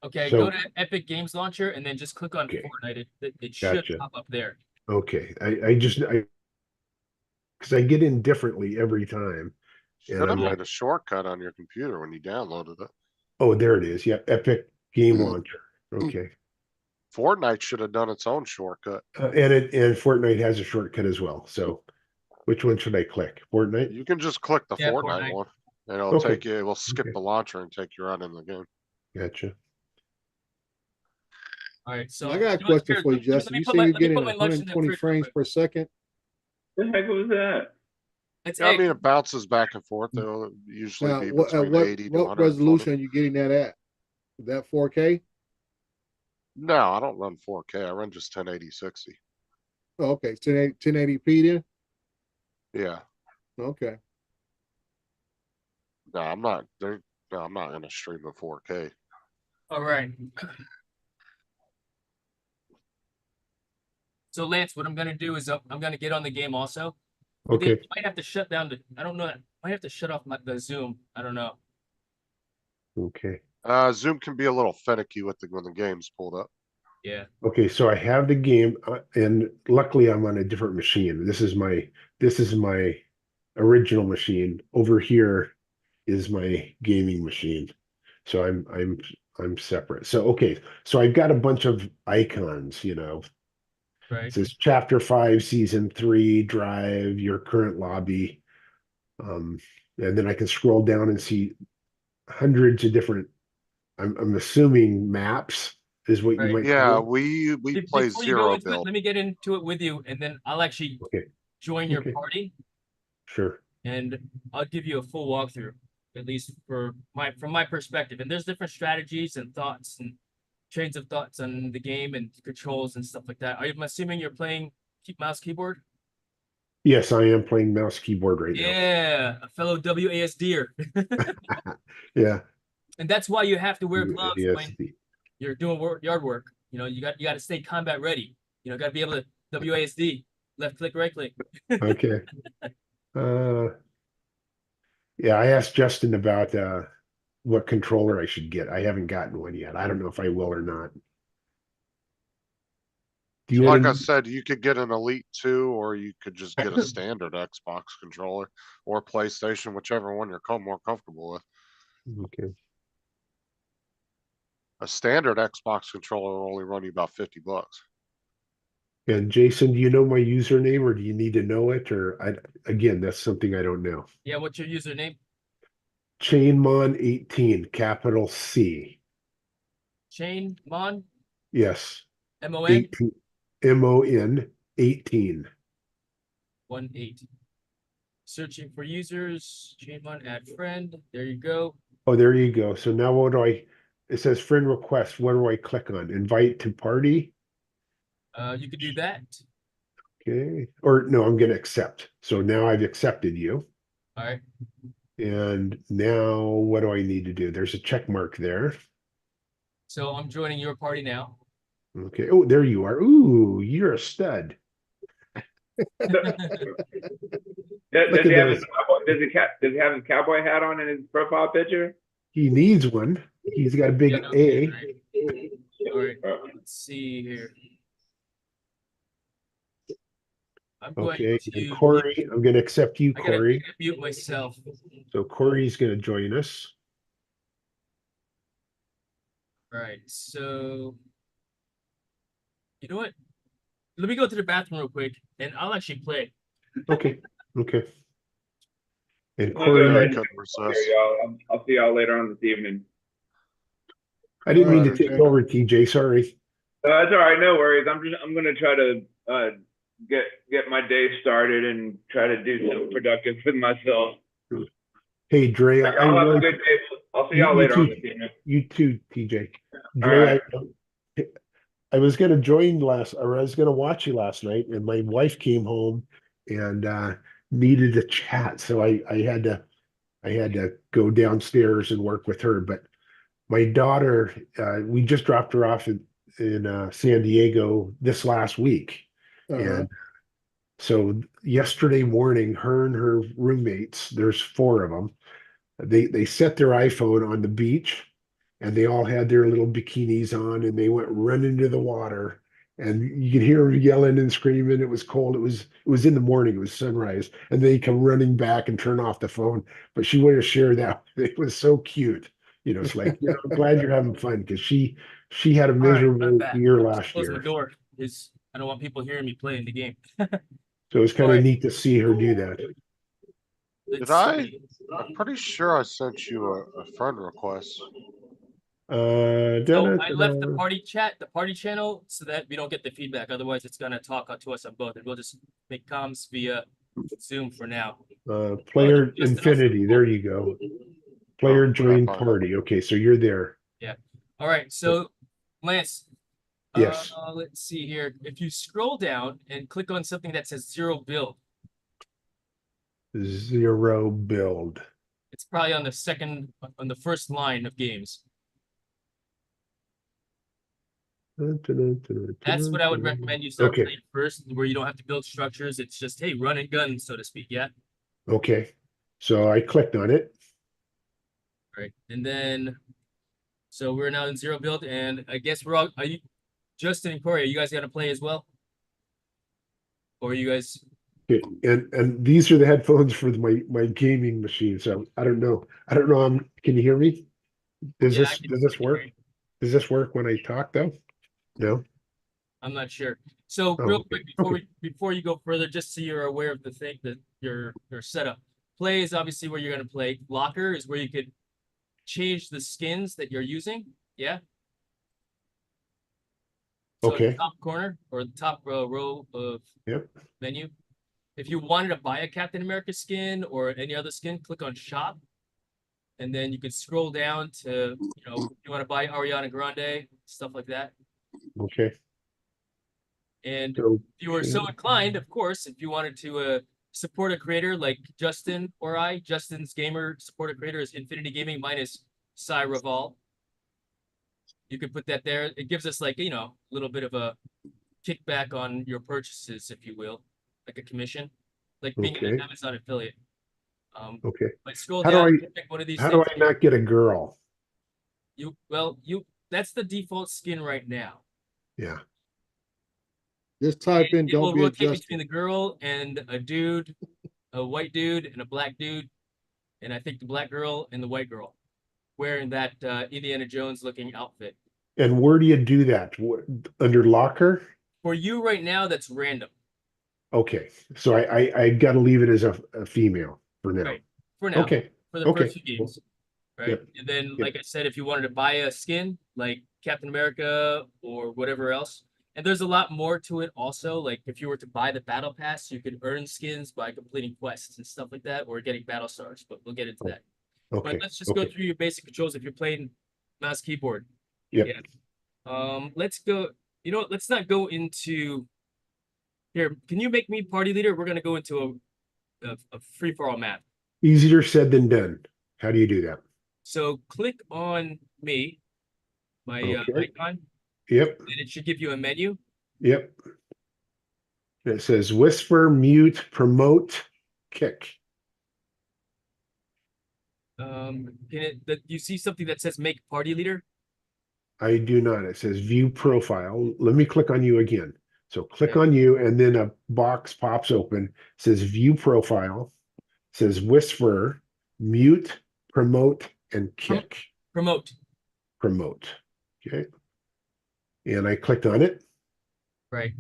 Speaker 6: Okay,
Speaker 9: So-
Speaker 6: go to Epic Games Launcher and then just click on
Speaker 9: Okay.
Speaker 6: Fortnite. It should
Speaker 9: Gotcha.
Speaker 6: pop up there.
Speaker 9: Okay, I because I get in differently every time.
Speaker 3: Should
Speaker 9: And
Speaker 3: have
Speaker 9: I'm
Speaker 3: made
Speaker 9: like,
Speaker 3: a shortcut on your computer when you downloaded it.
Speaker 9: oh, there it is. Yeah, Epic Game Launcher. Okay.
Speaker 3: Fortnite should have done its own shortcut.
Speaker 9: And Fortnite has a shortcut as well. So which one should I click? Fortnite?
Speaker 3: You can just click the
Speaker 6: Yeah,
Speaker 3: Fortnite
Speaker 6: Fortnite.
Speaker 3: one. And it'll
Speaker 9: Okay.
Speaker 3: take you, it will skip
Speaker 9: Okay.
Speaker 3: the launcher and take you right in the game.
Speaker 9: Gotcha.
Speaker 6: All right, so
Speaker 8: I got a
Speaker 6: you know what,
Speaker 8: question
Speaker 6: here,
Speaker 8: for you,
Speaker 6: let me
Speaker 8: Justin. You
Speaker 6: put
Speaker 8: say
Speaker 6: my-
Speaker 8: you're
Speaker 6: let me
Speaker 8: getting
Speaker 6: put my lunch in the
Speaker 8: 120
Speaker 6: fridge real
Speaker 8: frames
Speaker 6: quick.
Speaker 8: per second.
Speaker 5: The heck was that?
Speaker 6: It's
Speaker 3: Yeah, I
Speaker 6: egg.
Speaker 3: mean, it bounces back and forth. It'll usually
Speaker 8: Now,
Speaker 3: be
Speaker 8: what,
Speaker 3: between
Speaker 8: what,
Speaker 3: 80 to
Speaker 8: what
Speaker 3: 120.
Speaker 8: resolution are you getting that at? Is that 4K?
Speaker 3: No, I don't run 4K. I run just 1080 60.
Speaker 8: Oh, okay, 1080p then?
Speaker 3: Yeah.
Speaker 8: Okay.
Speaker 3: No, I'm not there. No, I'm not gonna stream in 4K.
Speaker 6: All right. So Lance, what I'm gonna do is I'm gonna get on the game also. I
Speaker 9: Okay.
Speaker 6: might have to shut down the. I don't know. I might have to shut off the Zoom. I don't know.
Speaker 9: Okay.
Speaker 3: Zoom can be a little finicky with when the game's pulled up.
Speaker 6: Yeah.
Speaker 9: Okay, so I have the game, and luckily I'm on a different machine. This is my original machine. Over here is my gaming machine. So I'm separate. So okay, so I've got a bunch of icons,
Speaker 6: Right.
Speaker 9: It says chapter 5, season 3, drive, your current lobby. And then I can scroll down and see hundreds of different, I'm assuming maps is what you
Speaker 6: Right.
Speaker 9: might
Speaker 3: Yeah,
Speaker 9: call
Speaker 3: we play
Speaker 6: Before you go
Speaker 3: zero
Speaker 6: into it,
Speaker 3: build.
Speaker 6: let me get into it with you, and then I'll actually
Speaker 9: Okay.
Speaker 6: join your
Speaker 9: Okay.
Speaker 6: party,
Speaker 9: Sure.
Speaker 6: and I'll give you a full walkthrough, at least from my perspective. And there's different strategies and thoughts and trains of thoughts on the game and controls and stuff like that. I'm assuming you're playing mouse keyboard.
Speaker 9: Yes, I am playing mouse keyboard right
Speaker 6: Yeah, a fellow WASDer.
Speaker 9: Yeah.
Speaker 6: And that's why you have to wear gloves
Speaker 9: Yes.
Speaker 6: when you're doing yard work. You got to stay combat ready. Got to be able to WASD, left click, right click.
Speaker 9: Okay. Yeah, I asked Justin about what controller I should get. I haven't gotten one yet. I don't know if I will or not. Do you
Speaker 3: Like
Speaker 9: have
Speaker 3: I
Speaker 9: any-
Speaker 3: said, you could get an Elite 2, or you could just get a standard Xbox controller or PlayStation, whichever one you're more comfortable with.
Speaker 9: Okay.
Speaker 3: A standard Xbox controller will only run you about $50.
Speaker 9: And Jason, do you know my username or do you need to know it? Or again, that's something I don't know.
Speaker 6: Yeah, what's your username?
Speaker 9: Chainmon18, capital C.
Speaker 6: Chain Mon
Speaker 9: Yes.
Speaker 6: MON
Speaker 9: 18, MON 18.
Speaker 6: 18. Searching for users. Chainmon add friend. There you go.
Speaker 9: Oh, there you go. So now what do it says friend request. What do I click on? Invite to party?
Speaker 6: You could do that.
Speaker 9: Okay. Or no, I'm going to accept. So now I've accepted you.
Speaker 6: All right.
Speaker 9: And now what do I need to do? There's a check mark there.
Speaker 6: So I'm joining your party now.
Speaker 9: Okay. Oh, there you are. Ooh, you're a stud.
Speaker 5: Does
Speaker 9: Look
Speaker 5: he
Speaker 9: at
Speaker 5: have
Speaker 9: those.
Speaker 5: does he have his cowboy hat on in his profile picture?
Speaker 9: He needs one. He's got a big
Speaker 6: Yeah, no,
Speaker 9: A.
Speaker 6: right. All right. Let's see here. I'm going
Speaker 9: Okay.
Speaker 6: to
Speaker 9: And Corey, I'm going to accept you,
Speaker 6: I gotta
Speaker 9: Corey.
Speaker 6: mute myself.
Speaker 9: So Corey's going to join us.
Speaker 6: All right. So you know what? Let me go to the bathroom real quick, and I'll actually play.
Speaker 9: Okay. Okay. And
Speaker 5: I'll go ahead
Speaker 9: Corey,
Speaker 5: and-
Speaker 3: Couldn't resist.
Speaker 5: I'll see y'all later on this evening.
Speaker 9: I didn't mean to
Speaker 8: Alright,
Speaker 9: take
Speaker 8: okay.
Speaker 9: over, TJ. Sorry.
Speaker 5: That's all right, no worries. I'm gonna try to get my day started and try to do something productive with myself.
Speaker 9: Hey, Dre, I
Speaker 5: Y'all have a
Speaker 9: really,
Speaker 5: good day. I'll see
Speaker 9: you,
Speaker 5: y'all
Speaker 9: you
Speaker 5: later on
Speaker 9: too,
Speaker 5: this evening.
Speaker 9: you too, TJ.
Speaker 5: All
Speaker 9: Dre,
Speaker 5: right.
Speaker 9: I was gonna join or I was gonna watch you last night, and my wife came home and needed to chat, so I had to go downstairs and work with her. But my daughter, we just dropped her off in San Diego this last week,
Speaker 8: Uh-huh.
Speaker 9: and so yesterday morning, her and her roommates, there's 4 of them, they set their iPhone on the beach, and they all had their little bikinis on, and they went running to the water, and you could hear them yelling and screaming. It was cold. It was in the morning. It was sunrise, and they come running back and turn off the phone. But she wanted to share that. It was so cute. It's like, I'm glad you're having fun, because she had a
Speaker 6: All right, I'm
Speaker 9: miserable
Speaker 6: back.
Speaker 9: year last
Speaker 6: Close my
Speaker 9: year.
Speaker 6: door. I don't want people hearing me playing the game.
Speaker 9: So it was kind of
Speaker 6: Alright.
Speaker 9: neat to see her do that.
Speaker 6: Let's
Speaker 3: I?
Speaker 6: see.
Speaker 3: I'm pretty sure I sent you a friend request.
Speaker 6: So I left the
Speaker 9: Da-da-da-da.
Speaker 6: party chat, the party channel, so that we don't get the feedback. Otherwise, it's gonna talk to us on both, and we'll just make comms via Zoom for now.
Speaker 9: Player
Speaker 6: Just enough-
Speaker 9: Infinity, there you go. Player
Speaker 3: Oh,
Speaker 9: join
Speaker 3: crap,
Speaker 9: party. Okay, so you're there.
Speaker 6: All right, so Lance.
Speaker 9: Yes.
Speaker 6: Let's see here. If you scroll down and click on something that says 0 build,
Speaker 9: 0 build.
Speaker 6: it's probably on the first line of games. That's what I would recommend you start
Speaker 9: Okay.
Speaker 6: playing first, where you don't have to build structures. It's just, hey, run and gun, so to speak. Yeah.
Speaker 9: Okay. So I clicked on it.
Speaker 6: Right. And then, so we're now in 0 build, and I guess we're all, are you, Justin and Corey, are you guys gonna play as well? Or are you guys,
Speaker 9: Okay, and these are the headphones for my gaming machine. So I don't know. Can you hear me? Does
Speaker 6: Yeah, I
Speaker 9: this
Speaker 6: can
Speaker 9: does this
Speaker 6: hear
Speaker 9: work?
Speaker 6: you.
Speaker 9: Does this work when I talk though? No.
Speaker 6: I'm not sure. So
Speaker 9: Oh,
Speaker 6: real
Speaker 9: okay.
Speaker 6: quick, before you go further, just so you're aware of the thing that your setup. Play is obviously where you're gonna play. Locker is where you could change the skins that you're using. Yeah. So
Speaker 9: Okay.
Speaker 6: the top corner or the top row of
Speaker 9: Yep.
Speaker 6: menu. If you wanted to buy a Captain America skin or any other skin, click on shop. And then you can scroll down to, if you want to buy Ariana Grande, stuff like that.
Speaker 9: Okay.
Speaker 6: And
Speaker 9: So
Speaker 6: if you were so inclined, of course, if you wanted to support a creator like Justin or Justin's gamer support a creator is Infinity Gaming, mine is Cy Reval. You could put that there. It gives us like, a little bit of a kickback on your purchases, if you will, like a commission, like being an
Speaker 9: Okay.
Speaker 6: Amazon affiliate.
Speaker 9: Okay.
Speaker 6: But scroll
Speaker 9: How do
Speaker 6: down,
Speaker 9: I-
Speaker 6: pick one of these
Speaker 9: How do
Speaker 6: things.
Speaker 9: I not get a girl?
Speaker 6: That's the default skin right now.
Speaker 9: Yeah.
Speaker 8: Just type in,
Speaker 6: It will
Speaker 8: don't be
Speaker 6: rotate between
Speaker 8: adjusted.
Speaker 6: the girl and a dude, a white dude and a black dude, and I think the black girl and the white girl wearing that Indiana Jones looking outfit.
Speaker 9: And where do you do that? Under locker?
Speaker 6: For you right now, that's random.
Speaker 9: Okay. So I got to leave it as a female for now.
Speaker 6: Right. For now.
Speaker 9: Okay.
Speaker 6: For the
Speaker 9: Okay.
Speaker 6: first few games. Right.
Speaker 9: Yep.
Speaker 6: And then,
Speaker 9: Yep.
Speaker 6: like I said, if you wanted to buy a skin like Captain America or whatever else, and there's a lot more to it also. Like if you were to buy the battle pass, you could earn skins by completing quests and stuff like that, or getting battle stars. But we'll get into that.
Speaker 9: Okay.
Speaker 6: But let's just go
Speaker 9: Okay.
Speaker 6: through your basic controls if you're playing mouse keyboard.
Speaker 9: Yep.
Speaker 6: Yeah. Let's go. You know what? Let's not go into here. Can you make me party leader? We're gonna go into a free for all map.
Speaker 9: Easier said than done. How do you do that?
Speaker 6: So click on me, my
Speaker 9: Okay.
Speaker 6: icon,
Speaker 9: Yep.
Speaker 6: and it should give you a menu.
Speaker 9: Yep. It says whisper, mute, promote, kick.
Speaker 6: You see something that says make party leader?
Speaker 9: I do not. It says view profile. Let me click on you again. So click
Speaker 6: Okay.
Speaker 9: on you, and then a box pops open. Says view profile. Says whisper, mute, promote, and kick.
Speaker 6: Promote.
Speaker 9: Promote. Okay. And I clicked on it.
Speaker 6: Right.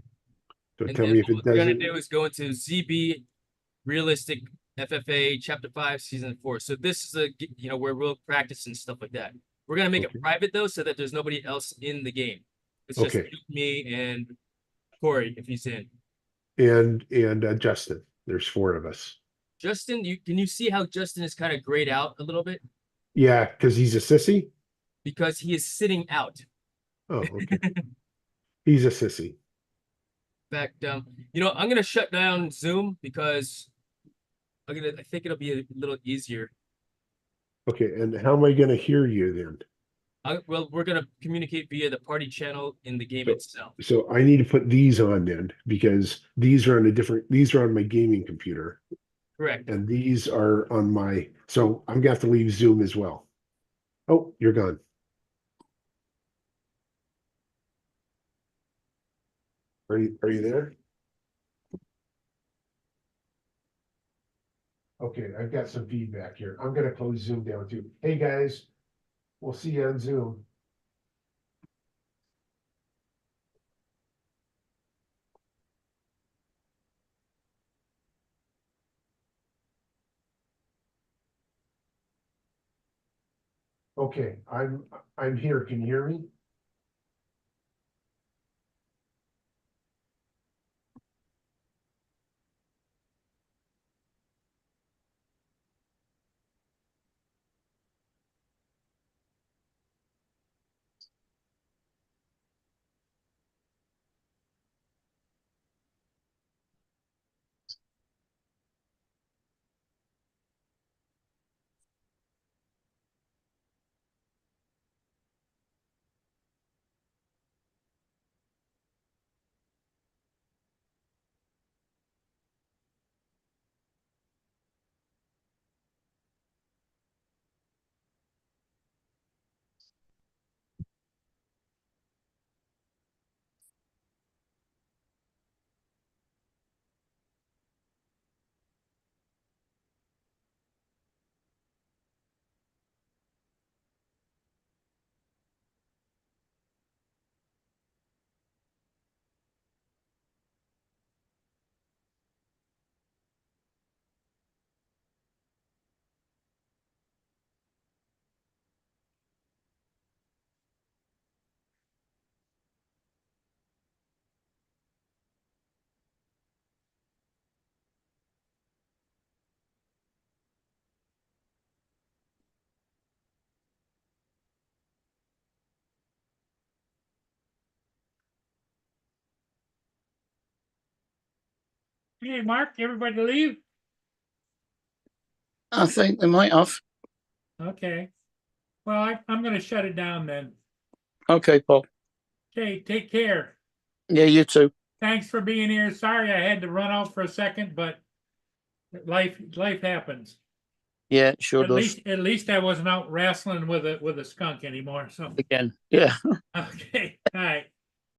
Speaker 9: So
Speaker 6: And
Speaker 9: tell
Speaker 6: then
Speaker 9: me if
Speaker 6: what
Speaker 9: it
Speaker 6: we're gonna
Speaker 9: doesn't.
Speaker 6: do is go into ZB Realistic FFA Chapter 5 Season 4. So this is where we'll practice and stuff like that. We're gonna make
Speaker 9: Okay.
Speaker 6: it private though, so that there's nobody else in the game. It's just
Speaker 9: Okay.
Speaker 6: me and Corey if he's in.
Speaker 9: And Justin, there's 4 of us.
Speaker 6: Justin, can you see how Justin is kind of grayed out a little bit
Speaker 9: Yeah, because he's a sissy.
Speaker 6: because he is sitting out.
Speaker 9: Oh, okay. He's a sissy.
Speaker 6: In fact, you know, I'm gonna shut down Zoom because I think it'll be a little easier.
Speaker 9: Okay, and how am I gonna hear you then?
Speaker 6: Well, we're gonna communicate via the party channel in the game
Speaker 9: So-
Speaker 6: itself.
Speaker 9: So I need to put these on then, because these are on my gaming computer,
Speaker 6: Correct.
Speaker 9: and these are on my, so I'm gonna have to leave Zoom as well. Oh, you're gone. Are you there? Okay, I've got some feedback here. I'm gonna close Zoom down too. Hey, guys, we'll see you on Zoom. Okay, I'm here. Can you hear me?
Speaker 1: Hey, Mark, everybody leave?
Speaker 2: I think they might have.
Speaker 1: Okay. Well, I'm gonna shut it down then.
Speaker 2: Okay, Paul.
Speaker 1: Okay, take care.
Speaker 2: Yeah, you too.
Speaker 1: Thanks for being here. Sorry I had to run out for a second, but life happens.
Speaker 2: Yeah, it sure does.
Speaker 1: At least I wasn't out wrestling with a skunk anymore, so,
Speaker 2: Again. Yeah.
Speaker 1: okay, all right.